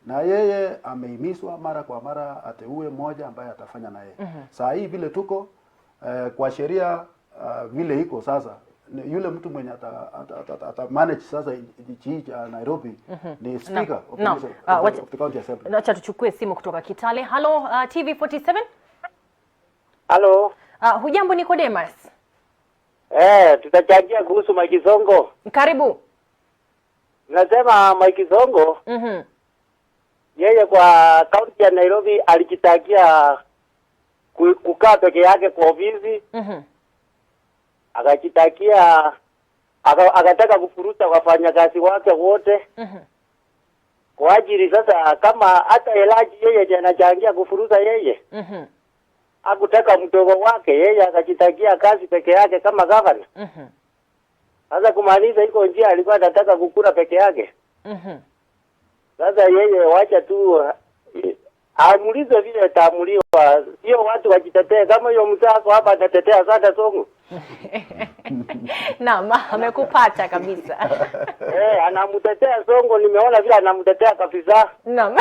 Na yeye amehimizwa mara kwa mara ateue mmoja ambaye atafanya na yeye. Saa hii vile tuko kwa sheria vile iko sasa, yule mtu mwenye ata manage sasa jiji cha Nairobi ni speaker of the county assembly. Acha tuchukue simu kutoka Kitale. Hello, TV47. Hello. Hujambo Nicodemus? Tutachangia kuhusu Mike Sonko. Karibu. Nasema Mike Sonko, yeye kwa kaunti ya Nairobi alijitakia kukaa peke yake kwa ofisi. Akajitakia akataka kufuruta wafanyakazi wake wote. Kwa ajili sasa kama hata Elachi yeye anachangia kufuruta yeye. Hakutaka mdogo wake, yeye akajitakia kazi peke yake kama governor. Sasa kumaanisha iko njia alikuwa anataka kukura peke yake. Sasa yeye wacha tu amulize vile ataamuliwa, sio watu wajitetee kama hiyo mzako hapa atatetea sana Sonko. Naam, amekupata kabisa. Anamtetea Sonko, nimeona vile anamtetea kabisa. Naam.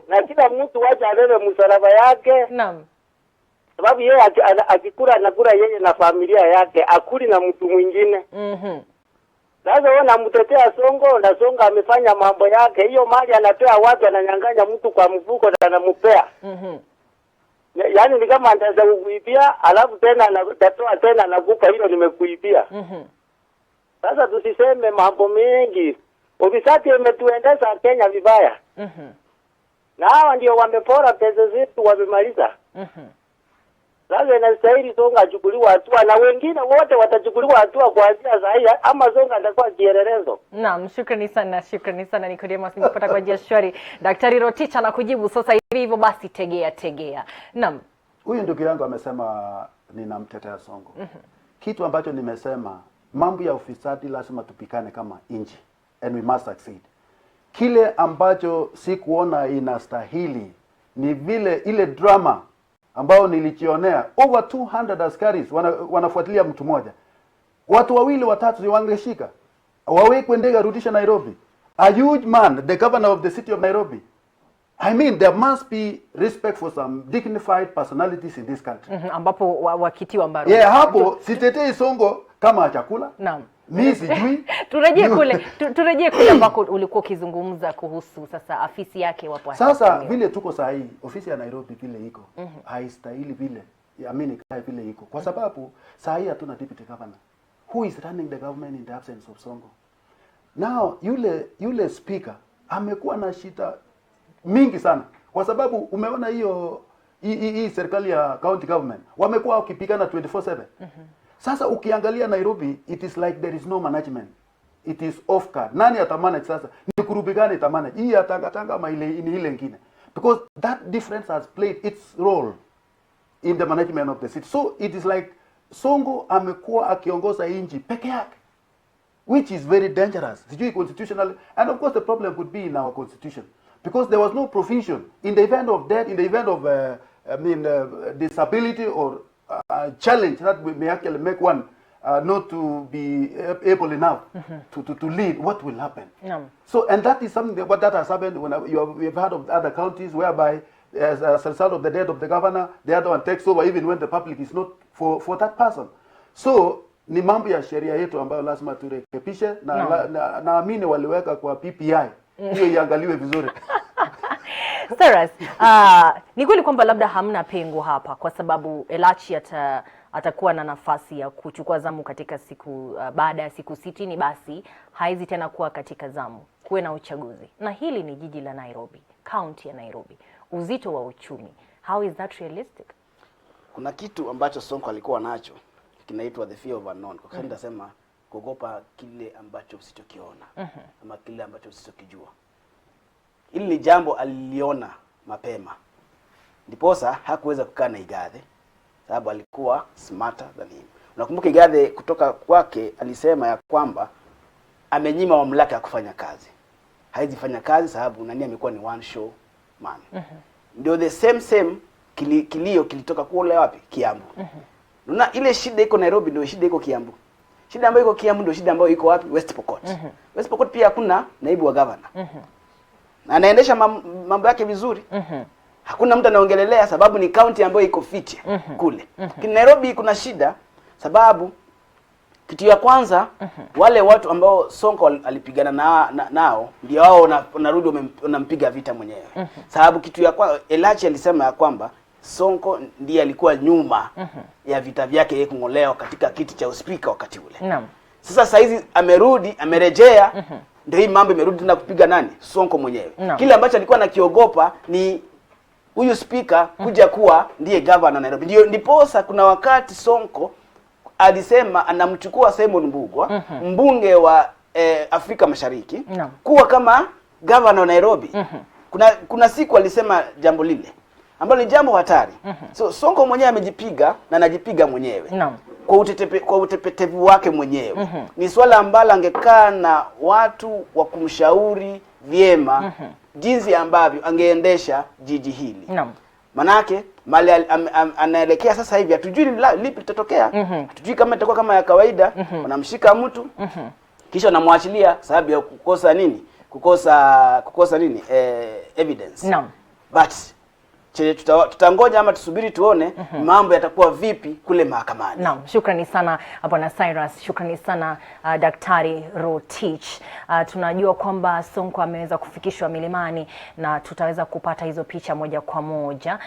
Na kila mtu wacha abebe msalaba yake. Naam. Sababu yeye akikura anakura yeye na familia yake, akuli na mtu mwingine. Sasa wewe unamtetea Sonko na Sonko amefanya mambo yake. Hiyo mali anapea watu, ananyang'anya mtu kwa mfuko na anampea. Yaani ni kama anataka kukuibia, alafu tena anatoa tena anakupa hilo nimekuibia. Sasa tusiseme mambo mengi. Ufisadi imetuendesha Kenya vibaya. Na hawa ndio wamepora pesa zetu, wamemaliza. Sasa inastahili Sonko achukuliwe hatua, na wengine wote watachukuliwa hatua kuanzia sasa hivi, ama Sonko atakuwa kielelezo. Naam, shukrani sana Nicodemus, nimepata kwa njia shwari. Daktari Rotich anakujibu sasa hivi, hivyo basi tegea. Naam. Huyu ndugu yangu amesema ninamtetea Sonko. Kitu ambacho nimesema, mambo ya ufisadi lazima tupikane kama inchi, and we must succeed. Kile ambacho sikuona inastahili ni vile ile drama ambao nilijionea, over 200 askaris wanafuatilia mtu mmoja. Watu wawili watatu wangeshika, wawekwe ndege arudisha Nairobi. A huge man, the governor of the city of Nairobi. I mean, there must be respect for some dignified personalities in this country. Ambapo wakitiwa mbaru. Hapo sitetei Sonko kama chakula. Naam. Mimi sijui. Turejee kule ambako ulikuwa ukizungumza kuhusu sasa afisi yake wapo. Sasa vile tuko saa hii, ofisi ya Nairobi vile iko, haistahili vile. Vile iko. Kwa sababu saa hii hatuna deputy governor. Who is running the government in the absence of Sonko? Now yule speaker amekuwa na shida mingi sana. Kwa sababu umeona hii serikali ya county government wamekuwa wakipigana 24/7. Sasa ukiangalia Nairobi, it is like there is no management. It is off guard. Nani atamanage sasa? Ni kurubi gani atamanage? Hii atanga ama ile nyingine. Because that difference has played its role in the management of the city. So it is like Sonko amekuwa akiongoza inji peke yake. which is very dangerous. Constitutionally, and of course the problem could be in our constitution, because there was no provision in the event of death, in the event of disability or challenge that we may actually make one not to be able enough to lead. What will happen? So, and that is something that has happened when you've heard of other counties whereby, as a result of the death of the governor, the other one takes over even when the public is not for that person. So ni mambo ya sheria yetu ambayo lazima turekebishe, na naamini waliweka kwa PPI hiyo iangaliwe vizuri. Cyrus, ni kweli kwamba labda hamna pengo hapa kwa sababu Elachi atakuwa na nafasi ya kuchukua zamu katika siku baada ya siku 60, basi haizi tena kuwa katika zamu, kuwe na uchaguzi. Na hili ni jiji la Nairobi, county ya Nairobi, uzito wa uchumi. How is that realistic? Kuna kitu ambacho Sonko alikuwa nacho kinaitwa the fear of unknown. Kwa sababu nasema kuogopa kile ambacho usichokiona ama kile ambacho usichokijua. Hili ni jambo aliliona mapema. Ndiposa hakuweza kukaa na Igathe sababu alikuwa smarter than him. Unakumbuka Igathe kutoka kwake alisema ya kwamba amenyima mamlaka ya kufanya kazi. Haizi fanya kazi sababu nani amekuwa ni one show man. Ndio the same kilio kilitoka kule wapi? Kiambu. Una ile shida iko Nairobi ndio shida iko Kiambu. Shida ambayo iko Kiambu ndio shida ambayo iko wapi? West Pokot. West Pokot pia hakuna naibu wa governor. Na anaendesha mambo yake vizuri. Hakuna mtu anaongelelea sababu ni county ambayo iko fiche kule. Nairobi kuna shida sababu kitu ya kwanza wale watu ambao Sonko alipigana nao ndio wao wanarudi wanampiga vita mwenyewe. Sababu kitu ya kwanza Elachi alisema ya kwamba Sonko ndiye alikuwa nyuma ya vita vyake yeye kungolewa katika kiti cha uspika wakati ule. Sasa saizi amerudi, amerejea, ndio hii mambo imerudi tena kupiga nani? Sonko mwenyewe. Kile ambacho alikuwa anakiogopa ni huyu speaker kuja kuwa ndiye governor Nairobi. Ndiposa kuna wakati Sonko alisema anamchukua Simon Mbugua, mbunge wa Afrika Mashariki, kuwa kama governor Nairobi. Kuna siku alisema jambo lile ambalo ni jambo hatari. So Sonko mwenyewe amejipiga na anajipiga mwenyewe. Kwa utepetevu wake mwenyewe. Ni swala ambalo angekaa na watu wa kumshauri vyema jinsi ambavyo angeendesha jiji hili. Manake mali anaelekea sasa hivi hatujui lipi litatokea. Hatujui kama itakuwa kama ya kawaida, wanamshika mtu kisha wanamwachilia sababu ya kukosa nini? Kukosa nini? Evidence. But tutangoja ama tusubiri tuone mambo yatakuwa vipi kule mahakamani. Shukrani sana Bwana Cyrus, shukrani sana Daktari Rotich. Tunajua kwamba Sonko ameweza kufikishwa Milimani na tutaweza kupata hizo picha moja kwa moja.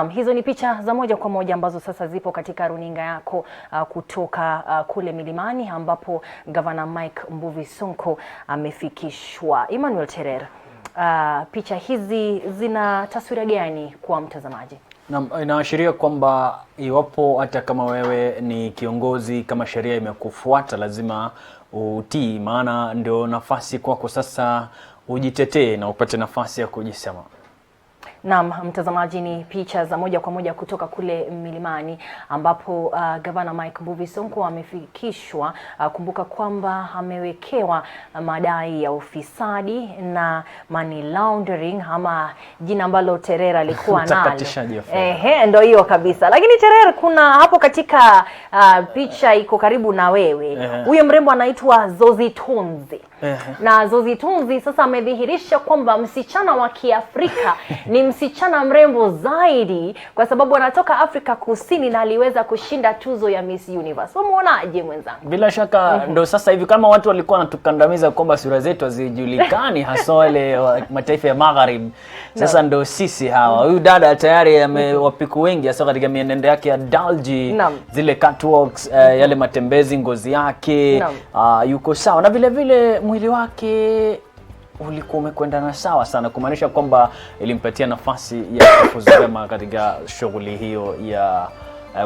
Hizo ni picha za moja kwa moja ambazo sasa zipo katika runinga yako kutoka kule Milimani ambapo Governor Mike Mbuvi Sonko amefikishwa. Emmanuel Terer, picha hizi zina taswira gani kwa mtazamaji? Inaashiria kwamba iwapo hata kama wewe ni kiongozi, kama sheria imekufuata lazima utii, maana ndio nafasi kwako sasa ujitetee na upate nafasi ya kujisema. Mtazamaji, ni picha za moja kwa moja kutoka kule Milimani ambapo Governor Mike Mbuvi Sonko amefikishwa. Kumbuka kwamba amewekewa madai ya ufisadi na money laundering, ama jina ambalo Terera alikuwa nalo. Ndio hiyo kabisa. Lakini Terera, kuna hapo katika picha iko karibu na wewe. Huyo mrembo anaitwa Zozi Tunzi. Na Zozi Tunzi sasa amedhihirisha kwamba msichana wa Kiafrika ni msichana mrembo zaidi kwa sababu anatoka Afrika Kusini na aliweza kushinda tuzo ya Miss Universe. Umeonaje mwenzangu? Bila shaka ndo sasa hivi kama watu walikuwa wanatukandamiza kwamba sura zetu hazijulikani hasa wale mataifa ya Magharibi. Sasa ndo sisi hawa. Huyu dada tayari amewapiku wengi hasa katika mienendo yake ya Dalji, zile catwalks, yale matembezi, ngozi yake, yuko sawa. Na vile vile mwili wake ulikuwa umekwendana sawa sana, kumaanisha kwamba ilimpatia nafasi ya kufuzema katika shughuli hiyo ya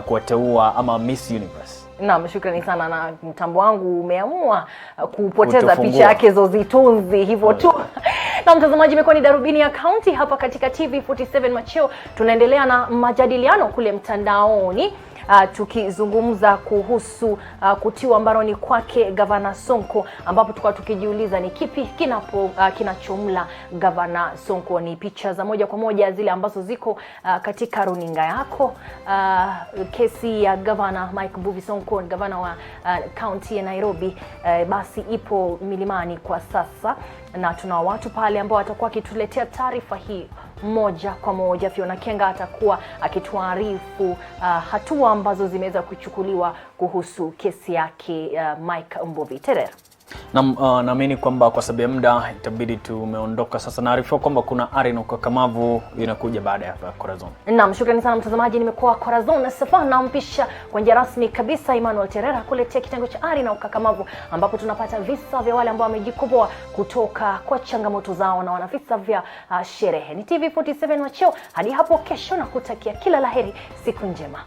kuwateua ama Miss Universe. Shukrani sana, na mtambo wangu umeamua kupoteza picha yake Zozi Tunzi hivyo tu. Na mtazamaji, imekuwa ni Darubini ya County hapa katika TV47 Macheo. Tunaendelea na majadiliano kule mtandaoni. tukizungumza kuhusu kutiwa mbaroni kwake Gavana Sonko, ambapo tukao tukijiuliza ni kipi kinachomla Gavana Sonko. Ni picha za moja kwa moja zile ambazo ziko katika runinga yako. Kesi ya Gavana Mike Sonko, gavana wa county ya Nairobi, basi ipo milimani kwa sasa, na tuna watu pale ambao watakuwa kituletea taarifa hii moja kwa moja. Fiona Kenga atakuwa akituarifu hatua ambazo zimeweza kuchukuliwa kuhusu kesi yake Mike Mbuvi. Terera. Naamini kwamba kwa sababu ya muda itabidi tumeondoka sasa. Naarifiwa kwamba kuna ari na ukakamavu inakuja baada ya Corazon. Naam, shukrani sana mtazamaji. Nimekuwa Corazon na sasa nampisha kwa njia rasmi kabisa Emmanuel Terera kuletea kitengo cha ari na ukakamavu, ambapo tunapata visa vya wale ambao wamejikoboa kutoka kwa changamoto zao na wana visa vya sherehe. Ni TV47 Macheo, hadi hapo kesho na kutakia kila laheri, siku njema.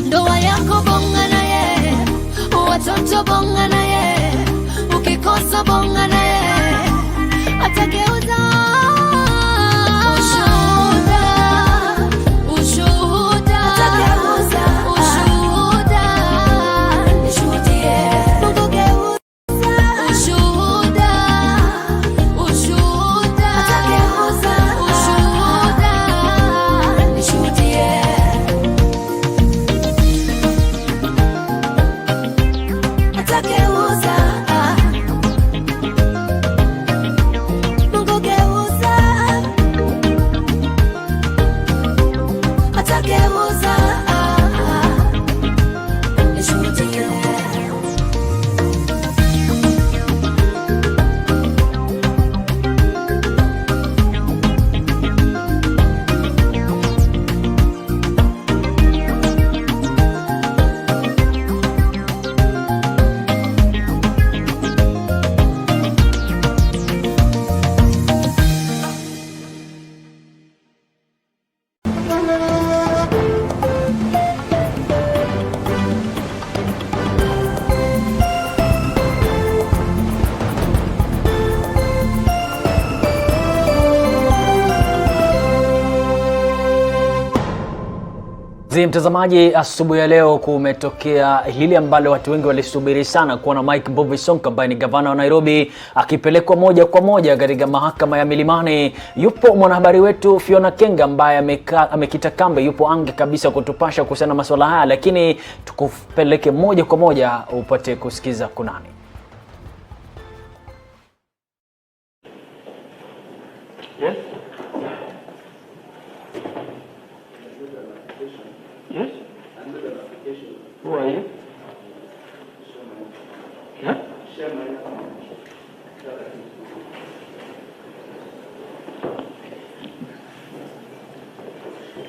Ndoa yako bonga na ye, watoto bonga na ye, ukikosa bonga na ye, atageuza. Ushuhuda, ushuhuda, atageuza. Ushuhuda, nishuhudie. Mungu geuza. Ushuhuda, ushuhuda, atageuza. Ushuhuda, nishuhudie. Mtazamaji, asubuhi ya leo kumetokea hili ambalo watu wengi walisubiri sana, kuona Mike Mbuvi Sonko ambaye ni gavana wa Nairobi akipelekwa moja kwa moja katika mahakama ya Milimani. Yupo mwanahabari wetu Fiona Kenga ambaye amekita kambi, yupo ange kabisa kutupasha kuhusiana na masuala haya, lakini tukupeleke moja kwa moja upate kusikiza kunani. Yes. Yes? Who are you? Huh?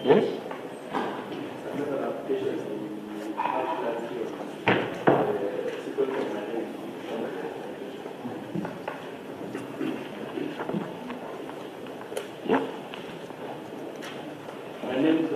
Yes? My name is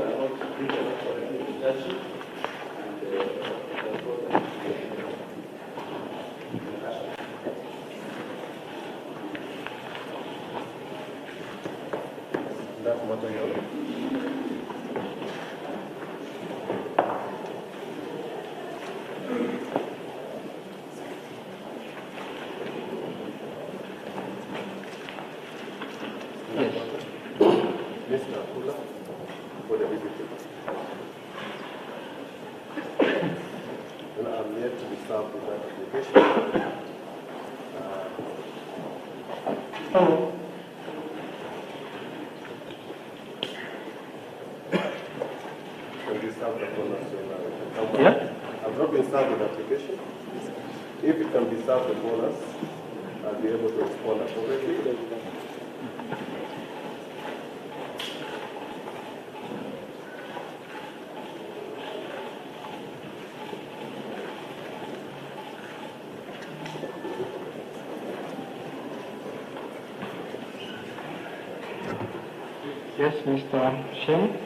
I've not been served with application. If it can be served with bonus, I'll be able to respond appropriately. Yes, Mr. Shem.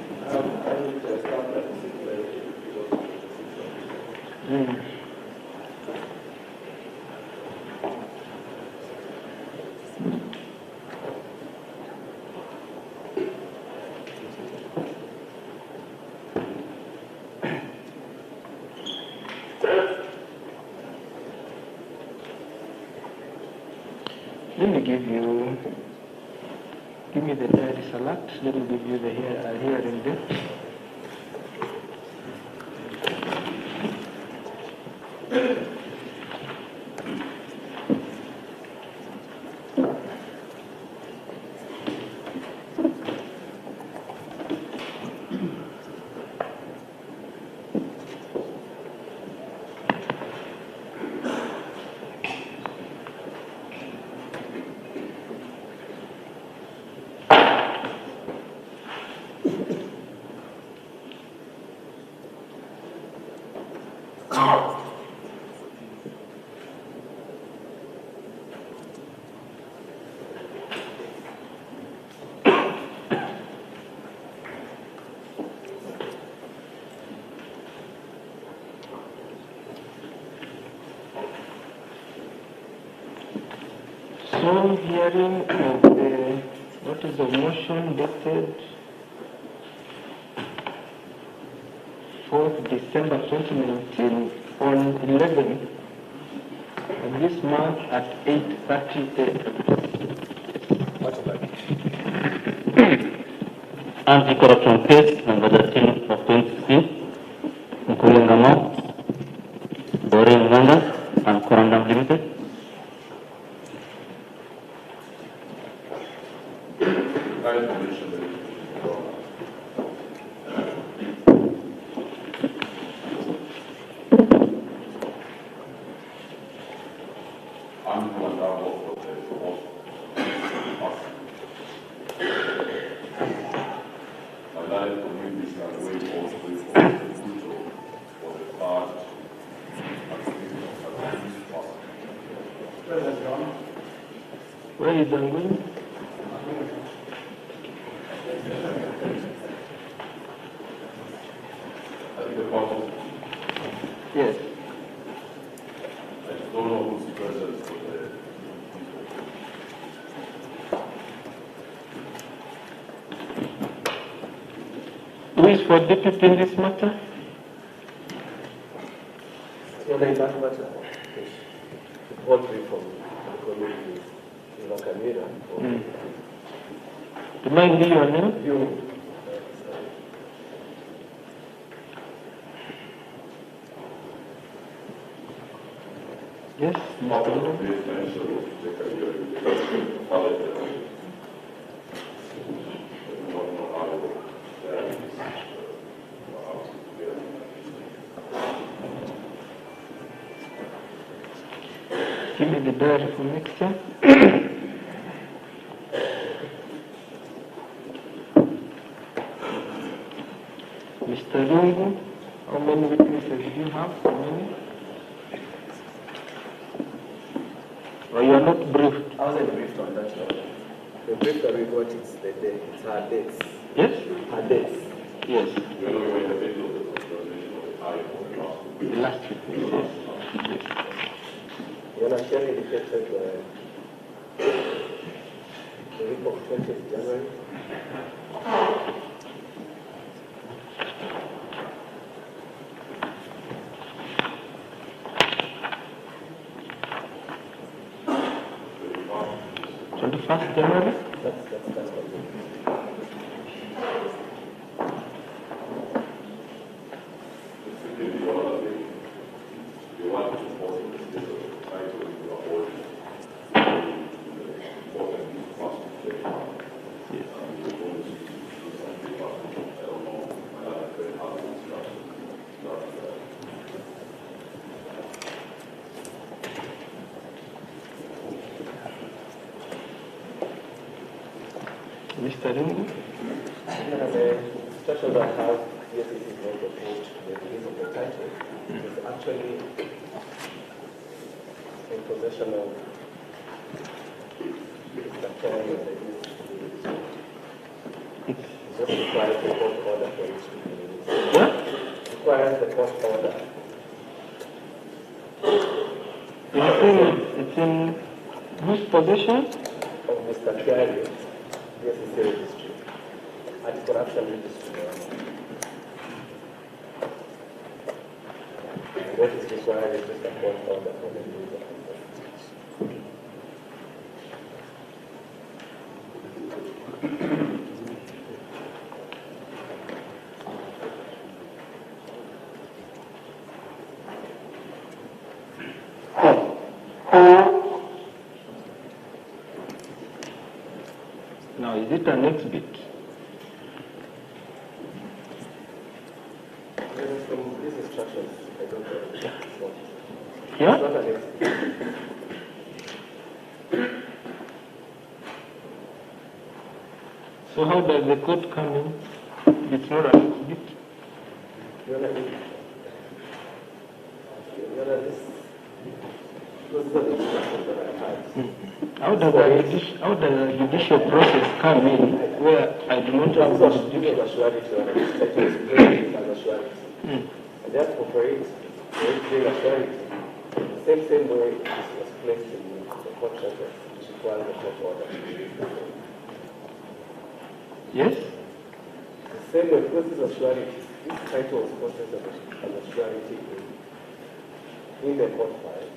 Let me give me the diary select. Let me give you the hearing date. So hearing of the notice of motion dated 4th December 2019 on 11 of this month at 8:30 a.m. Anti-corruption case number 13 of 2016, Nkulengamo, Boring Nganga, and Korandam Limited. Where is that going? Yes. I don't know who's present for the Who is for deputy in this matter? In that matter, all three from the community, Kamira. Do you mind your name? You. Yes, Mr. Give me the diary for next time. Mr. Lungu, how many witnesses do you have? How many? Or you are not briefed? I wasn't briefed on that one. The brief that we got is the day. It's her dates. Yes? Her dates. Yes. The last witness, yes. You actually indicated the week of 20th January. January? That's Mr. Lungu? The structure that has CSCC is going to put the release of the title is actually in possession of the chairman of the youth. It just requires the court order for it to be released. What? It requires the court order. You think it's in whose possession? Of Mr. Kiari. Yes, it's a registry. Anti-corruption registry. What is required is just a court order for the release of Now, is it an exhibit? From these instructions, I don't know. Yeah? It's not an exhibit. So how does the court come in? It's not an exhibit. You're not this. Those are the instructions that I had. How does a judicial process come in where I do not have the judicial assurity on it? Let me explain it as assurity. And therefore, for it to bring assurity, the same way it was placed in the court record, which requires the court order. Yes? The same way, because this assurity, this title was processed as assurity in the court file,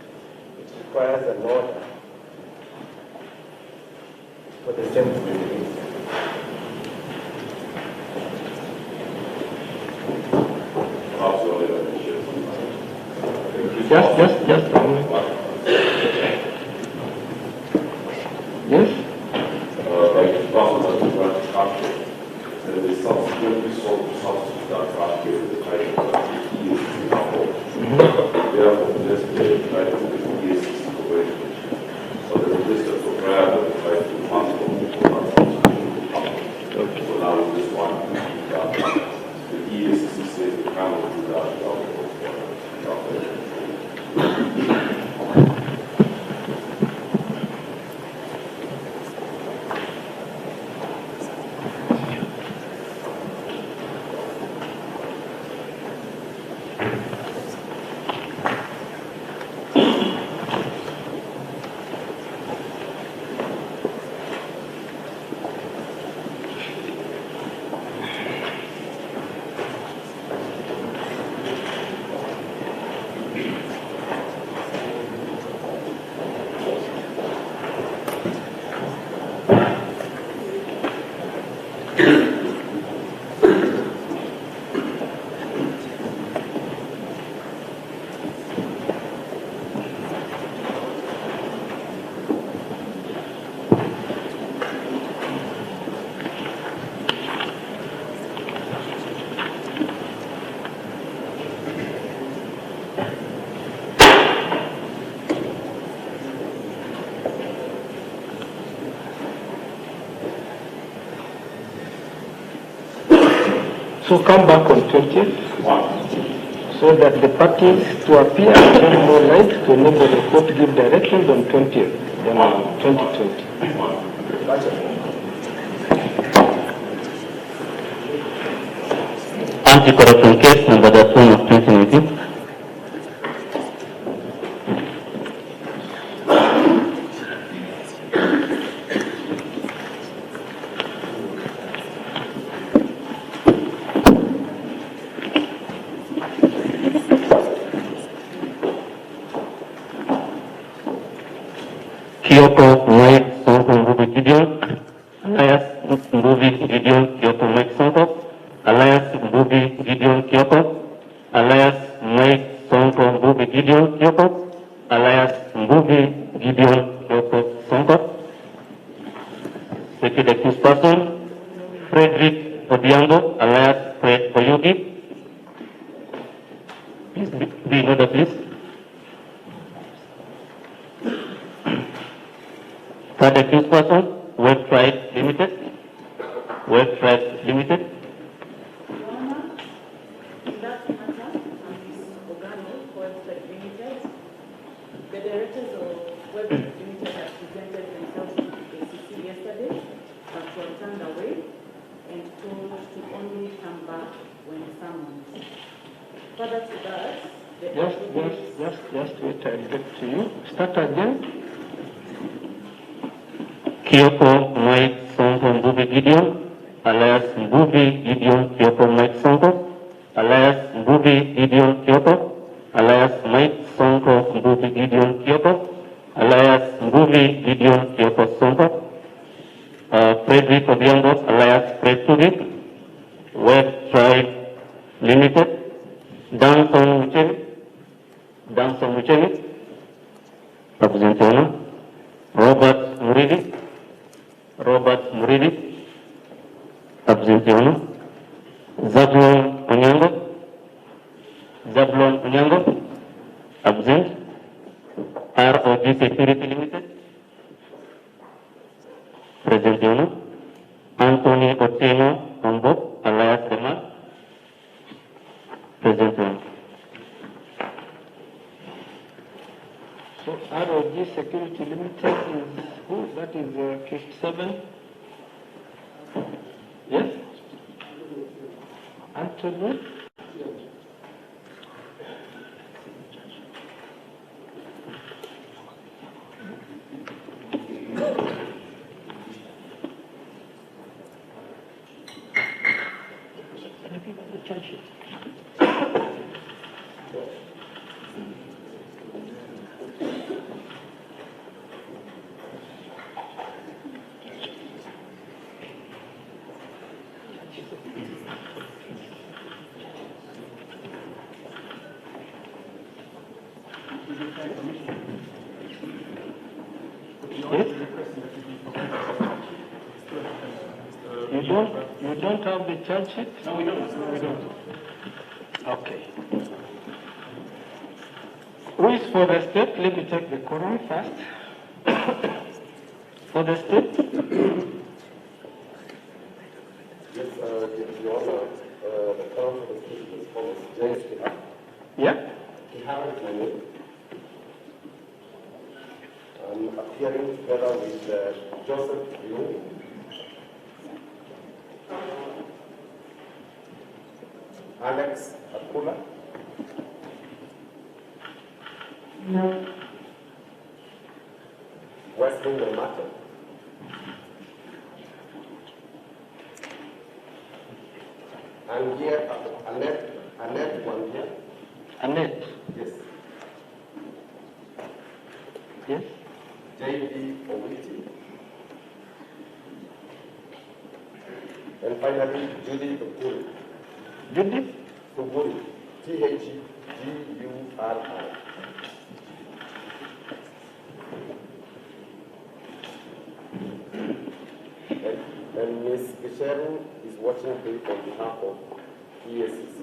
it requires an order for the same to be released. Just a moment. Yes? to come back on 20th so that the parties to appear and bring more light to enable the court to give directions on 20th, then 2020. Anti-corruption case number 2 of 2019. Kyoko Mike Sonko Mbuvi Gideon, alias Mbuvi Gideon Kyoko Mike Sonko, alias Mbuvi Gideon Kyoko, alias Mike Sonko Mbuvi Gideon Kyoko, alias Mbuvi Gideon Kyoko Sonko. Second accused person, Frederick Odiango, alias Fred Oyugi. Please be in order, please. Third accused person, Web Tribe Limited. Web Tribe Limited. The directors of Web Limited have presented themselves to the ACC yesterday, but were turned away and told to only come back when summoned. Further to that, Just wait, I'll get to you. Start again. Kyoko Mike Sonko Mbuvi Gideon, alias Mbuvi Gideon Kyoko Mike Sonko, alias Mbuvi Gideon Kyoko, alias Mike Sonko Mbuvi Gideon Kyoko, alias Mbuvi Gideon Kyoko Sonko, Frederick Odiango, alias Fred Tubik, Web Tribe Limited, Danson Muchemi, Representative Robert Muridi, Representative Zablon Onyango, absent. ROG Security Limited, present owner. Anthony Otieno Ombo, alias Dema, present owner. So ROG Security Limited is who? That is case 7. Yes? Anthony? You don't have the charge sheet? No, we don't. Okay. Who is for the state? Let me check the quorum first. For the state? Yes, Your Honor, the count for the state is called James Kihara. Yeah? Kihara is my name. I'm appearing together with Joseph Liu. Alex Akula. Wesley Lemata. And here, Annette Wangia. Annette? Yes. Yes? J.D. Owiti. And finally, Judy Tuguri. Judy? Tuguri. T-H-G-U-R-I. And Ms. Kisharu is watching tape on behalf of EACC.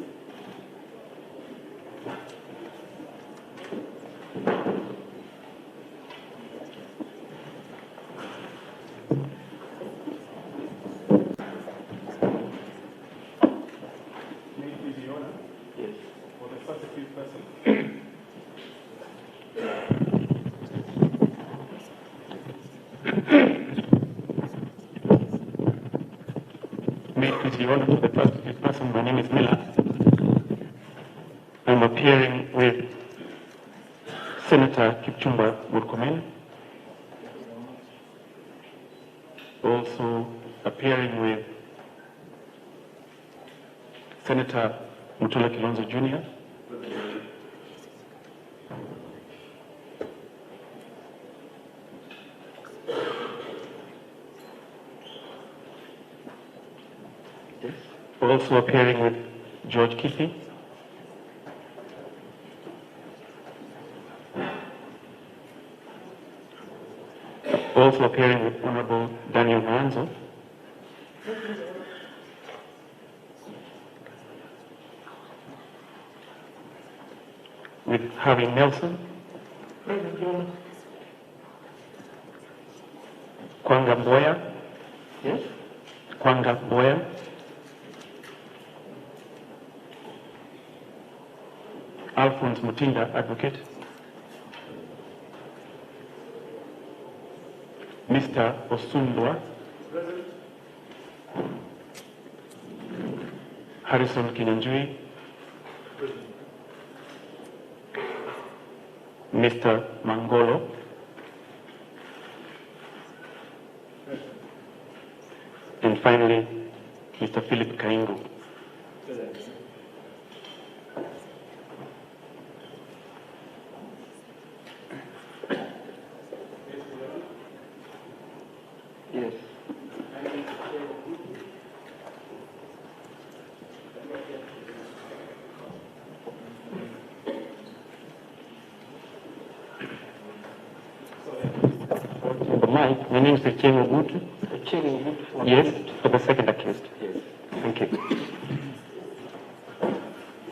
Yes. For the first accused person. May it please the Honor, the first accused person, my name is Miller. I'm appearing with Senator Kipchumba Murkomen. Also appearing with Senator Mutula Kilonzo Jr. Also appearing with George Kithi. Also appearing with Honorable Daniel Manzo. With Harry Nelson. Kwanga Boya. Yes. Kwanga Boya. Alphonse Mutinda, advocate. Mr. Osundwa. Harrison Kinyanjui. Mr. Mangolo. And finally, Mr. Philip Kaingo. Yes. My name is Macheo. Yes, for the second accused. Yes. Thank you.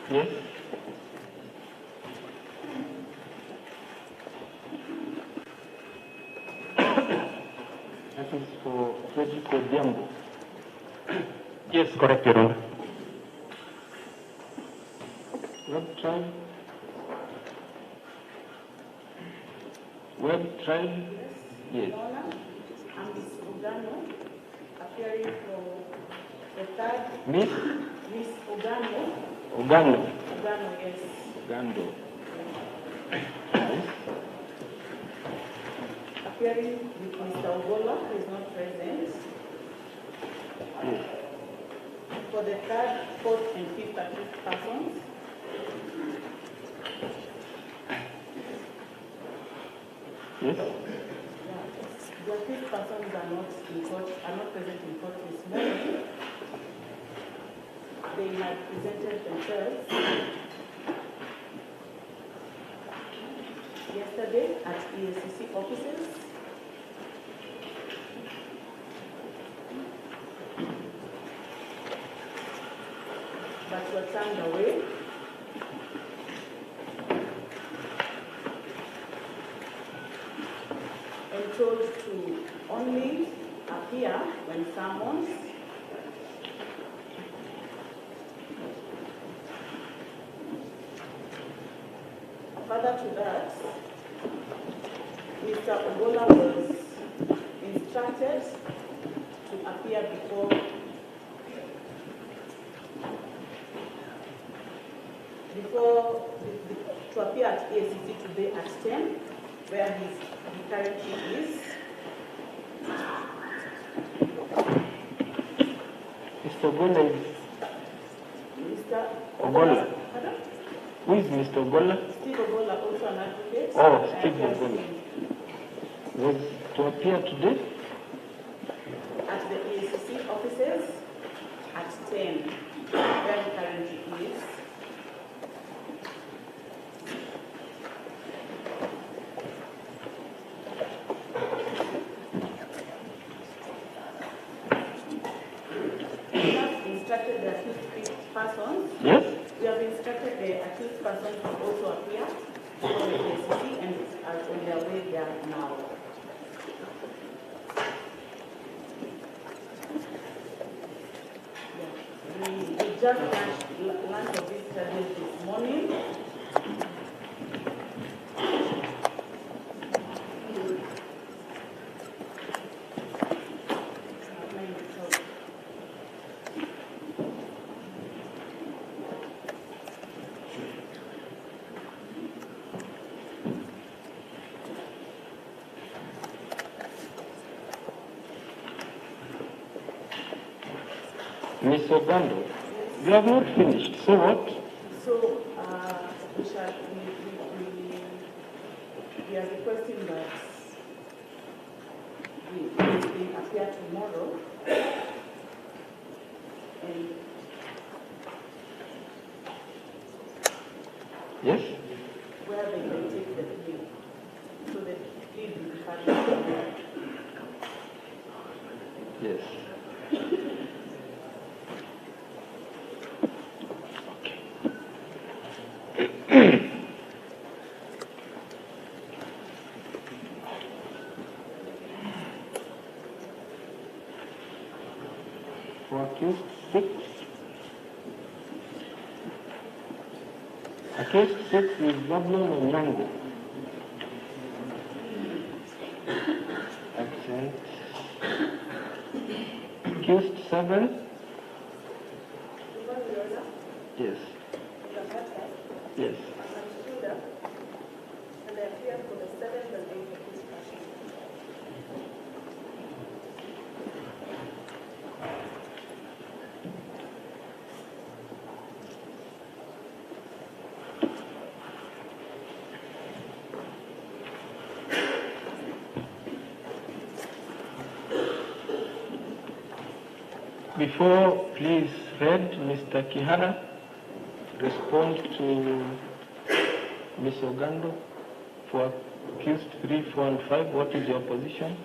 Yes. That is for Frederick Odiambo. Yes, correct, Your Honor. Web trial. Web trial. Yes. I'm Miss Ogano, appearing for the third. Miss? Miss Ogano. Ogano. Ogano, yes. Ogando. Appearing with Mr. Ogola, who is not present. Yes. For the third, fourth, and fifth accused persons. Yes. The accused persons are not in court, are not present in court this morning. They had presented themselves yesterday at EACC offices. But were turned away. And told to only appear when summoned. Further to that, Mr. Ogola was instructed to appear before to appear at ACC today at 10, where he currently is. Mr. Ogola is... Mr. Ogola. Pardon? Who is Mr. Ogola? Steve Ogola, also an advocate. Oh, Steve Ogola. Was to appear today? At the ACC offices at 10, where he currently is. We have instructed the accused persons. Yes. We have instructed the accused persons to also appear before the ACC and are on their way there now. The just learned of these charges this morning. Miss Ogando, you have not finished. So what? So we are requesting that we appear tomorrow and Yes? where they can take the plea. So the plea will be heard. Yes. For accused 6. Accused 6 is Babylon Onyango. Absent. Accused 7. Yes. Yes. And I appear for the 7th and 8th of this passion. Before please read, Mr. Kihara, respond to Ms. Ogando for accused 3, 4, and 5. What is your position?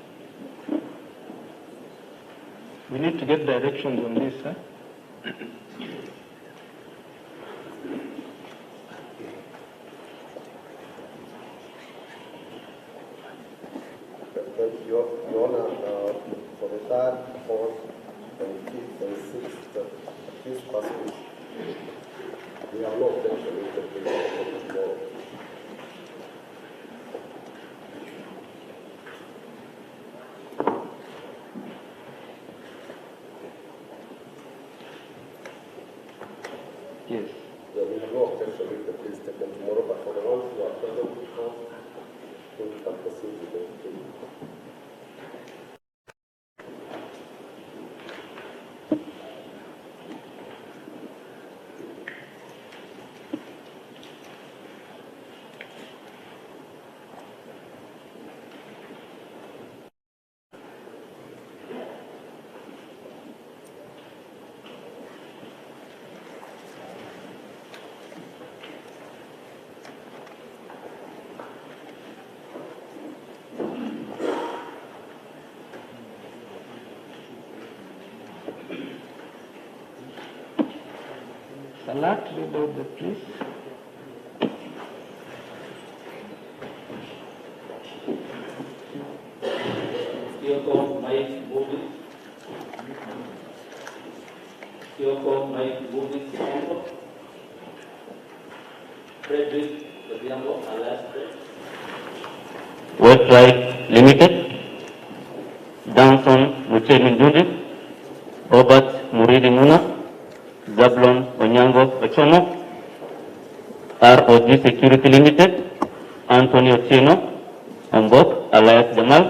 We need to get directions on this, huh? Your Honor, for the 3rd, 4th, and 5th, and 6th accused persons, we have no objection with the case tomorrow. Yes. Yeah, we have no objection with the case taken tomorrow, but for the ones who are present in court, we can proceed with the case. Salat, read out the please. Kyoko Mike Movies. Kyoko Mike Movies Sonko. Frederick Kadiambo Alaska. Website Limited. Danson Muchemi Ndundi. Robert Muridi Muna. Zablon Onyango Ochono. ROG Security Limited. Anthony Otieno. Ambok Alias Jamal.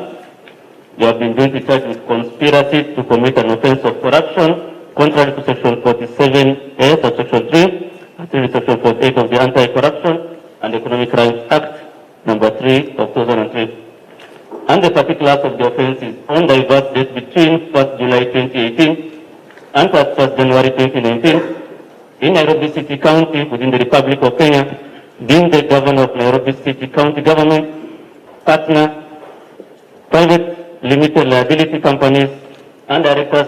You have been jointly charged with conspiracy to commit an offense of corruption contrary to Section 47A, Subsection 3, and Section 48 of the Anti-Corruption and Economic Crimes Act, number 3 of 2003. And the particulars of the offense is on diverse dates between 1st July 2018 and 1st January 2019 in Nairobi City County within the Republic of Kenya, being the governor of Nairobi City County Government, partner, private limited liability companies, and directors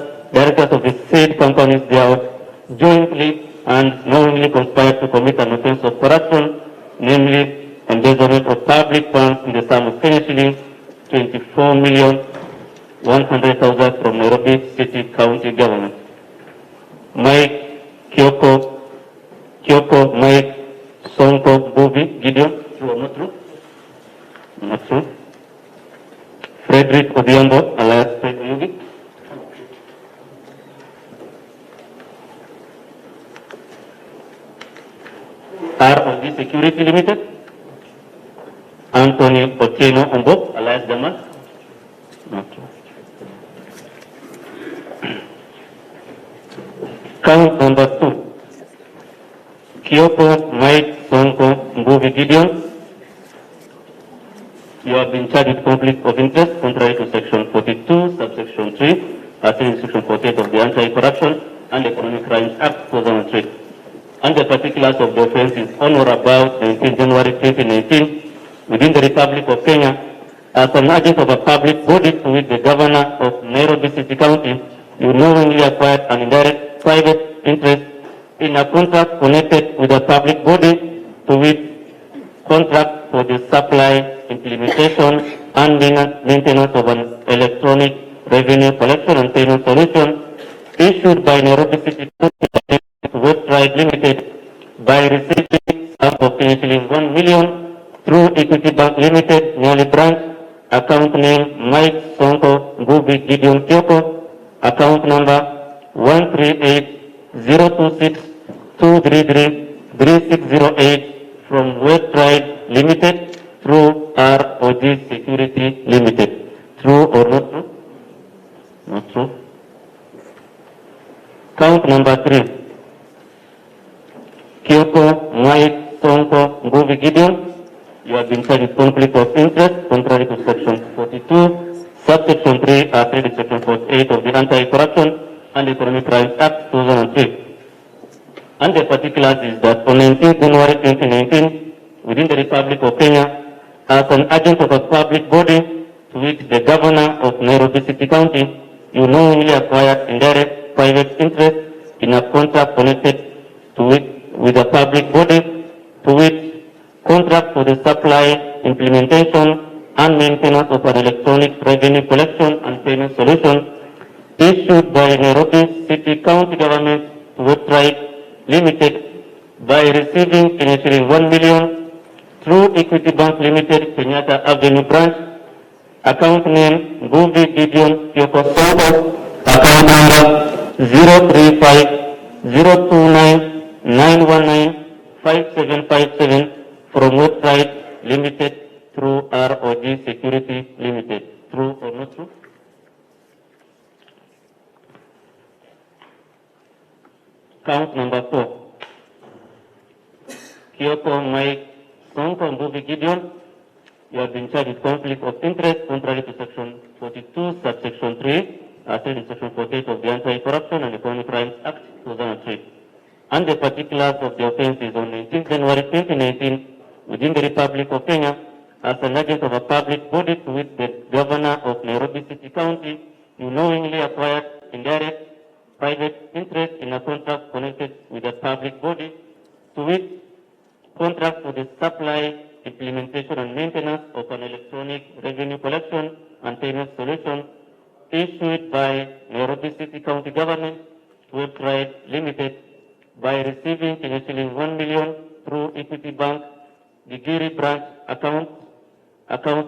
of the said companies thereof jointly and knowingly conspired to commit an offense of corruption, namely embezzlement of public funds in the sum of Kenya shillings 24,100,000 from Nairobi City County Government. Mike Kyoko Mike Sonko Bubi Gideon. True or not true? Not true. Frederick Odhiambo alias Fred Yugi. ROG Security Limited. Anthony Otieno Ombo alias Damas. Not true. Count number 2. Kyoko Mike Sonko Mbuvi Gideon. You have been charged with conflict of interest contrary to section 42, subsection 3, in section 48 of the Anti-Corruption and Economic Crimes Act 2003. And the particulars of the offense is on or about 19 January 2019 within the Republic of Kenya as an agent of a public body to which the governor of Nairobi City County you knowingly acquired an indirect private interest in a contract connected with a public body to which contract for the supply, implementation, and maintenance of an electronic revenue collection and payment solution issued by Nairobi City Website Limited by receiving sum of initially 1 million through Equity Bank Limited, Nyali branch, account name Mike Sonko Ngubi Gideon Kyoko, account number 138-026-233-3608 from Website Limited through ROG Security Limited. True or not true? Not true. Count number 3. Kyoko Mike Sonko Nguvi Gideon. You have been charged with conflict of interest contrary to section 42, subsection 3, in section 48 of the Anti-Corruption and Economic Crimes Act 2003. And the particulars is that on 19 January 2019, within the Republic of Kenya, as an agent of a public body to which the governor of Nairobi City County, you knowingly acquired indirect private interest in a contract connected to it with a public body to which contract for the supply, implementation, and maintenance of an electronic revenue collection and payment solution issued by Nairobi City County Government to Website Limited by receiving initially 1 million through Equity Bank Limited, Kenyatta Avenue branch, account name Nguvi Gideon Kyoko Sonko, account number 035-029-919-5757 from Website Limited through ROG Security Limited. True or not true? Count number 4. Kyoko Mike Sonko Nguvi Gideon. You have been charged with conflict of interest contrary to section 42, subsection 3, in section 48 of the Anti-Corruption and Economic Crimes Act 2003. And the particulars of the offense is on 19 January 2019 within the Republic of Kenya as an agent of a public body to which the governor of Nairobi City County you knowingly acquired indirect private interest in a contract connected with a public body to which contract for the supply, implementation and maintenance of an electronic revenue collection and payment solution issued by Nairobi City County Government Website Limited by receiving initially 1 million through Equity Bank, the Giri branch account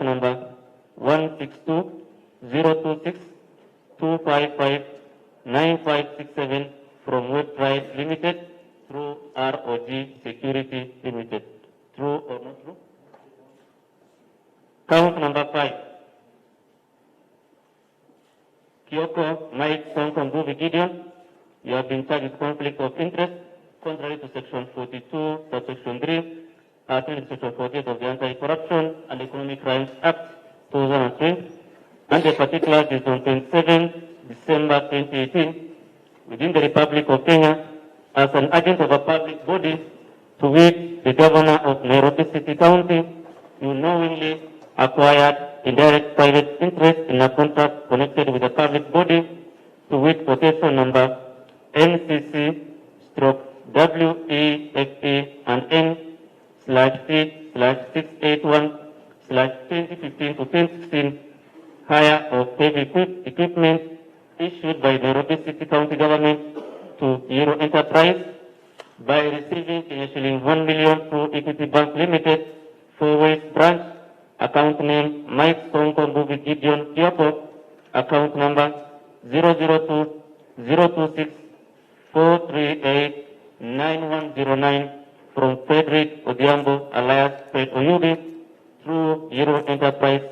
number 162-026-255-9567 from Website Limited through ROG Security Limited. True or not true? Count number 5. Kyoko Mike Sonko Nguvi Gideon. You have been charged with conflict of interest contrary to section 42, subsection 3, in section 48 of the Anti-Corruption and Economic Crimes Act 2003. And the particulars is on 27 December 2018 within the Republic of Kenya as an agent of a public body to which the governor of Nairobi City County you knowingly acquired indirect private interest in a contract connected with a public body to which quotation number NCC/WEFE and N/P/681/2015 to 2016 hire of heavy equipment issued by Nairobi City County Government to Euro Enterprise by receiving initially 1 million through Equity Bank Limited, 4 Ways Branch, account name Mike Sonko Mbuvi Gideon Kyoko, account number 002 026 438 9109 from Frederick Odhiambo alias Fred Oyugi through Euro Enterprises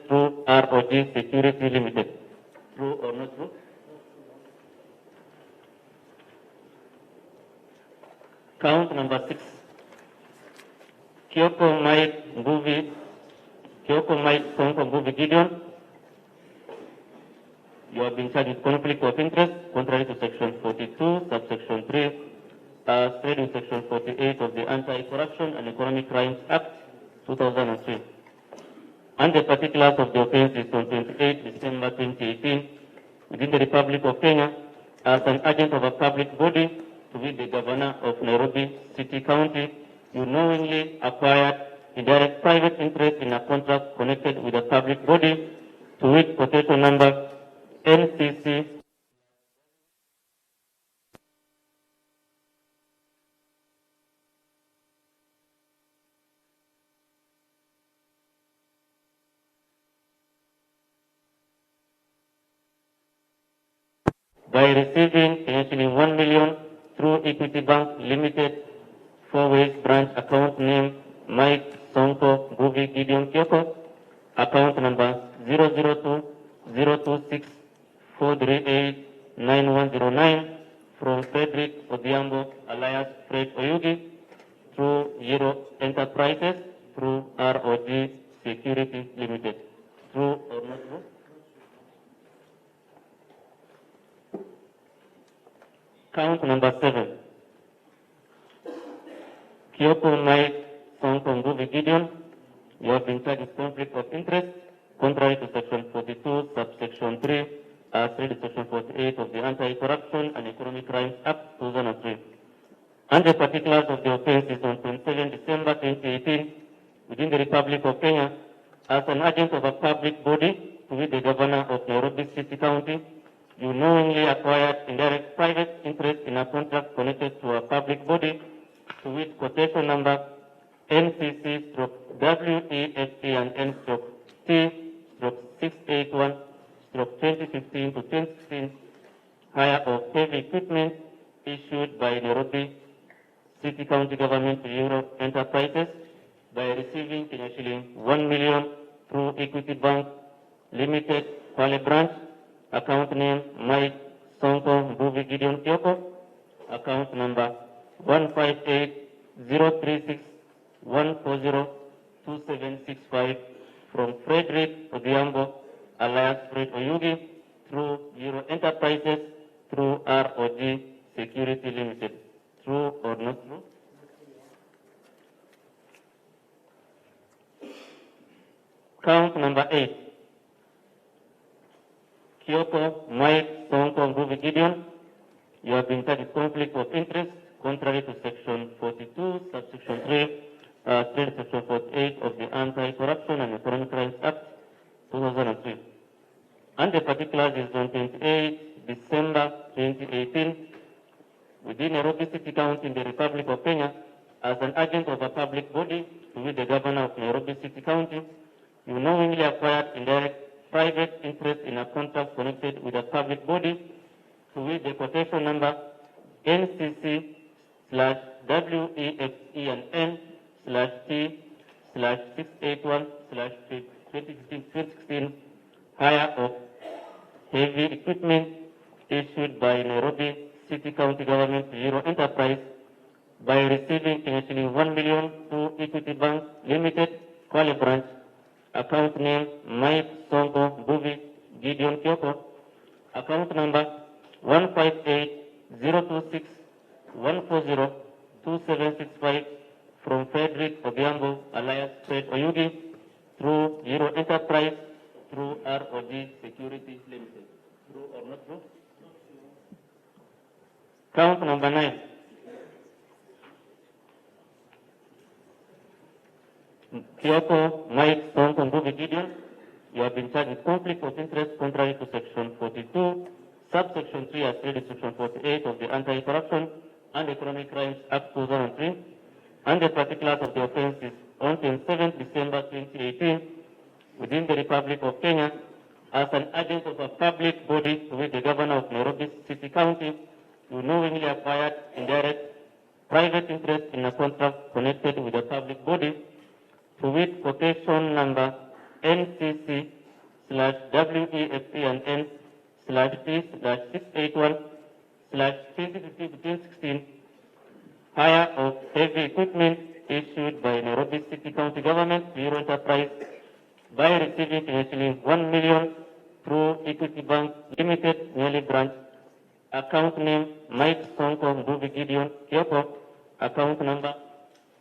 through ROG Security Limited. True or not true? Count number 6. Kyoko Mike Sonko Mbuvi Gideon. You have been charged with conflict of interest contrary to section 42, subsection 3, stated in section 48 of the Anti-Corruption and Economic Crimes Act 2003. And the particulars of the offense is on 28 December 2018 within the Republic of Kenya as an agent of a public body to be the governor of Nairobi City County. You knowingly acquired indirect private interest in a contract connected with a public body to which quotation number NCC by receiving initially 1 million through Equity Bank Limited, 4 Ways Branch, account name Mike Sonko Mbuvi Gideon Kyoko, account number 002 026 438 9109 from Frederick Odhiambo alias Fred Oyugi through Euro Enterprises through ROG Security Limited. True or not true? Count number 7. Kyoko Mike Sonko Mbuvi Gideon. You have been charged with conflict of interest contrary to section 42, subsection 3, stated section 48 of the Anti-Corruption and Economic Crimes Act 2003. And the particulars of the offense is on 27 December 2018 within the Republic of Kenya as an agent of a public body to be the governor of Nairobi City County. You knowingly acquired indirect private interest in a contract connected to a public body to which quotation number NCC/WEFT/N/T/681/2015 to 2016 hire of heavy equipment issued by Nairobi City County Government to Euro Enterprises by receiving initially 1 million through Equity Bank Limited, Kwale Branch, account name Mike Sonko Mbuvi Gideon Kyoko, account number 158-036-140-2765 from Frederick Odhiambo alias Fred Oyugi through Euro Enterprises through ROG Security Limited. True or not true? Count number 8. Kyoko Mike Sonko Mbuvi Gideon. You have been charged with conflict of interest contrary to section 42, subsection 3, stated section 48 of the Anti-Corruption and Economic Crimes Act 2003. And the particulars is on 28 December 2018 within Nairobi City County in the Republic of Kenya as an agent of a public body to be the governor of Nairobi City County. You knowingly acquired indirect private interest in a contract connected with a public body to which the quotation number NCC/WEFT/N/T/681/2015-2016 hire of heavy equipment issued by Nairobi City County Government to Euro Enterprise by receiving initially 1 million to Equity Bank Limited, Kwale Branch, account name Mike Sonko Mbuvi Gideon Kyoko, account number 158-026-140-2765 from Frederick Odhiambo alias Fred Oyugi through Euro Enterprise through ROG Security Limited. True or not true? Count number 9. Kyoko Mike Sonko Mbuvi Gideon. You have been charged with conflict of interest contrary to section 42, subsection 3 as read in section 48 of the Anti-Corruption and Economic Crimes Act 2003, and the particulars of the offence is on 27 December 2018 within the Republic of Kenya as an agent of a public body with the governor of Nairobi City County, you knowingly acquired indirect private interest in a contract connected with a public body, to wit quotation number NCC/WEFP&N/T/681/2015-16, hire of heavy equipment issued by Nairobi City County Government Bureau Enterprise by receiving initially 1 million through Equity Bank Limited, Nyali branch, account name Mike Sonko Mbuvi Gideon Kioko, account number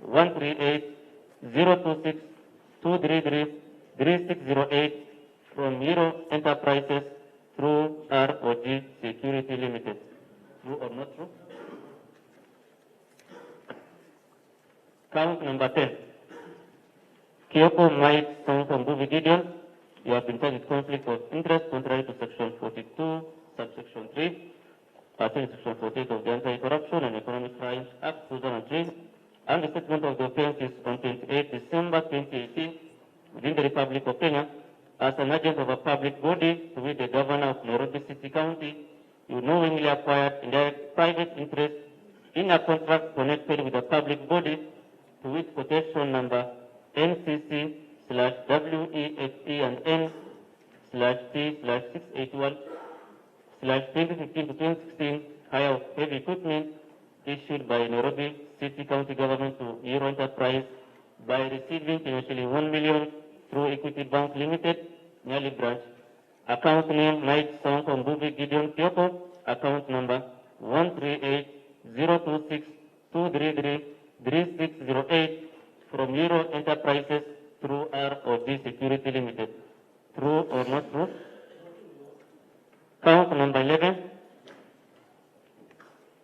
138-026-233-3608 from Euro Enterprises through ROG Security Limited. True or not true? Count number 10. Kioko Mike Sonko Mbuvi Gideon, you have been charged with conflict of interest contrary to section 42, subsection 3, section 48 of the Anti-Corruption and Economic Crimes Act 2003, and the statement of the offence is on 28 December 2018 within the Republic of Kenya as an agent of a public body to which the governor of Nairobi City County, you knowingly acquired indirect private interest in a contract connected with a public body to which quotation number NCC/WEFP&N/T/681/2015-2016, hire of heavy equipment issued by Nairobi City County Government to Euro Enterprise by receiving initially 1 million through Equity Bank Limited, Nyali branch, account name Mike Sonko Mbuvi Gideon Kioko, account number 138-026-233-3608 from Euro Enterprises through ROG Security Limited. True or not true? Count number 11.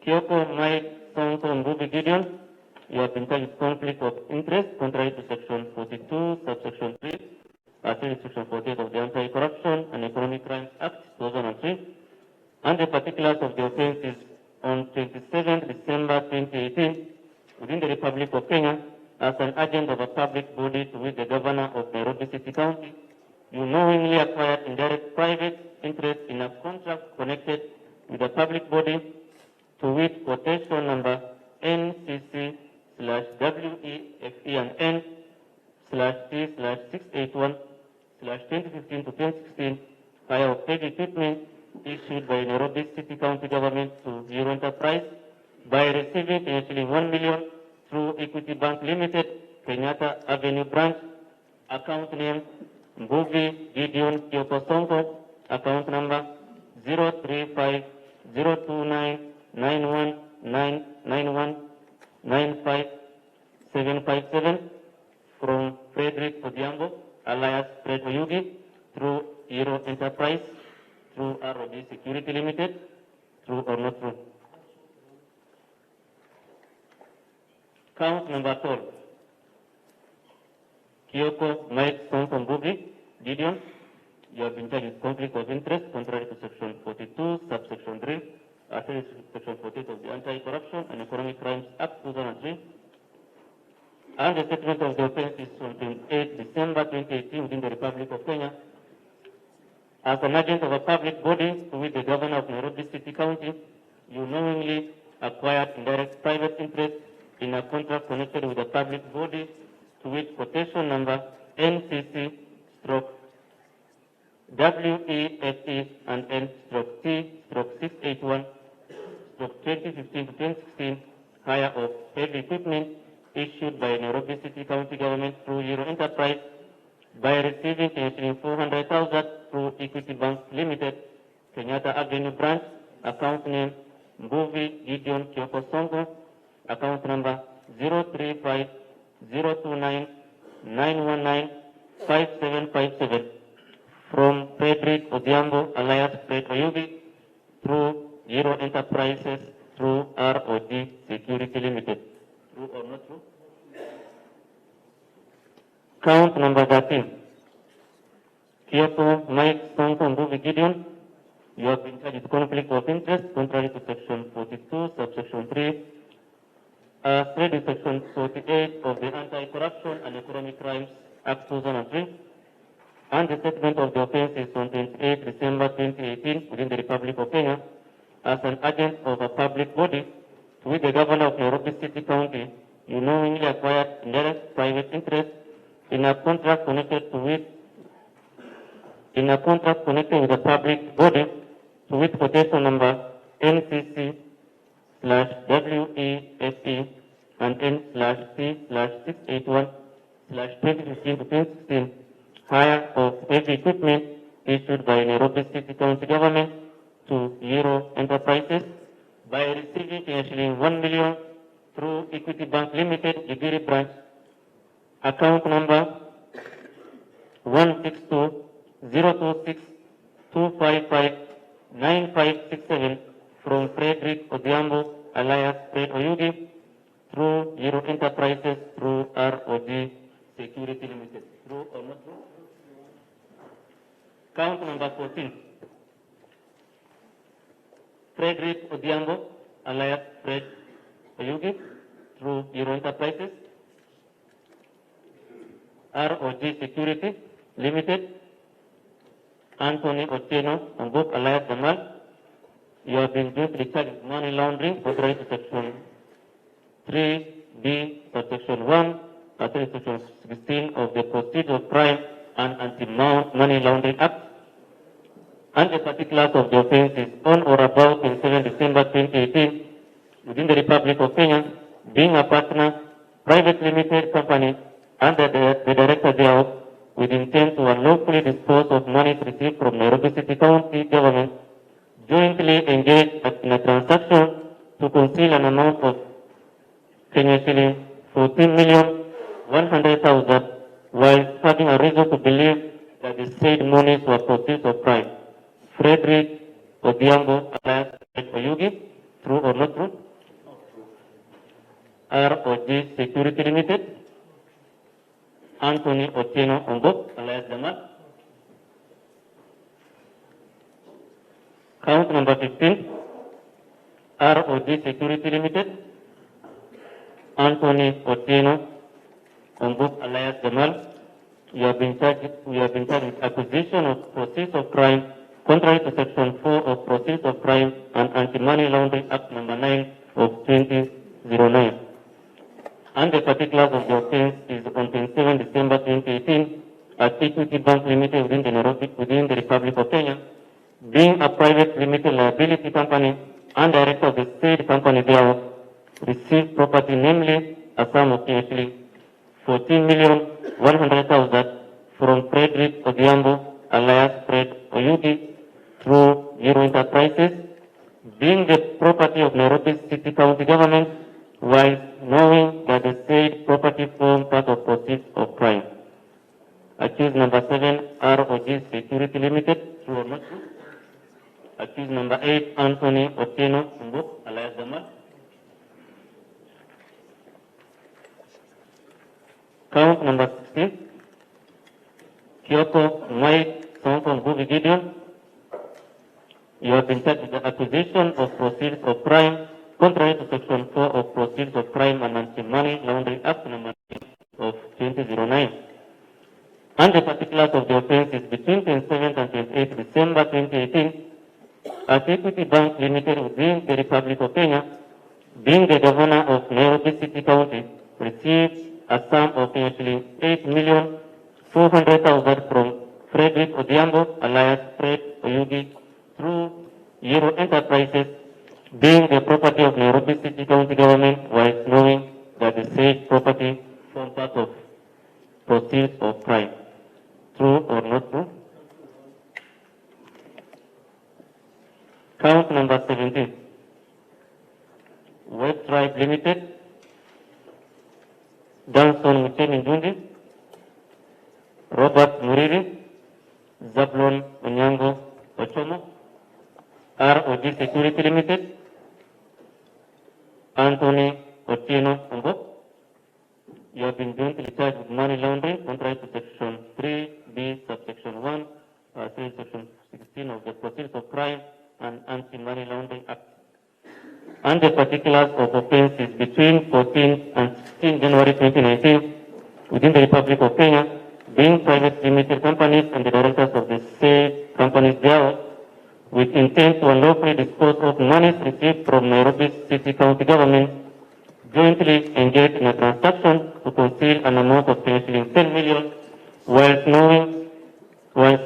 Kioko Mike Sonko Mbuvi Gideon, you have been charged with conflict of interest contrary to section 42, subsection 3, section 48 of the Anti-Corruption and Economic Crimes Act 2003, and the particulars of the offence is on 27 December 2018 within the Republic of Kenya as an agent of a public body to which the governor of Nairobi City County, you knowingly acquired indirect private interest in a contract connected with a public body to which quotation number NCC/WEFP&N/T/681/2015-2016, hire of heavy equipment issued by Nairobi City County Government to Euro Enterprise by receiving initially 1 million through Equity Bank Limited, Kenyatta Avenue branch, account name Mbuvi Gideon Kioko Sonko, account number 035-029-919-95-757 from Frederick Odhiambo, alias Fred Oyugi, through Euro Enterprise, through ROG Security Limited. True or not true? Count number 12. Kioko Mike Sonko Mbuvi Gideon, you have been charged with conflict of interest contrary to section 42, subsection 3, section 48 of the Anti-Corruption and Economic Crimes Act 2003, and the statement of the offence is on 28 December 2018 within the Republic of Kenya as an agent of a public body to which the governor of Nairobi City County, you knowingly acquired indirect private interest in a contract connected with a public body to which quotation number NCC/WEFP&N/T/681/2015-2016, hire of heavy equipment issued by Nairobi City County Government through Euro Enterprise by receiving initially 400,000 through Equity Bank Limited, Kenyatta Avenue branch, account name Mbuvi Gideon Kioko Sonko, account number 035-029-919-5757 from Frederick Odhiambo, alias Fred Oyugi, through Euro Enterprises, through ROG Security Limited. True or not true? Count number 13. Kioko Mike Sonko Mbuvi Gideon, You have been charged with conflict of interest contrary to Section 42, subsection 3, read in Section 48 of the Anti-Corruption and Economic Crimes Act 2003, and the statement of the offense is on 28 December 2018 within the Republic of Kenya as an agent of a public body with the governor of Nairobi City County. You knowingly acquired indirect private interest in a contract connected with a public body to which quotation number NCC/WEFE and N/C/681/2015-2016 hire of heavy equipment issued by Nairobi City County Government to Euro Enterprises by receiving actually 1 million through Equity Bank Limited, Igiri branch, account number 162-026-255-9567 from Frederick Odhiambo alias Fred Oyugi through Euro Enterprises through ROG Security Limited. True or not true? Count number 14. Frederick Odhiambo alias Fred Oyugi through Euro Enterprises, ROG Security Limited, Anthony Otieno Mbuk alias Jamal. You have been duly charged with money laundering contrary to Section 3B, subsection 1, Section 16 of the Proceedings of Crime and Anti-Money Laundering Act, and the particulars of the offense is on or about 27 December 2018 within the Republic of Kenya, being a partner, private limited company, and the director thereof, with intent to unlawfully dispose of money received from Nairobi City County Government, jointly engaged in a transaction to conceal an amount of Kenya shilling 14,100,000, while having a reason to believe that the said monies were proceeds of crime. Frederick Odhiambo alias Oyugi, true or not true? ROG Security Limited, Anthony Otieno Ombok alias Jamal. Count number 15, ROG Security Limited, Anthony Otieno Ombok alias Jamal. We have been charged with acquisition of proceeds of crime contrary to Section 4 of Proceeds of Crime and Anti-Money Laundering Act number 9 of 2009. And the particulars of the offense is on 27 December 2018 at Equity Bank Limited within the Republic of Kenya, being a private limited liability company and director of the said company thereof, received property, namely a sum of actually 14,100,000 from Frederick Odhiambo alias Fred Oyugi through Euro Enterprises, being the property of Nairobi City County Government, while knowing that the said property formed part of proceeds of crime. Accused number 7, ROG Security Limited, true or not true? Accused number 8, Anthony Otieno Mbuk alias Jamal. Count number 16, Kyoko Mike Sonko Ngugi Gideon. You have been charged with the acquisition of proceeds of crime contrary to Section 4 of Proceeds of Crime and Anti-Money Laundering Act number 9 of 2009. And the particulars of the offense is between 27th and 28th December 2018 at Equity Bank Limited within the Republic of Kenya, being the governor of Nairobi City County, received a sum of actually 8,400,000 from Frederick Odhiambo alias Fred Oyugi through Euro Enterprises, being the property of Nairobi City County Government, while knowing that the said property formed part of proceeds of crime. True or not true? Count number 17, West Tribe Limited, Danson Muchemi Njundi, Robert Muriri, Zablon Onyango Ochomo, ROG Security Limited, Anthony Otieno Ombok. You have been jointly charged with money laundering contrary to Section 3B, subsection 1, Section 16 of the Proceedings of Crime and Anti-Money Laundering Act. And the particulars of offences between 14 and 16 January 2019 within the Republic of Kenya, being private limited companies and the directors of the said companies thereof, with intent to unlawfully dispose of monies received from Nairobi City County government, jointly engaged in a transaction to conceal an amount of 10 million, whilst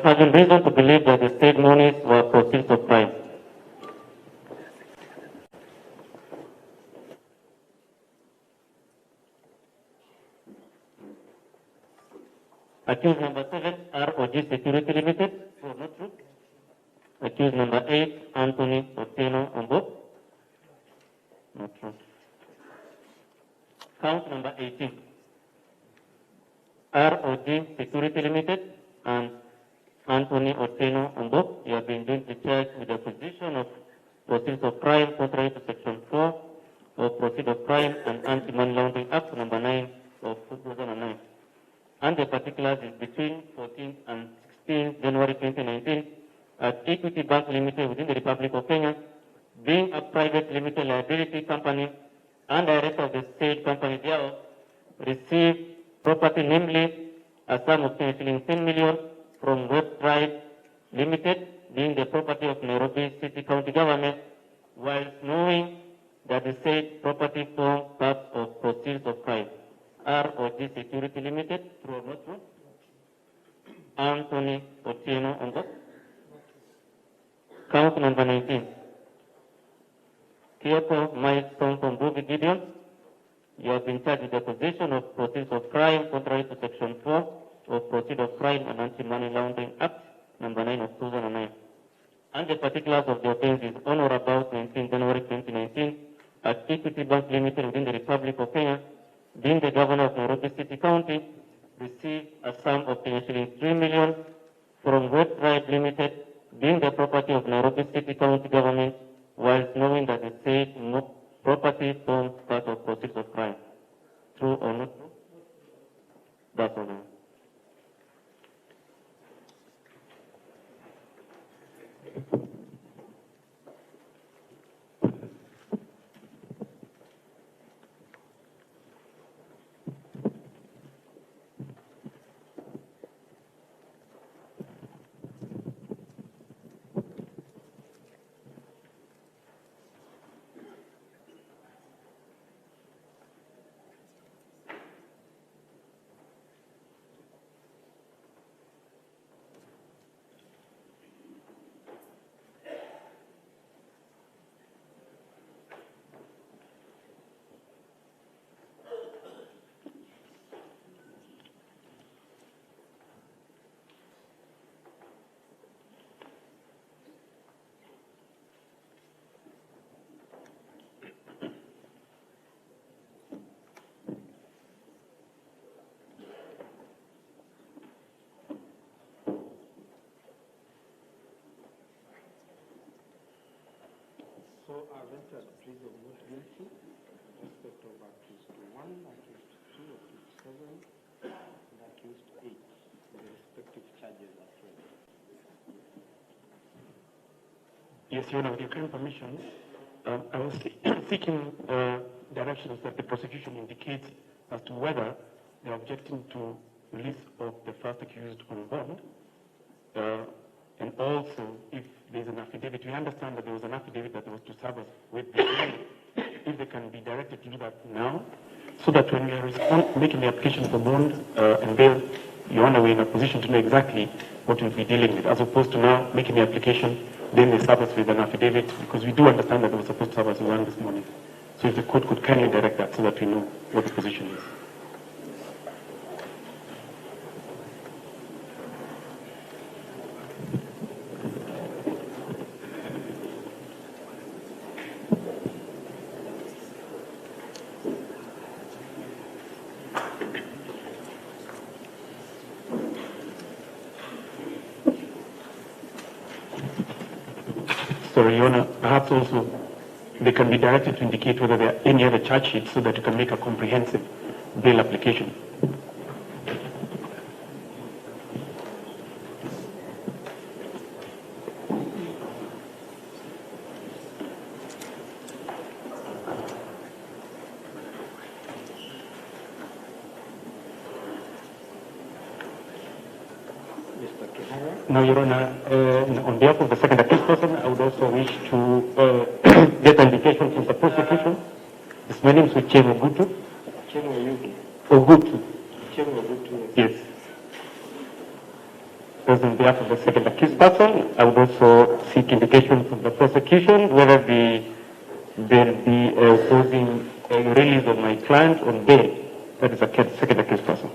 having reason to believe that the said monies were proceeds of crime. Accused number 7, ROG Security Limited, for not true. Accused number 8, Anthony Otieno Ombo, not true. Count number 18, ROG Security Limited and Anthony Otieno Ombo, you have been jointly charged with the acquisition of proceeds of crime contrary to Section 4 of Proceeds of Crime and Anti-Money Laundering Act number 9 of 2009. And the particulars is between 14 and 16 January 2019 at Equity Bank Limited within the Republic of Kenya, being a private limited liability company and director of the state company thereof, received property, namely a sum of 10 million from West Tribe Limited, being the property of Nairobi City County government, while knowing that the said property formed part of proceeds of crime. ROG Security Limited, true or not true? Anthony Otieno Ombo. Count number 19. Kyoto Mike Sonko Mbuvi Gideon, you have been charged with the possession of proceeds of crime contrary to Section 4 of Proceeds of Crime and Anti-Money Laundering Act number 9 of 2009. And the particulars of the offense is on or about 19 January 2019 at Equity Bank Limited within the Republic of Kenya, being the governor of Nairobi City County, received a sum of 3 million from West Tribe Limited, being the property of Nairobi City County government, whilst knowing that the said property forms part of proceeds of crime. True or not true? That's all. So I've entered plea of not guilty in respect of accused 1, accused 2, accused 7, and accused 8, the respective charges as well. Yes, Your Honor, with your kind permission, I was seeking directions that the prosecution indicates as to whether they're objecting to release of the first accused on bond, and also if there's an affidavit. We understand that there was an affidavit that was to serve us with the if they can be directed to do that now, so that when we are making the application for bond and bail, Your Honor, we're in a position to know exactly what we'll be dealing with, as opposed to now making the application, then they serve us with an affidavit, because we do understand that they were supposed to serve us with one this morning. So if the court could kindly direct that so that we know what the position is. Sorry, Your Honor, perhaps also they can be directed to indicate whether there are any other charge sheets so that you can make a comprehensive bail application. Now, Your Honor, on behalf of the second accused person, I would also wish to get an indication from the prosecution. My name is Macheo Ogutu. Ogutu. Yes. As on behalf of the second accused person, I would also seek indication from the prosecution whether they'll be opposing a release of my client on bail. That is the second accused person.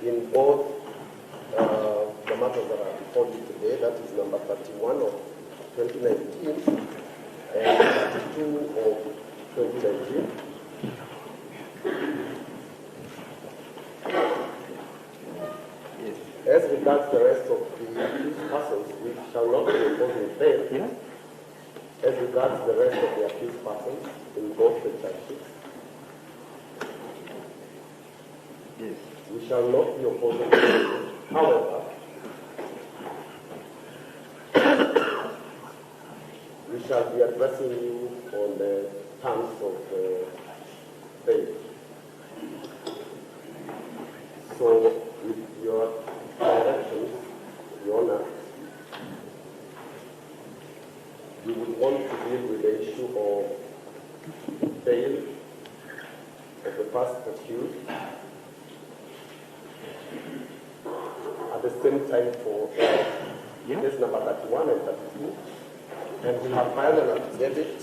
In both the matters that are before you today, that is number 31 of 2019 and 32 of 2019. As regards the rest of the accused persons, we shall not be opposing bail. As regards the rest of the accused persons in both the charge sheets, we shall not be opposing bail. However, we shall be addressing you on the terms of bail. So, with your directions, Your Honor, we would want to deal with the issue of bail of the first accused at the same time for case number 31 and 32. And we have filed an affidavit.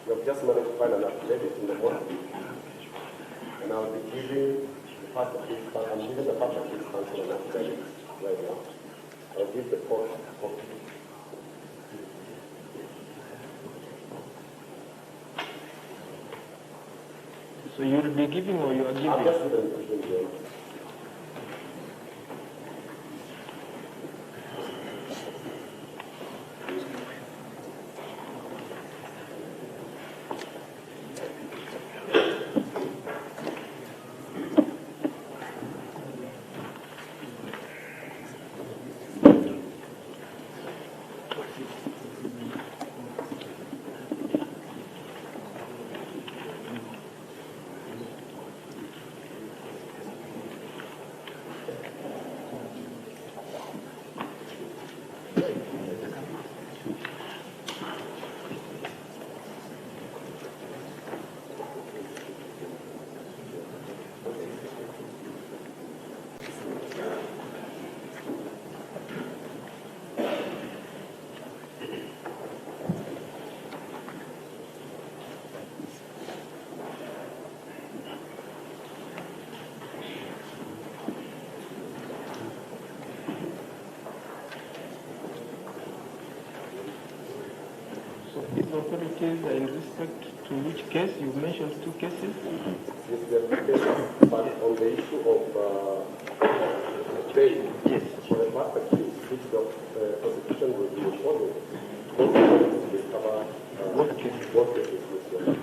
We have just managed to file an affidavit in the morning. And I'll be giving the first accused, I'm giving the first accused counsel an affidavit right now. I'll give the court a copy. So you will be giving or you are giving? I'm just giving you. These authorities are in respect to which case? You mentioned two cases. Yes, there are two cases, but on the issue of bail, for the first accused, which the prosecution will be reporting, both cases will cover both cases, yes.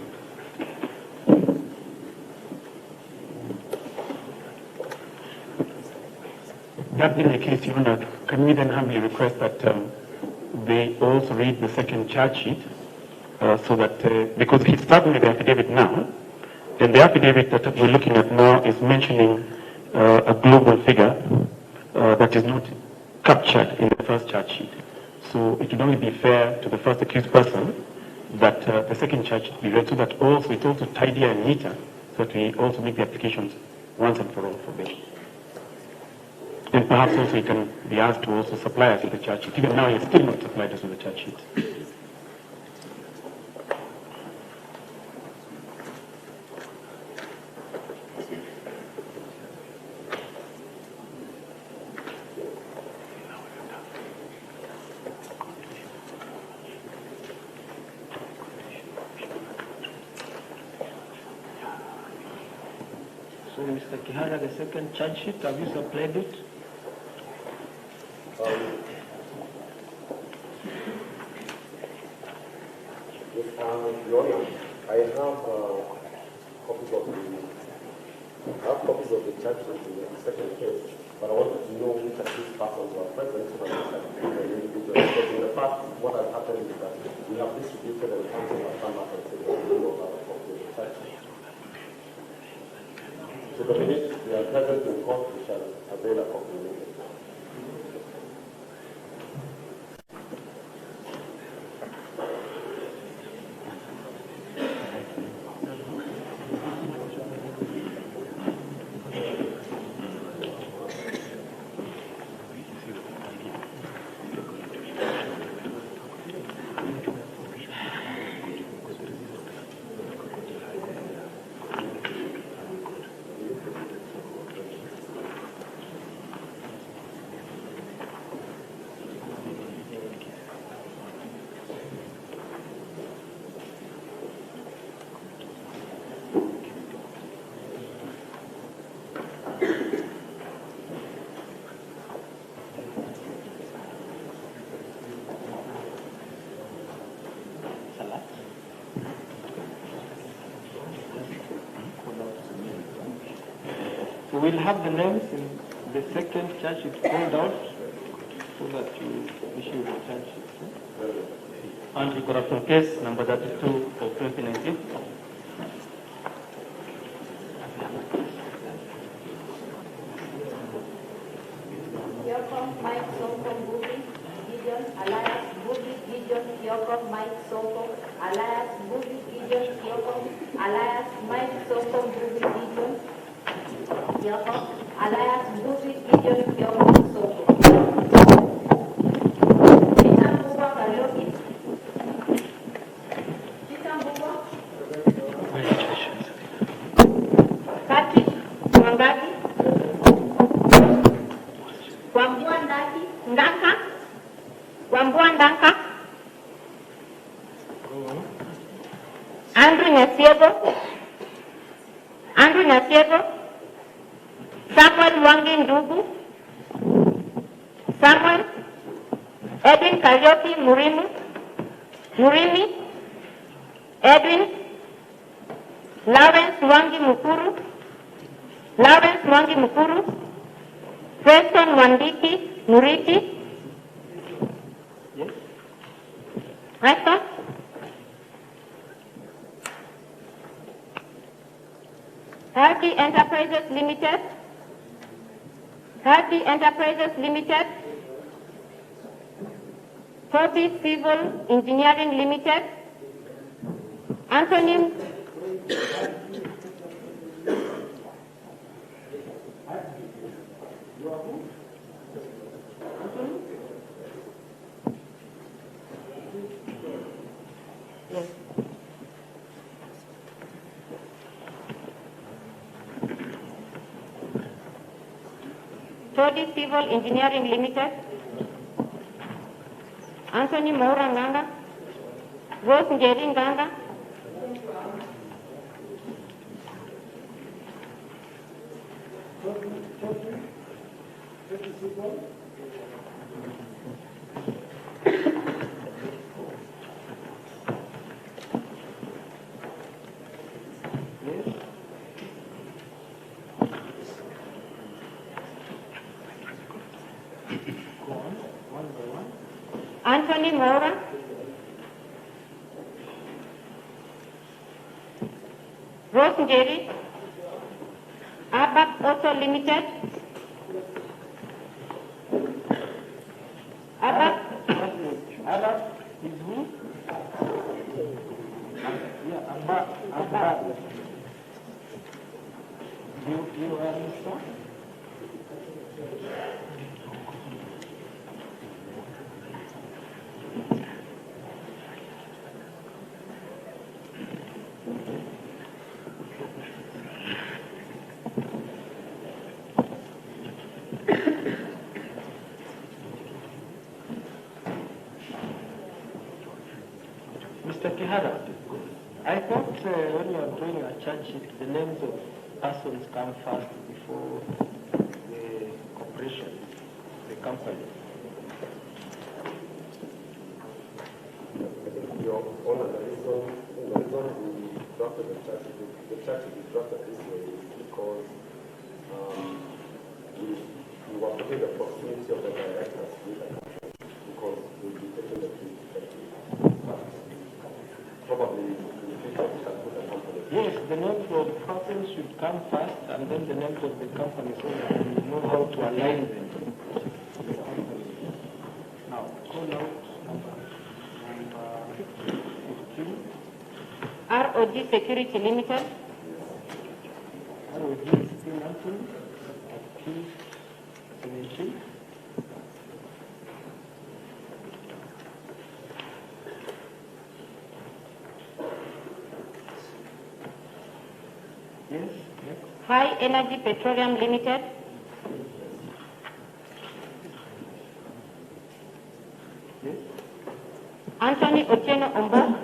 That being the case, Your Honor, can we then humbly request that they also read the second charge sheet so that, because he's starting with the affidavit now, and the affidavit that we're looking at now is mentioning a global figure that is not captured in the first charge sheet. So it would only be fair to the first accused person that the second charge sheet be read so that also it's also tidier and neater so that we also make the applications once and for all for bail. And perhaps also he can be asked to also supply us with the charge sheet. Even now, he has still not supplied us with the charge sheet. Mr. Kihara the second charge sheet. Have you supplied it? Your Honor, I have copies of the charge sheet in the second case, but I wanted to know which accused persons were present so that I can an individual. Because in the past, what has happened is that we have distributed and counsel have come back and said that we don't have a copy of the charge sheet. So the minute they are present in court, we shall avail a copy immediately. So we'll have the names in the second charge sheet called out so that you issue the charge sheet. Anti-corruption case number 32 of 2019. Kyoko Mike Sonko Bubi Gideon alias Bubi Gideon Kyoko Mike Sonko alias Bubi Gideon Kyoko alias Mike Sonko Bubi Gideon Kyoko alias Bubi Gideon Kyoko Sonko. Chitambua Karioki. Chitambua. Kati Mwangati. Wambua Ndaki Ndaka. Wambua Ndaka. Andrew Nyasiego. Andrew Nyasiego. Samuel Wangi Ndugu. Samuel. Edwin Karioki Murimi. Edwin. Lawrence Wangi Mukuru. Preston Wandiki Muriti. Yes. Right. Hardy Enterprises Limited. Hardy Enterprises Limited. Toby Civil Engineering Limited. Anthony Yes. Toby Civil Engineering Limited. Anthony Maura Nganga. Rose Njeri Nganga. Anthony Maura. Rose Njeri. Abab Auto Limited. Abab is who? Yeah, Abab. You are Mr. Mr. Kihara, I thought when you are doing a charge sheet, the names of persons come first before the corporation, the company? Your Honor, the reason we drafted the charge we drafted this way is because we were putting the proximity of the directors with the country because we'll be taking the case effectively. Probably in the future we can put a company. Yes, the names of the persons should come first and then the names of the company so that we know how to align them. Now, call out number 15. ROG Security Limited. ROG Security Limited. Accused 17. Yes, next. High Energy Petroleum Limited. Yes. Anthony Otieno Ombo.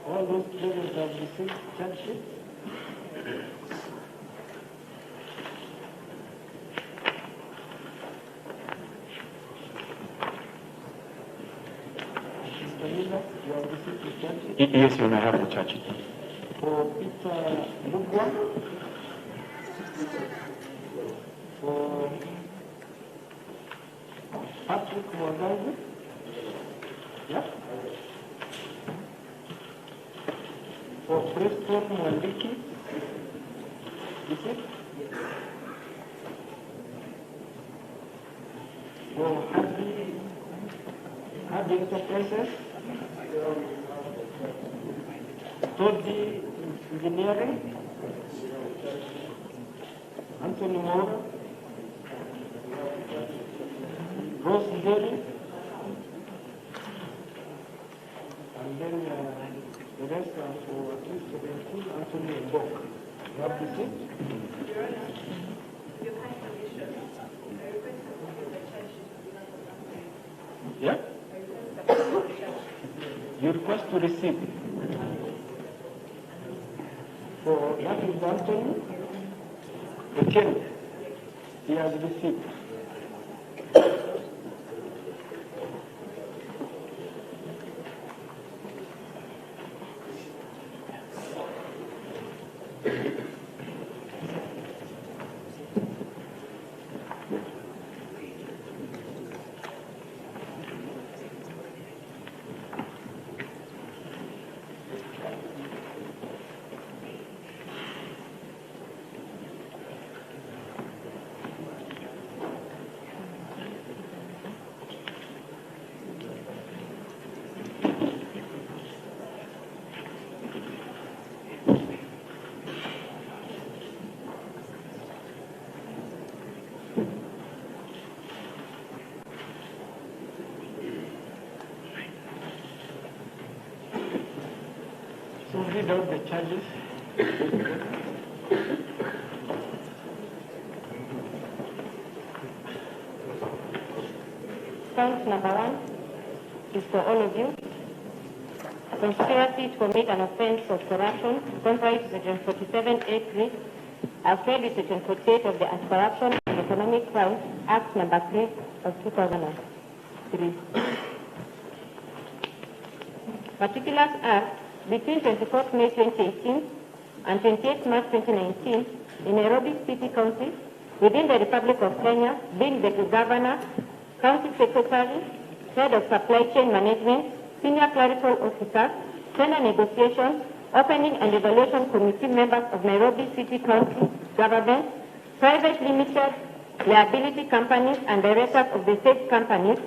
All those players have received charge sheets. Mr. Miller, you have received the charge sheet? Yes, Your Honor, I have the charge sheet. For Peter Lugwa, for Patrick Mwangangu, yeah? For Preston Mwandiki, is it? For Hadi Enterprises, Todi Engineering, Anthony Moore, Rose Jerry, and then the rest are for at least 17, Anthony and Bok. You have to see? Yeah? You request to receive. For that is Anthony, okay, he has received. So read out the charges. Count number 1 is for all of you. Conspiracy to commit an offense of corruption, contrary to Section 47A3, as read with Section 48 of the Anti-Corruption and Economic Crimes Act number 3 of 2003. Particulars are, between 24th May 2018 and 28th March 2019, in Nairobi City County, within the Republic of Kenya, being the Governor, County Secretary, Head of Supply Chain Management, Senior Clerical Officer, Tender Negotiations, Opening and Evaluation Committee members of Nairobi City County Government, private limited liability companies and directors of the said companies,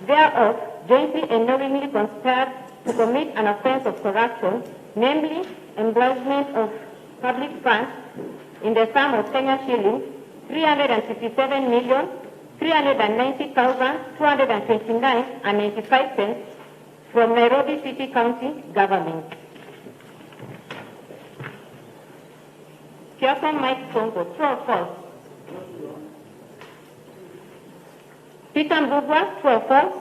thereof jointly and knowingly conspired to commit an offense of corruption, namely embezzlement of public funds in the sum of Kenya shillings 357,390,229.95 from Nairobi City County Government. Kyoko Mike Sonko, true or false? Peter Mbugwa, true or false?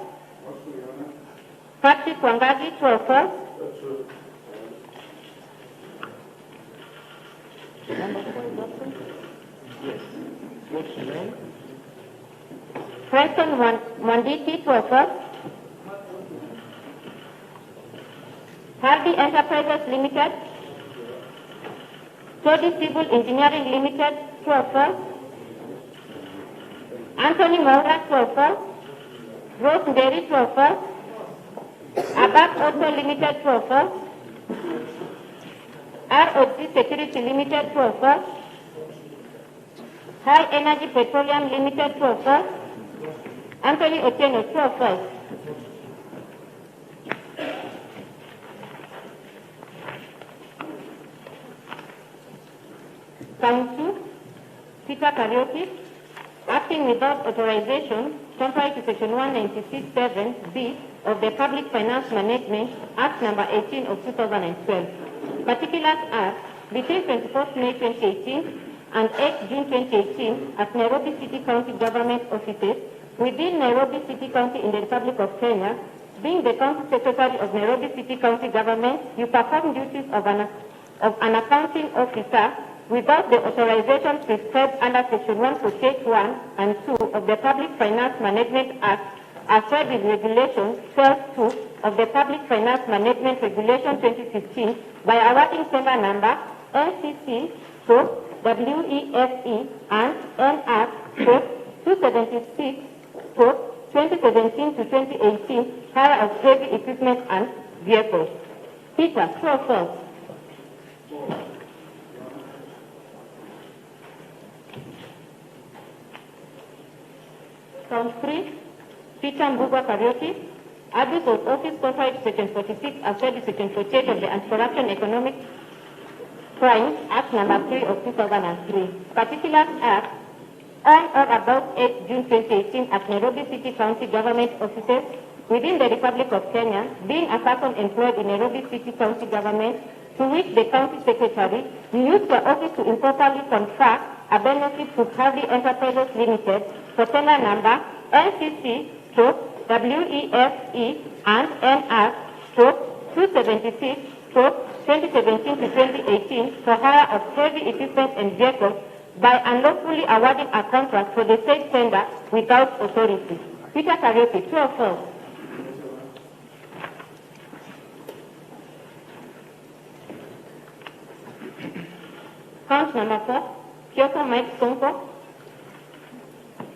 Patrick Wangagi, true or false? Preston Mwandiki, true or false? Hardy Enterprises Limited, Todi Civil Engineering Limited, true or false? Anthony Maura, true or false? Rose Nderi, true or false? Abak Auto Limited, true or false? ROC Security Limited, true or false? High Energy Petroleum Limited, true or false? Anthony Otieno, true or false? Count 2, Peter Karaoke, acting without authorization, contrary to Section 196(7)(b) of the Public Finance Management Act number 18 of 2012. Particulars are, between 24th May 2018 and 8 June 2018, at Nairobi City County Government offices within Nairobi City County in the Republic of Kenya, being the County Secretary of Nairobi City County Government, you perform duties of an accounting officer without the authorization prescribed under Section 148(1) and 2 of the Public Finance Management Act, as read with Regulation 12(2) of the Public Finance Management Regulation 2015, by awarding tender number NCC/WEFE and NR/276/2017 to 2018, hire of heavy equipment and vehicles. Peter, true or false? Count 3, Peter Mbugwa Karaoke, abuse of office contrary to Section 46 as read Section 48 of the Anti-Corruption Economic Crimes Act number 3 of 2003. Particulars are, on or about 8 June 2018 at Nairobi City County Government offices within the Republic of Kenya, being a person employed in Nairobi City County Government, to which the County Secretary used the office to improperly confer a benefit to Hardy Enterprises Limited for tender number NCC/WEFE and NR/276/2017 to 2018 for hire of heavy equipment and vehicles by unlawfully awarding a contract for the said tender without authority. Peter Karaoke, true or false? Count number 4, Kyoko Mike Sonko,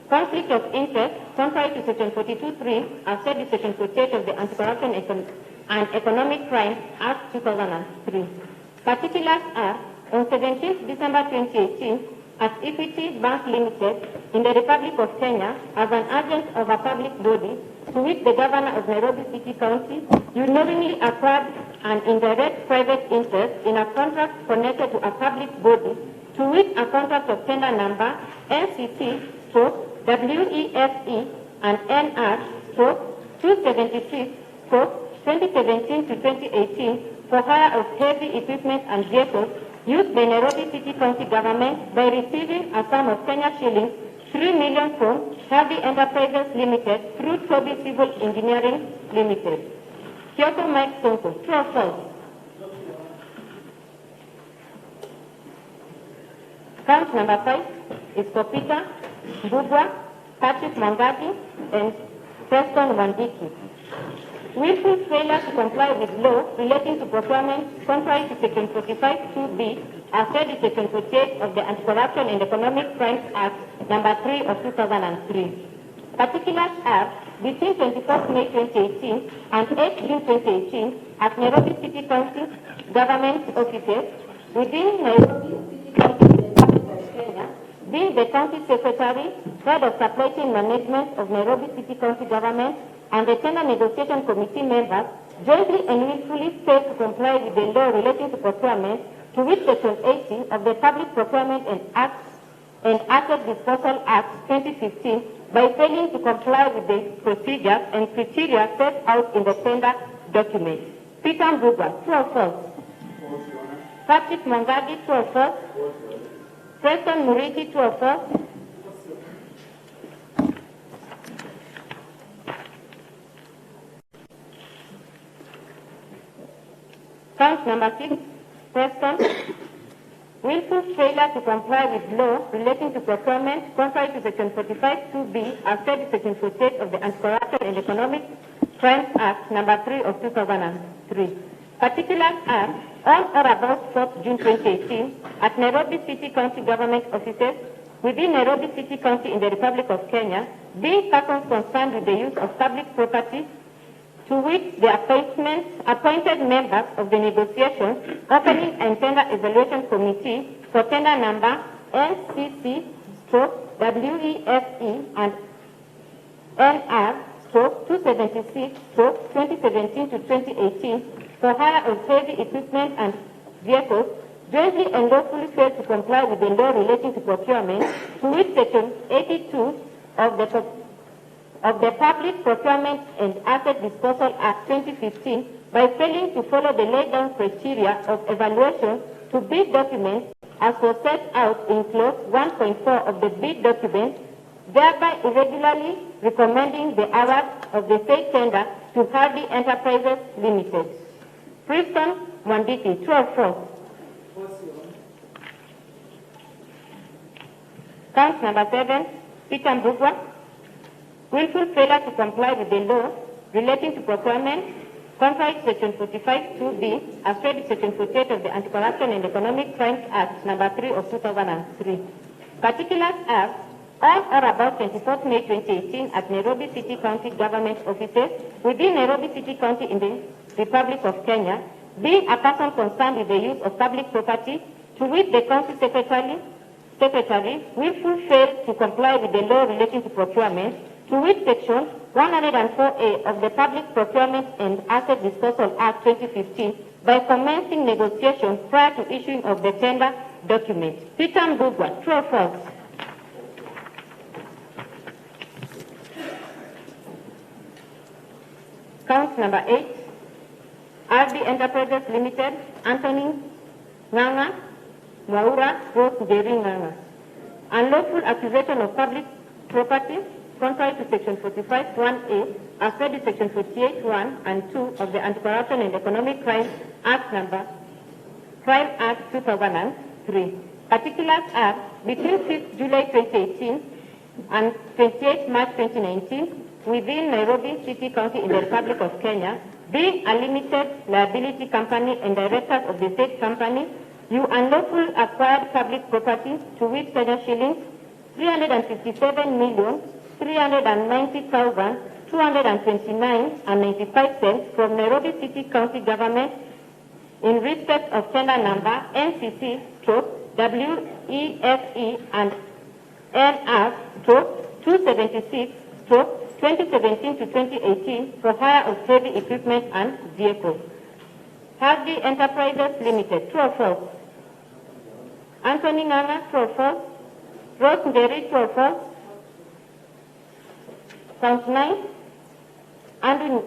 conflict of interest contrary to Section 42(3 as said in Section 48 of the Anti-Corruption and Economic Crimes Act 2003. Particulars are, on 17th December 2018, at Equity Bank Limited in the Republic of Kenya, as an agent of a public body to which the Governor of Nairobi City County, you knowingly acquired an indirect private interest in a contract connected to a public body to which a contract of tender number NCC/WEFE and NR/276/2017 to 2018 for hire of heavy equipment and vehicles used by Nairobi City County Government by receiving a sum of Kenya shillings 3 million from Hardy Enterprises Limited through Toby Civil Engineering Limited. Kyoko Mike Sonko, true or false? Count number 5 is for Peter Mbugwa, Patrick Mangati, and Preston Wandiki. Willful failure to comply with law relating to procurement contrary to Section 45(2)(b as said in Section 48 of the Anti-Corruption and Economic Crimes Act number 3 of 2003. Particulars are, between 24th May 2018 and 8 June 2018 at Nairobi City County Government offices within Nairobi City County of Kenya, being the County Secretary, Head of Supply Chain Management of Nairobi City County Government, and the Tender Negotiation Committee members jointly and willfully failed to comply with the law relating to procurement, to which Section 80 of the Public Procurement and Asset Disposal Act 2015 by failing to comply with the procedures and criteria set out in the tender document. Peter Mbugwa, true or false? Patrick Mangadi, true or false? Preston Muriti, true or false? Count number 6, Preston. Willful failure to comply with law relating to procurement contrary to Section 45(2)(b as said in Section 48 of the Anti-Corruption and Economic Crimes Act number 3 of 2003. Particulars are on or about 4th June 2018 at Nairobi City County Government offices within Nairobi City County in the Republic of Kenya, being persons concerned with the use of public property, to which the appointed members of the negotiation, opening and tender evaluation committee for tender number NCC/WEFE and NR/276/2017 to 2018 for hire of heavy equipment and vehicles jointly and lawfully failed to comply with the law relating to procurement, to which Section 82 of the Public Procurement and Asset Disposal Act 2015 by failing to follow the laid down criteria of evaluation to bid documents as was set out in clause 1.4 of the bid document, thereby irregularly recommending the award of the said tender to Hardy Enterprises Limited. Preston Mwandiki, true or false? Count number 7, Peter Mbugwa. Willful failure to comply with the law relating to procurement, contrary to Section 45(2)(b, as read in Section 48 of the Anti-Corruption and Economic Crimes Act number 3 of 2003. Particulars are on or about 24th May 2018 at Nairobi City County Government offices within Nairobi City County in the Republic of Kenya, being a person concerned with the use of public property, to which the county secretary willful failed to comply with the law relating to procurement, to which Section 104A of the Public Procurement and Asset Disposal Act 2015 by commencing negotiations prior to issuing of the tender document. Peter Mbugwa, true or false? Count number 8, RD Enterprises Limited, Anthony Nganga, Mwaura, Rose Njeri Nganga. Unlawful accusation of public property contrary to Section 45(1)(a, as read in Section 48(1) and 2 of the Anti-Corruption and Economic Crimes Act Crime Act 2003. Particulars are between 5th July 2018 and 28th March 2019 within Nairobi City County in the Republic of Kenya, being a limited liability company and directors of the said company, you unlawfully acquired public property to which Kenya shillings 357,390,229.95 from Nairobi City County Government in respect of tender number NCC/WEFE and NR/276/2017 to 2018 for hire of heavy equipment and vehicles. Hardy Enterprises Limited, true or false? Anthony Nganga, true or false? Rose Njeri, true or false? Count 9, Andrew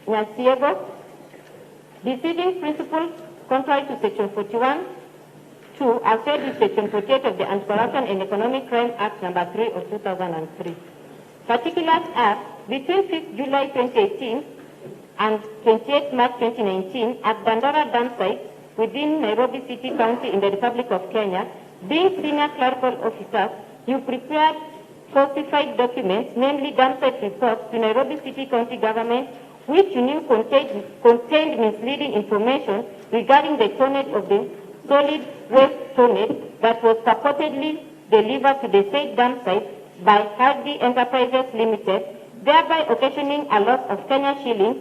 Nyasiego. Deceiving principles contrary to Section 41(2) as said in Section 48 of the Anti-Corruption and Economic Crimes Act number 3 of 2003. Particulars are between 5th July 2018 and 28th March 2019 at Dandora Dam site within Nairobi City County in the Republic of Kenya, being senior clerical officers, you prepared falsified documents, namely dam site reports to Nairobi City County Government, which you knew contained misleading information regarding the tonnage of the solid waste tonnage that was purportedly delivered to the said dam site by Hardy Enterprises Limited, thereby occasioning a loss of Kenya shillings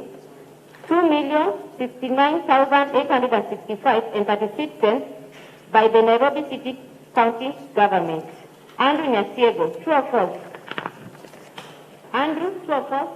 2,069,865.36 by the Nairobi City County Government. Andrew Nyasiego, true or false? Andrew, true or false?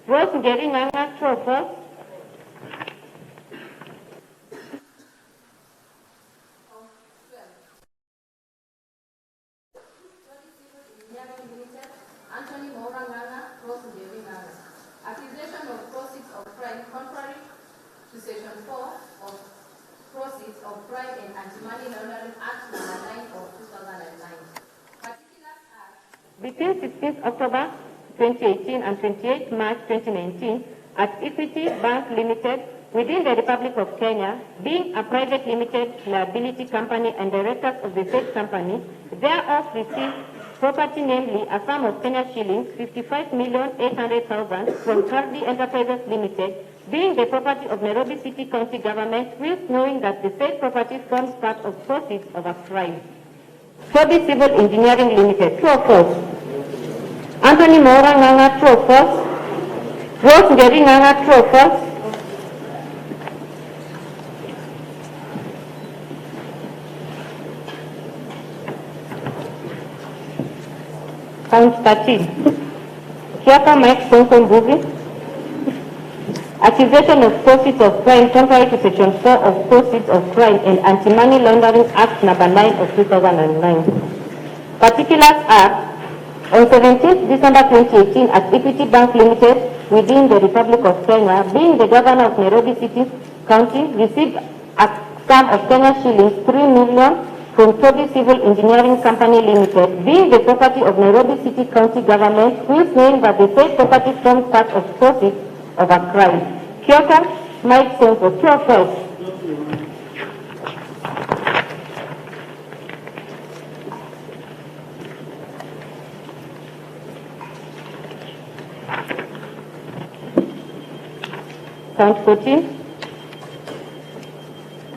Rose Ngeri Nganga, true or false? Anthony Morangana, Rose Ngeri Nganga. Accusation of proceeds of crime contrary to Section 4 of Proceeds of Crime and Anti-Money Laundering Act No. 9 of 2009. Particulars are Between 16th October 2018 and 28th March 2019, at Equity Bank Limited, within the Republic of Kenya, being a private limited liability company and directors of the said company, thereof received property, namely a sum of Kenya shillings 55,800,000 from Hardy Enterprises Limited, being the property of Nairobi City County Government, with knowing that the said property forms part of proceeds of a crime. Toby Civil Engineering Limited, true or false? Anthony Maura Nganga, true or false? Rose Ngeri Nganga, true or false? Count 13. Kiapa Mike Sonko Mbuvi. Accusation of proceeds of crime contrary to Section 4 of Proceeds of Crime and Anti-Money Laundering Act No. 9 of 2009. Particulars are, on 17th December 2018 at Equity Bank Limited, within the Republic of Kenya, being the governor of Nairobi City County, received a sum of Kenya shillings 3 million from Toby Civil Engineering Company Limited, being the property of Nairobi City County Government, who is knowing that the said property forms part of proceeds of a crime. Kyoto, Mike Sonko, true or false? Count 14.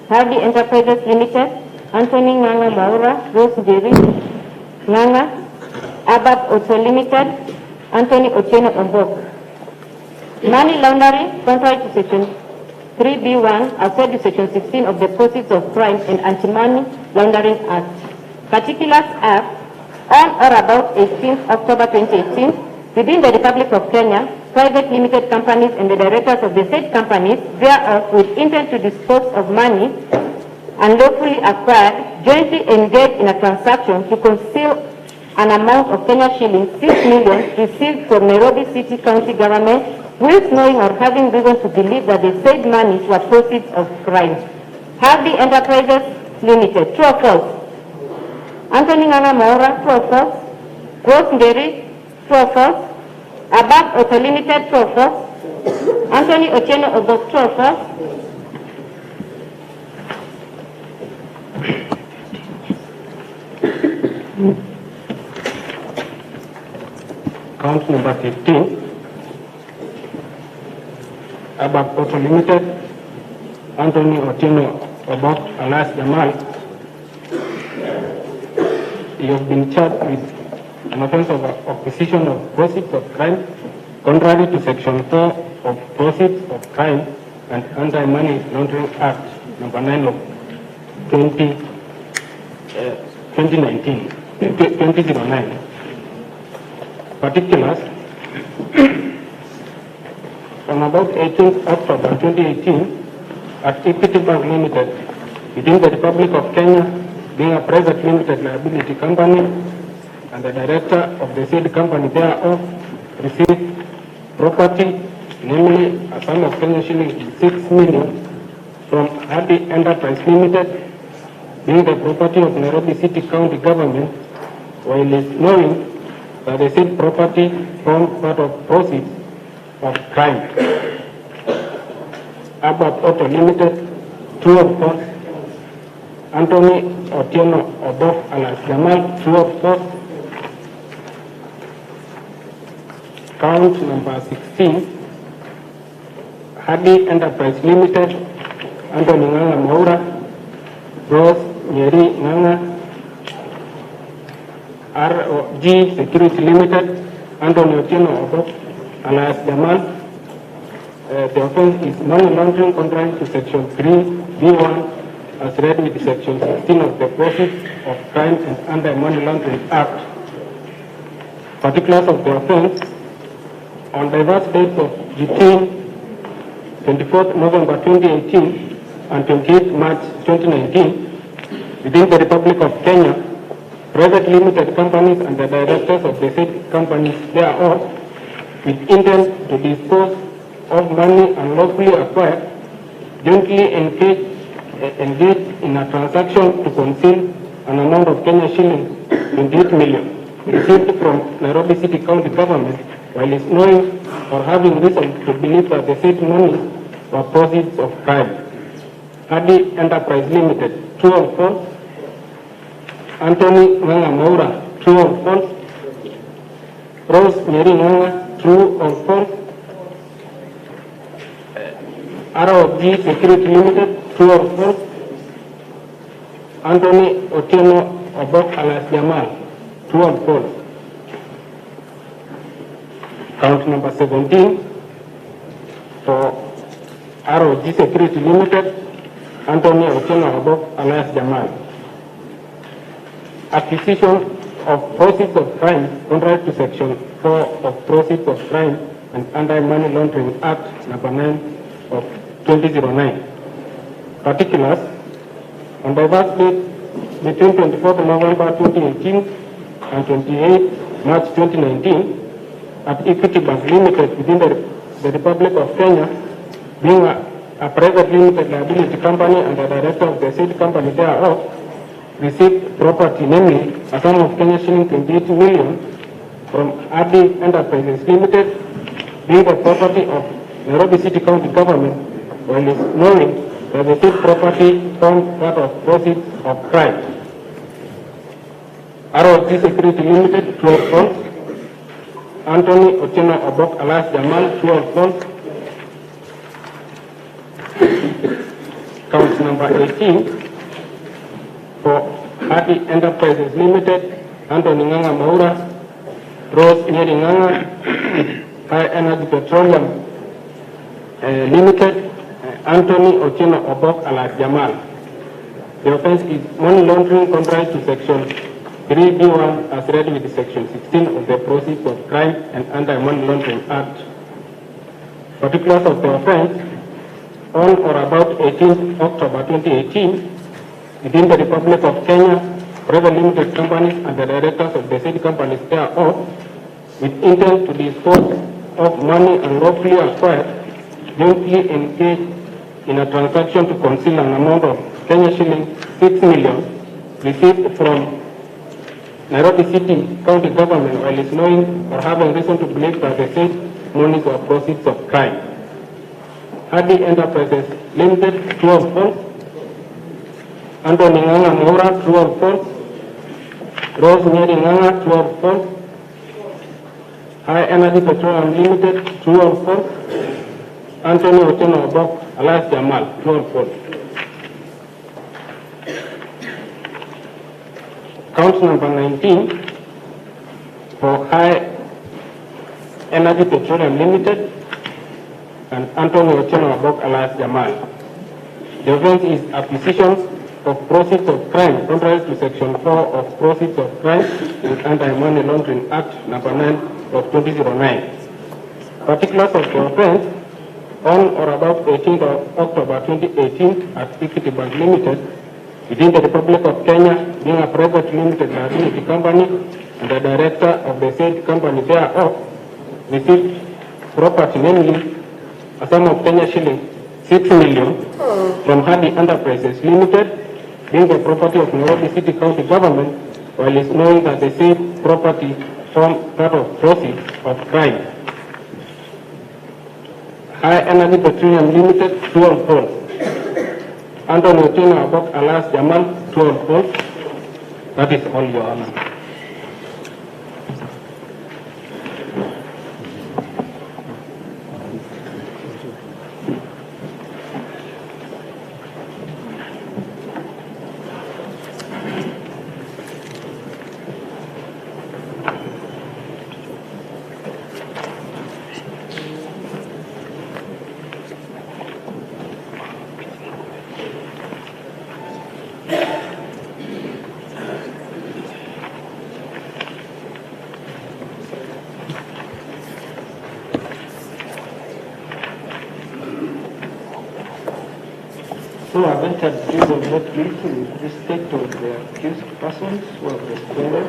Hardy Enterprises Limited, Anthony Nganga Maura, Rose Ngeri Nganga, Abab Auto Limited, Anthony Otieno Ombok. Money laundering, contrary to Section 3B1, as said in Section 16 of the Proceeds of Crime and Anti-Money Laundering Act. Particulars are, on or about 18th October 2018, within the Republic of Kenya, private limited companies and the directors of the said companies thereof with intent to dispose of money unlawfully acquired, jointly engaged in a transaction to conceal an amount of Kenya shillings 6 million received from Nairobi City County Government, with knowing or having reason to believe that the said monies were proceeds of crime. Hardy Enterprises Limited, true or false? Anthony Nganga Maura, true or false? Rose Ngeri, true or false? Abab Auto Limited, true or false? Anthony Otieno Obok, true or false? Count number 15. Abab Auto Limited, Anthony Otieno Obok alias Jamal. You have been charged with an offense of acquisition of proceeds of crime, contrary to Section 4 of Proceeds of Crime and Anti-Money Laundering Act No. 9 of 2009. Particulars, on about 18th October 2018, at Equity Bank Limited, within the Republic of Kenya, being a private limited liability company, and the director of the said company thereof received property, namely a sum of Kenya shillings 6 million from Hardy Enterprise Limited, being the property of Nairobi City County Government, while knowing that the said property formed part of proceeds of crime. Abab Auto Limited, true or false? Anthony Otieno Obok alias Jamal, true or false? Count number 16. Hardy Enterprise Limited, Anthony Nganga Maura, Rose Ngeri Nganga, ROG Security Limited, Anthony Otieno Obok alias Jamal. The offense is money laundering contrary to Section 3B1 as read with Section 16 of the Proceeds of Crime and Anti-Money Laundering Act. Particulars of the offense, on diverse dates of between 24th November 2018 and 28th March 2019 within the Republic of Kenya, private limited companies and the directors of the said companies thereof, with intent to dispose of money unlawfully acquired, jointly engaged in a transaction to conceal an amount of Kenya shillings 28 million received from Nairobi City County Government, while is knowing or having reason to believe that the said monies were proceeds of crime. Hadi Enterprise Limited, true or false? Anthony Nganga Maura, true or false? Rose Mary Nganga, true or false? ROG Security Limited, true or false? Anthony Otieno Obok alias Jamal, true or false? Count number 17 for ROG Security Limited, Anthony Otieno Obok alias Jamal. Acquisition of proceeds of crime contrary to Section 4 of Proceeds of Crime and Anti-Money Laundering Act number 9 of 2009. Particulars: on diverse date between 24th November 2018 and 28 March 2019 at Equity Bank Limited within the Republic of Kenya, being a private limited liability company and the director of the said company thereof, received property, namely a sum of Kenya shilling 28 million from Adi Enterprises Limited, being the property of Nairobi City County Government, while is knowing that the said property formed part of proceeds of crime. ROG Security Limited, true or false? Anthony Otieno Obok alias Jamal, true or false? Count number 18 for Hadi Enterprises Limited, Anthony Nganga Maura, Rose Nyeri Nganga, High Energy Petroleum Limited, Anthony Otieno Obok alias Jamal. The offense is money laundering contrary to Section 3B1 as read with Section 16 of the Proceeds of Crime and Anti-Money Laundering Act. Particulars of the offense: on or about 18 October 2018, within the Republic of Kenya, private limited companies and the directors of the said companies thereof, with intent to dispose of money unlawfully acquired, jointly engaged in a transaction to conceal an amount of Kenya shilling 6 million received from Nairobi City County Government, while is knowing or having reason to believe that the said monies were proceeds of crime. Hadi Enterprises Limited, true or false? Anthony Nganga Maura, true or false? Rose Nyeri Nganga, true or false? High Energy Petroleum Limited, true or false? Anthony Otieno Obok alias Jamal, true or false? Count number 19 for High Energy Petroleum Limited and Anthony Otieno Obok alias Jamal. The offense is acquisition of proceeds of crime contrary to Section 4 of Proceeds of Crime and Anti-Money Laundering Act number 9 of 2009. Particulars of the offense: on or about 18th of October 2018 at Equity Bank Limited, within the Republic of Kenya, being a private limited liability company and the director of the said company thereof, received property, namely a sum of Kenya shilling 6 million from Hadi Enterprises Limited, being the property of Nairobi City County Government, while is knowing that the said property formed part of proceeds of crime. High Energy Petroleum Limited, true or false? Anthony Otieno Obok alias Jamal, true or false? That is all, Your Honor. who have entered pleas of not guilty with respect of the accused persons who have responded?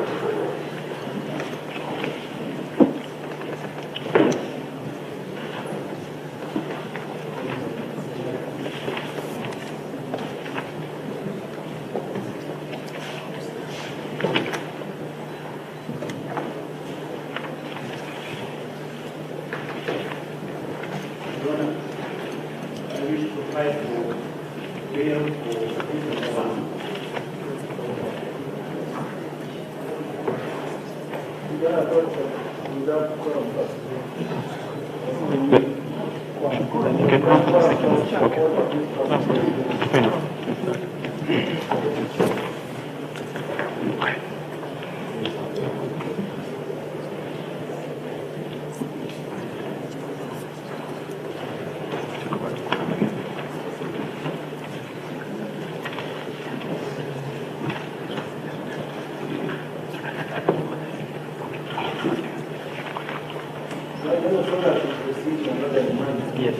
Yes.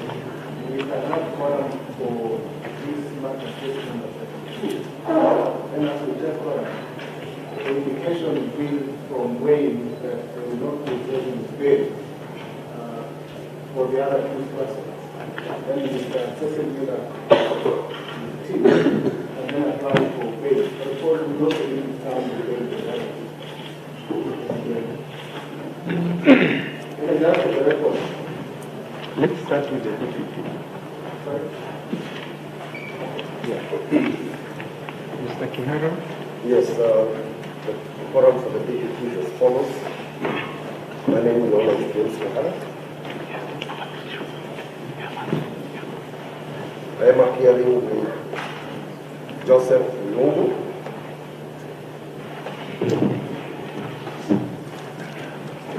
We cannot call for this matter section of 32. And as we just the indication has been from Wayne that they will not be taking bail for the other two persons. Then it is assessing the team and then applying for bail. But of course, we also need to count the bail for the other two. And that's the record. Let's start with the DPP. Sorry? Yeah. Mr. Kihara? Yes, the forum for the DPP is as follows. My name is James Kihara. I am appearing with Joseph Lungu,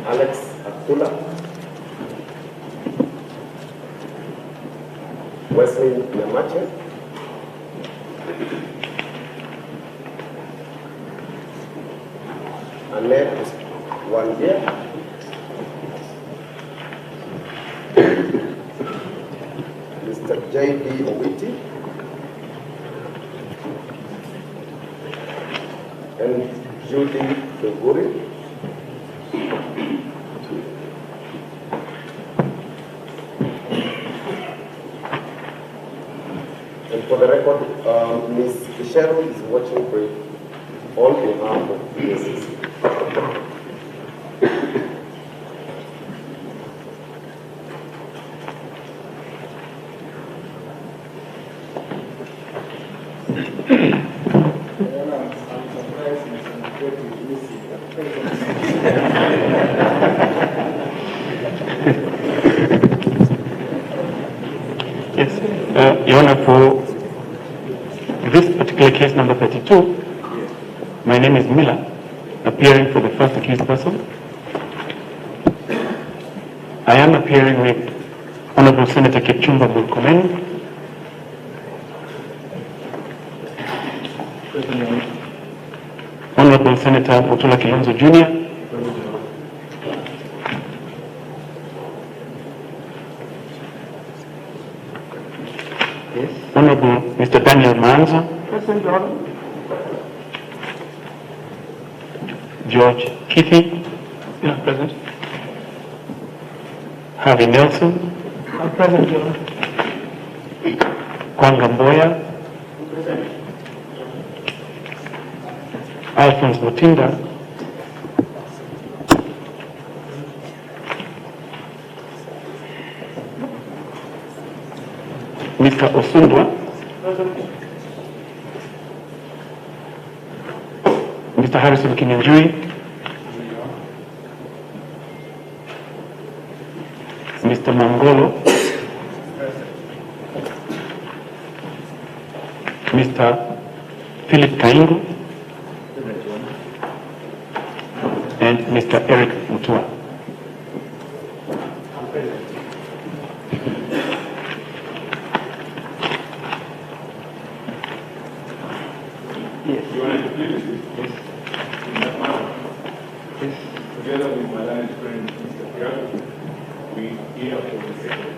Alex Abdullah, Wesley Macheo, Annette Wandia, Mr. J.D. Owiti, and Judy Doguri. And for the record, Ms. Kishero is watching for it on behalf of the PSCC. Yes, Your Honor, for this particular case number 32, my name is Miller, appearing for the first accused person. I am appearing with Honorable Senator Kipchumba Murkomen, Honorable Senator Mutula Kilonzo Jr., Honorable Mr. Daniel Manzo, Present, Your Honor. George Kithi, Present. Harvey Nelson, I'm present, Your Honor. Kwanga Mboya, Alphonse Mutinda, Mr. Osundwa, Mr. Harrison Kinyanjui, Mr. Mangolo, Mr. Philip Kaingu, and Mr. Eric Mutua. Yes. You want to please? Yes. Yes. Together with my learned friend, Mr. Pierre, we hear for the second.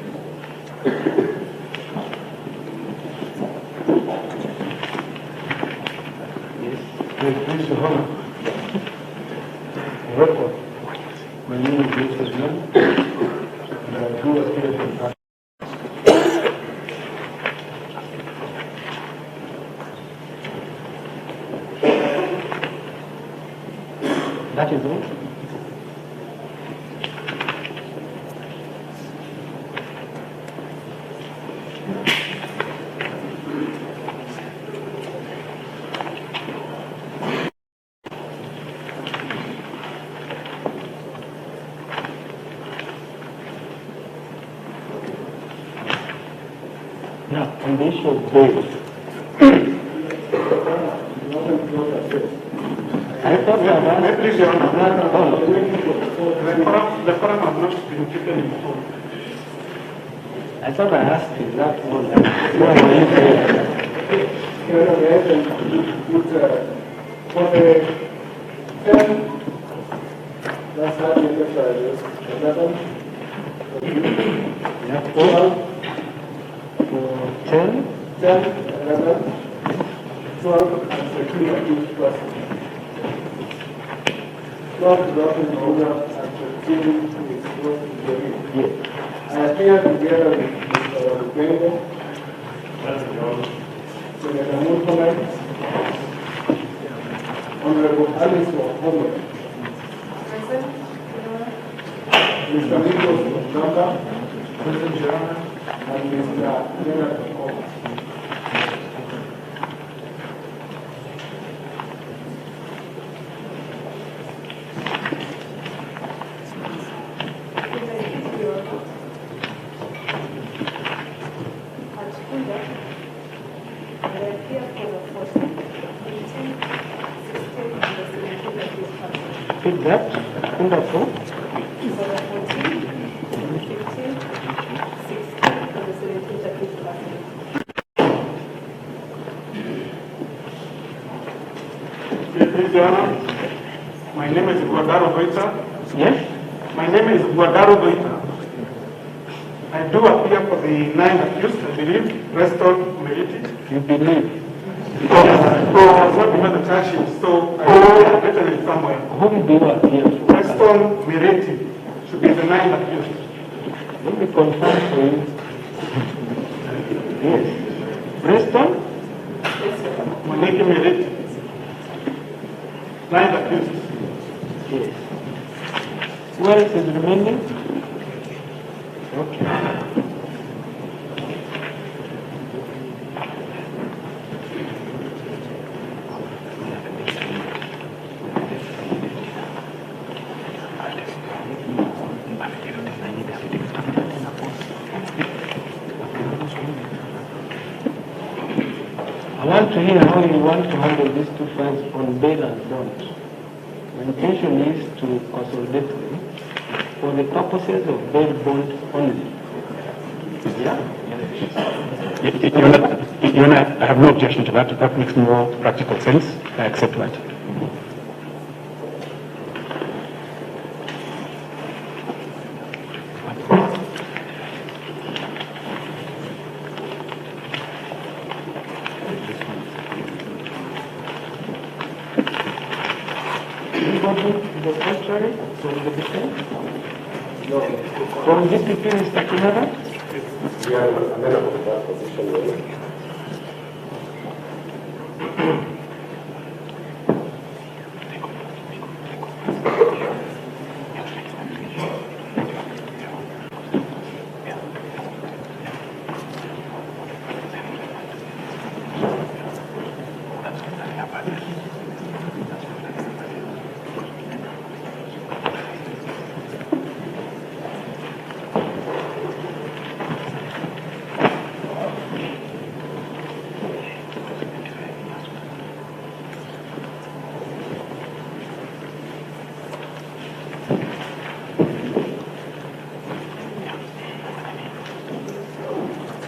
Please, Your Honor. Record. My name is Joseph Young, and I do appear from Ghana. That is all. Now, on the issue of bail, I thought Please, Your Honor. The forum has not been taken in full. I thought I asked you that all. For the 10, that's how the enterprises, 11, 12, for 10, 11, 12, and 13 at each person. 12 is often the owner and 13 is supposed to be the lead. I appear together with Mr. Bengo, Senator Mulkomen, Honorable Alice Wahome, Mr. Nicholas Mugamba, and Mr. Leonard Okoma. Repeat that. Wonderful. Please, Your Honor. My name is Guadaro Goita. Yes? My name is Guadaro Goita. I do appear for the 9 accused, I believe, Preston Meriti. You believe? I was not given the charge sheet, so I written it somewhere. Whom do you appear for? Preston Meriti should be the 9 accused. Let me confirm for you. Yes. Preston? Monique Meriti. 9 accused. Yes. Who else is remaining? Okay. I want to hear how you want to handle these two files on bail and bond. My intention is to consolidate them for the purposes of bail bond only. Yeah? Your Honor, I have no objection to that. That makes more practical sense. I accept that. Anybody to the contrary from the defense? No. From DPP, Mr. Kimara? We are amenable to that position, Your Honor.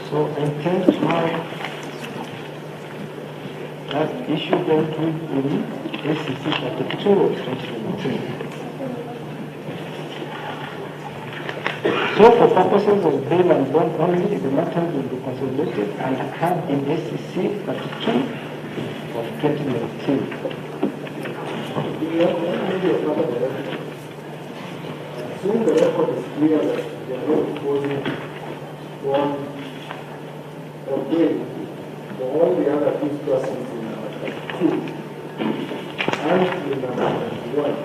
So intend to have that issue dealt with in SCC 32 of 2017. So for purposes of bail and bond only, the matters will be consolidated and had in SCC 32 of 2019. maybe another direction. Soon the record is clear that they are not proposing one again for all the other two persons in number 2 and in number 21.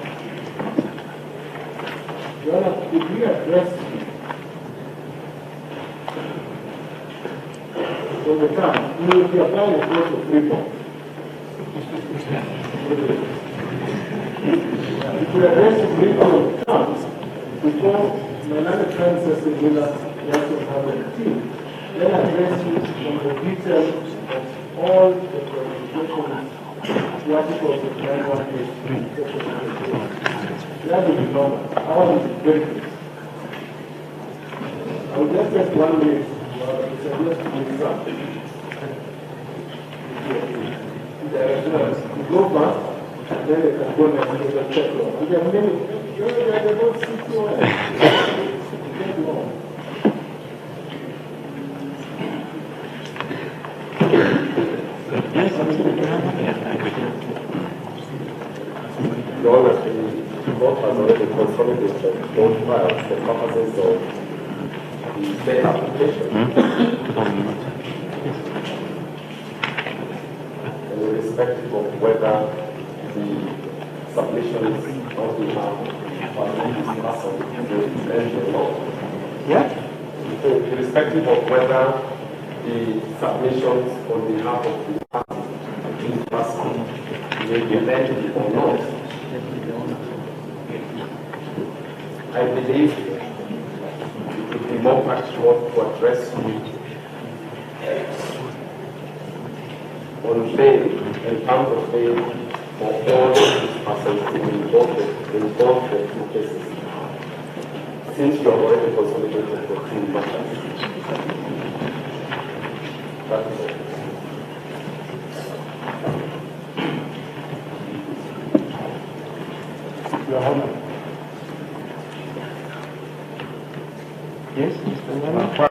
Your Honor, if we address from the time, we will be applying a course of reform. If we address the reform terms, before Melania Francis and Miller Yasso have a team, then address you on the details of all the qualifications, the articles of 9183. That will be normal. Ours will be very good. I will just take 1 minute to suggest to exam. You go back, then you can go next to the check law. And there are many. They don't see too well. Your Honor, the court has already consolidated both files for purposes of the state application. And irrespective of whether the submissions on behalf of this person will end the law. Yeah? So irrespective of whether the submissions on behalf of the party, this person may be amended or not, I believe it would be more practical to address you on bail and terms of bail for all these persons involved in both the two cases, since you have already consolidated the two matters. That is all. Your Honor. Yes, Mr. Nana.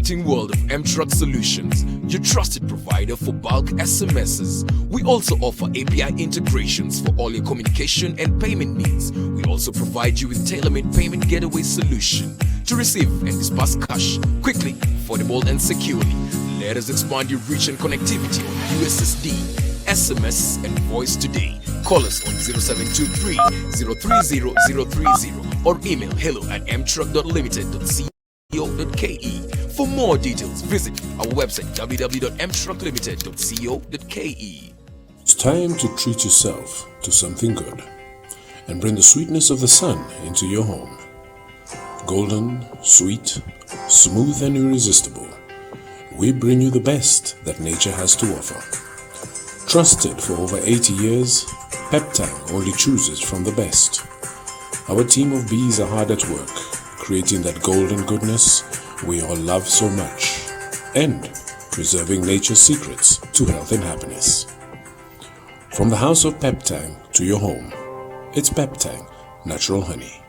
exciting world of M-Truck Solutions, your trusted provider for bulk SMSs. We also offer API integrations for all your communication and payment needs. We also provide you with tailor-made payment getaway solution to receive and disperse cash quickly, affordable and securely. Let us expand your reach and connectivity on USSD, SMS and voice today. Call us on 0723 030 030 or email hello@mtruck.limited.co.ke. For more details, visit our website www.mtrucklimited.co.ke. It's time to treat yourself to something good and bring the sweetness of the sun into your home. Golden, sweet, smooth and irresistible. we bring you the best that nature has to offer. Trusted for over 80 years, Peptang only chooses from the best. Our team of bees are hard at work, creating that golden goodness we all love so much, and preserving nature's secrets to health and happiness. From the house of Peptang to your home, it's Peptang Natural Honey.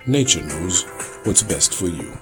Nature knows what's best for you.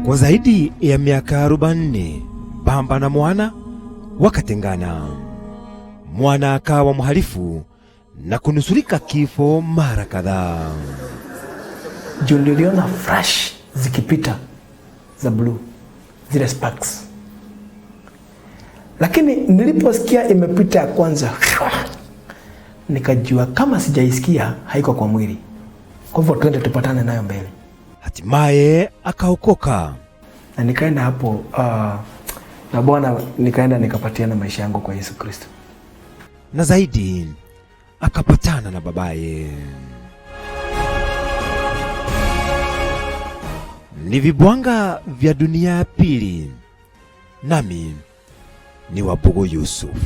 Kwa zaidi ya miaka 40, baba na mwana wakatengana. Mwana akawa mhalifu na kunusurika kifo mara kadhaa. Niliona flash zikipita za blue, zile sparks. Lakini niliposikia imepita ya kwanza, nikajua kama sijaisikia haiko kwa mwili. Kwa hivyo twende tupatane nayo mbele. Hatimaye akaokoka. Na nikaenda hapo na Bwana nikaenda nikapatiana maisha yangu kwa Yesu Kristo. Na zaidi akapatana na babaye. Ni vibwanga vya dunia ya pili. Nami ni Wabugu Yusuf.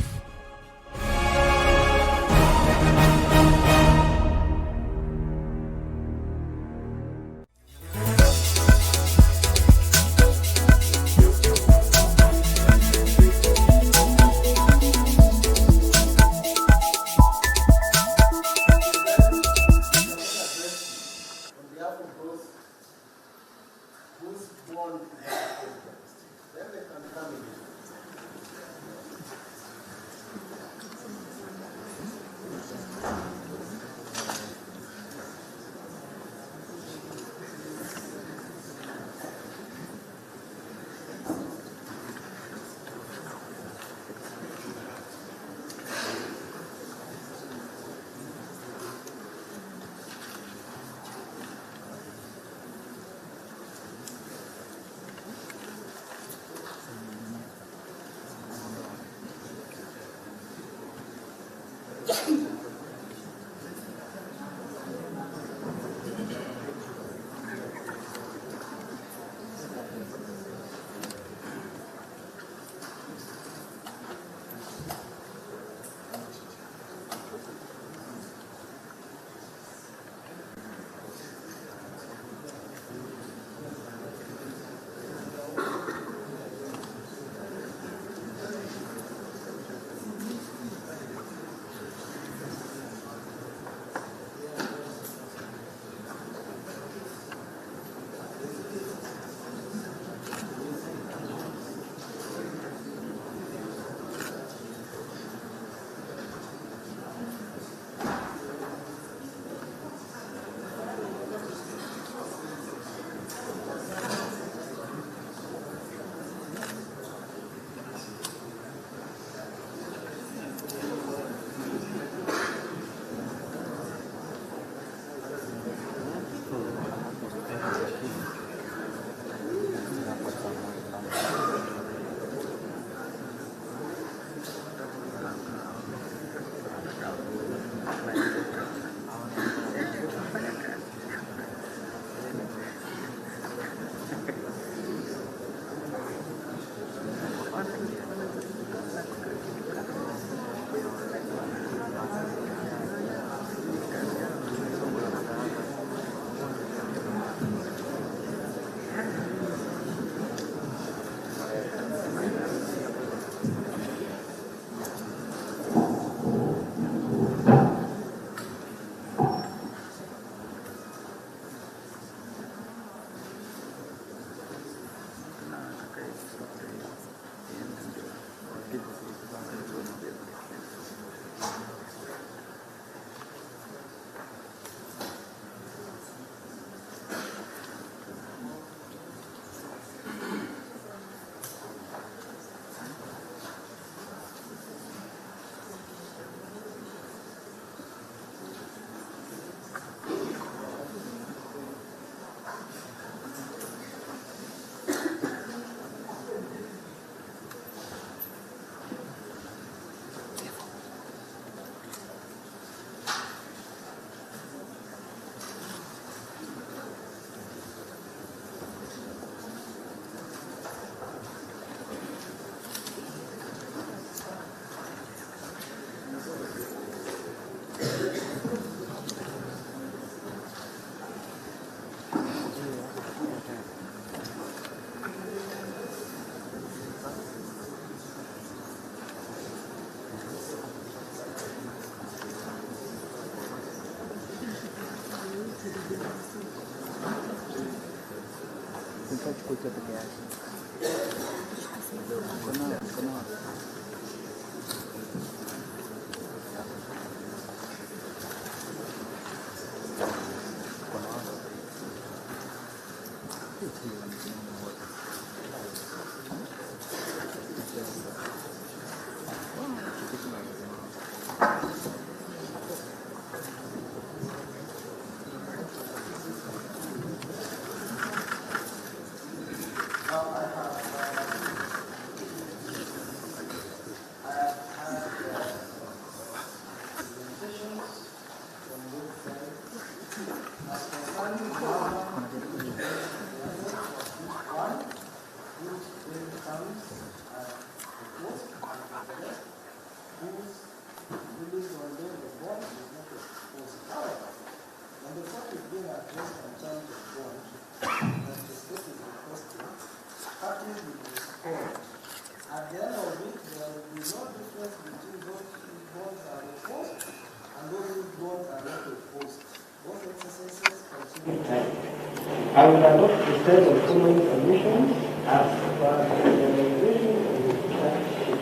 I will adopt the set of following conditions as per the recommendation of the fact sheet.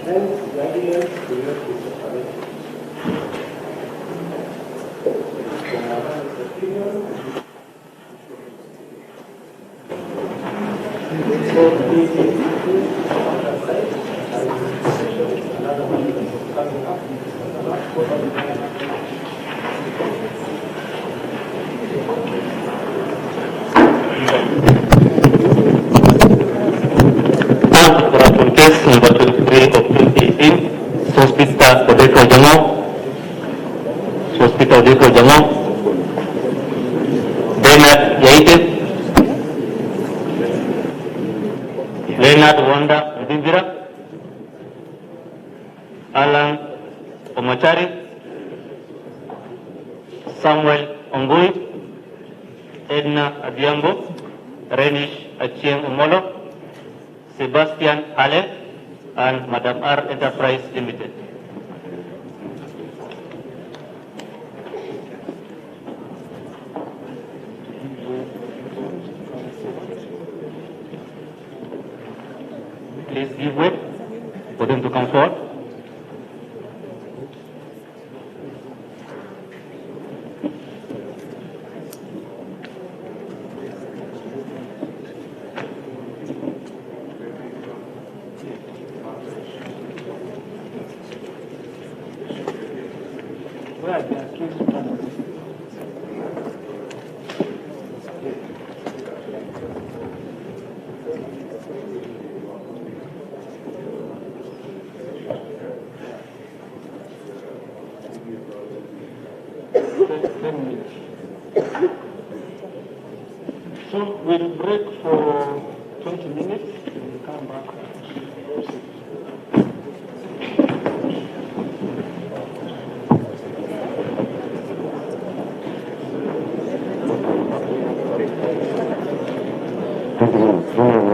Hence, the evidence will not be separated. Case number 23 of 2018, Hospital Odeko Jamo, Hospital Odeko Jamo, Bernard Yaite, Leonard Wanda Mdimbira, Alan Omachari, Samuel Ongui, Edna Adiambo, Renish Achieng Omolo, Sebastian Ale, and Madam R Enterprise Limited. Please give way for them to come forward. So we'll break for 20 minutes and we'll come back. Thank you.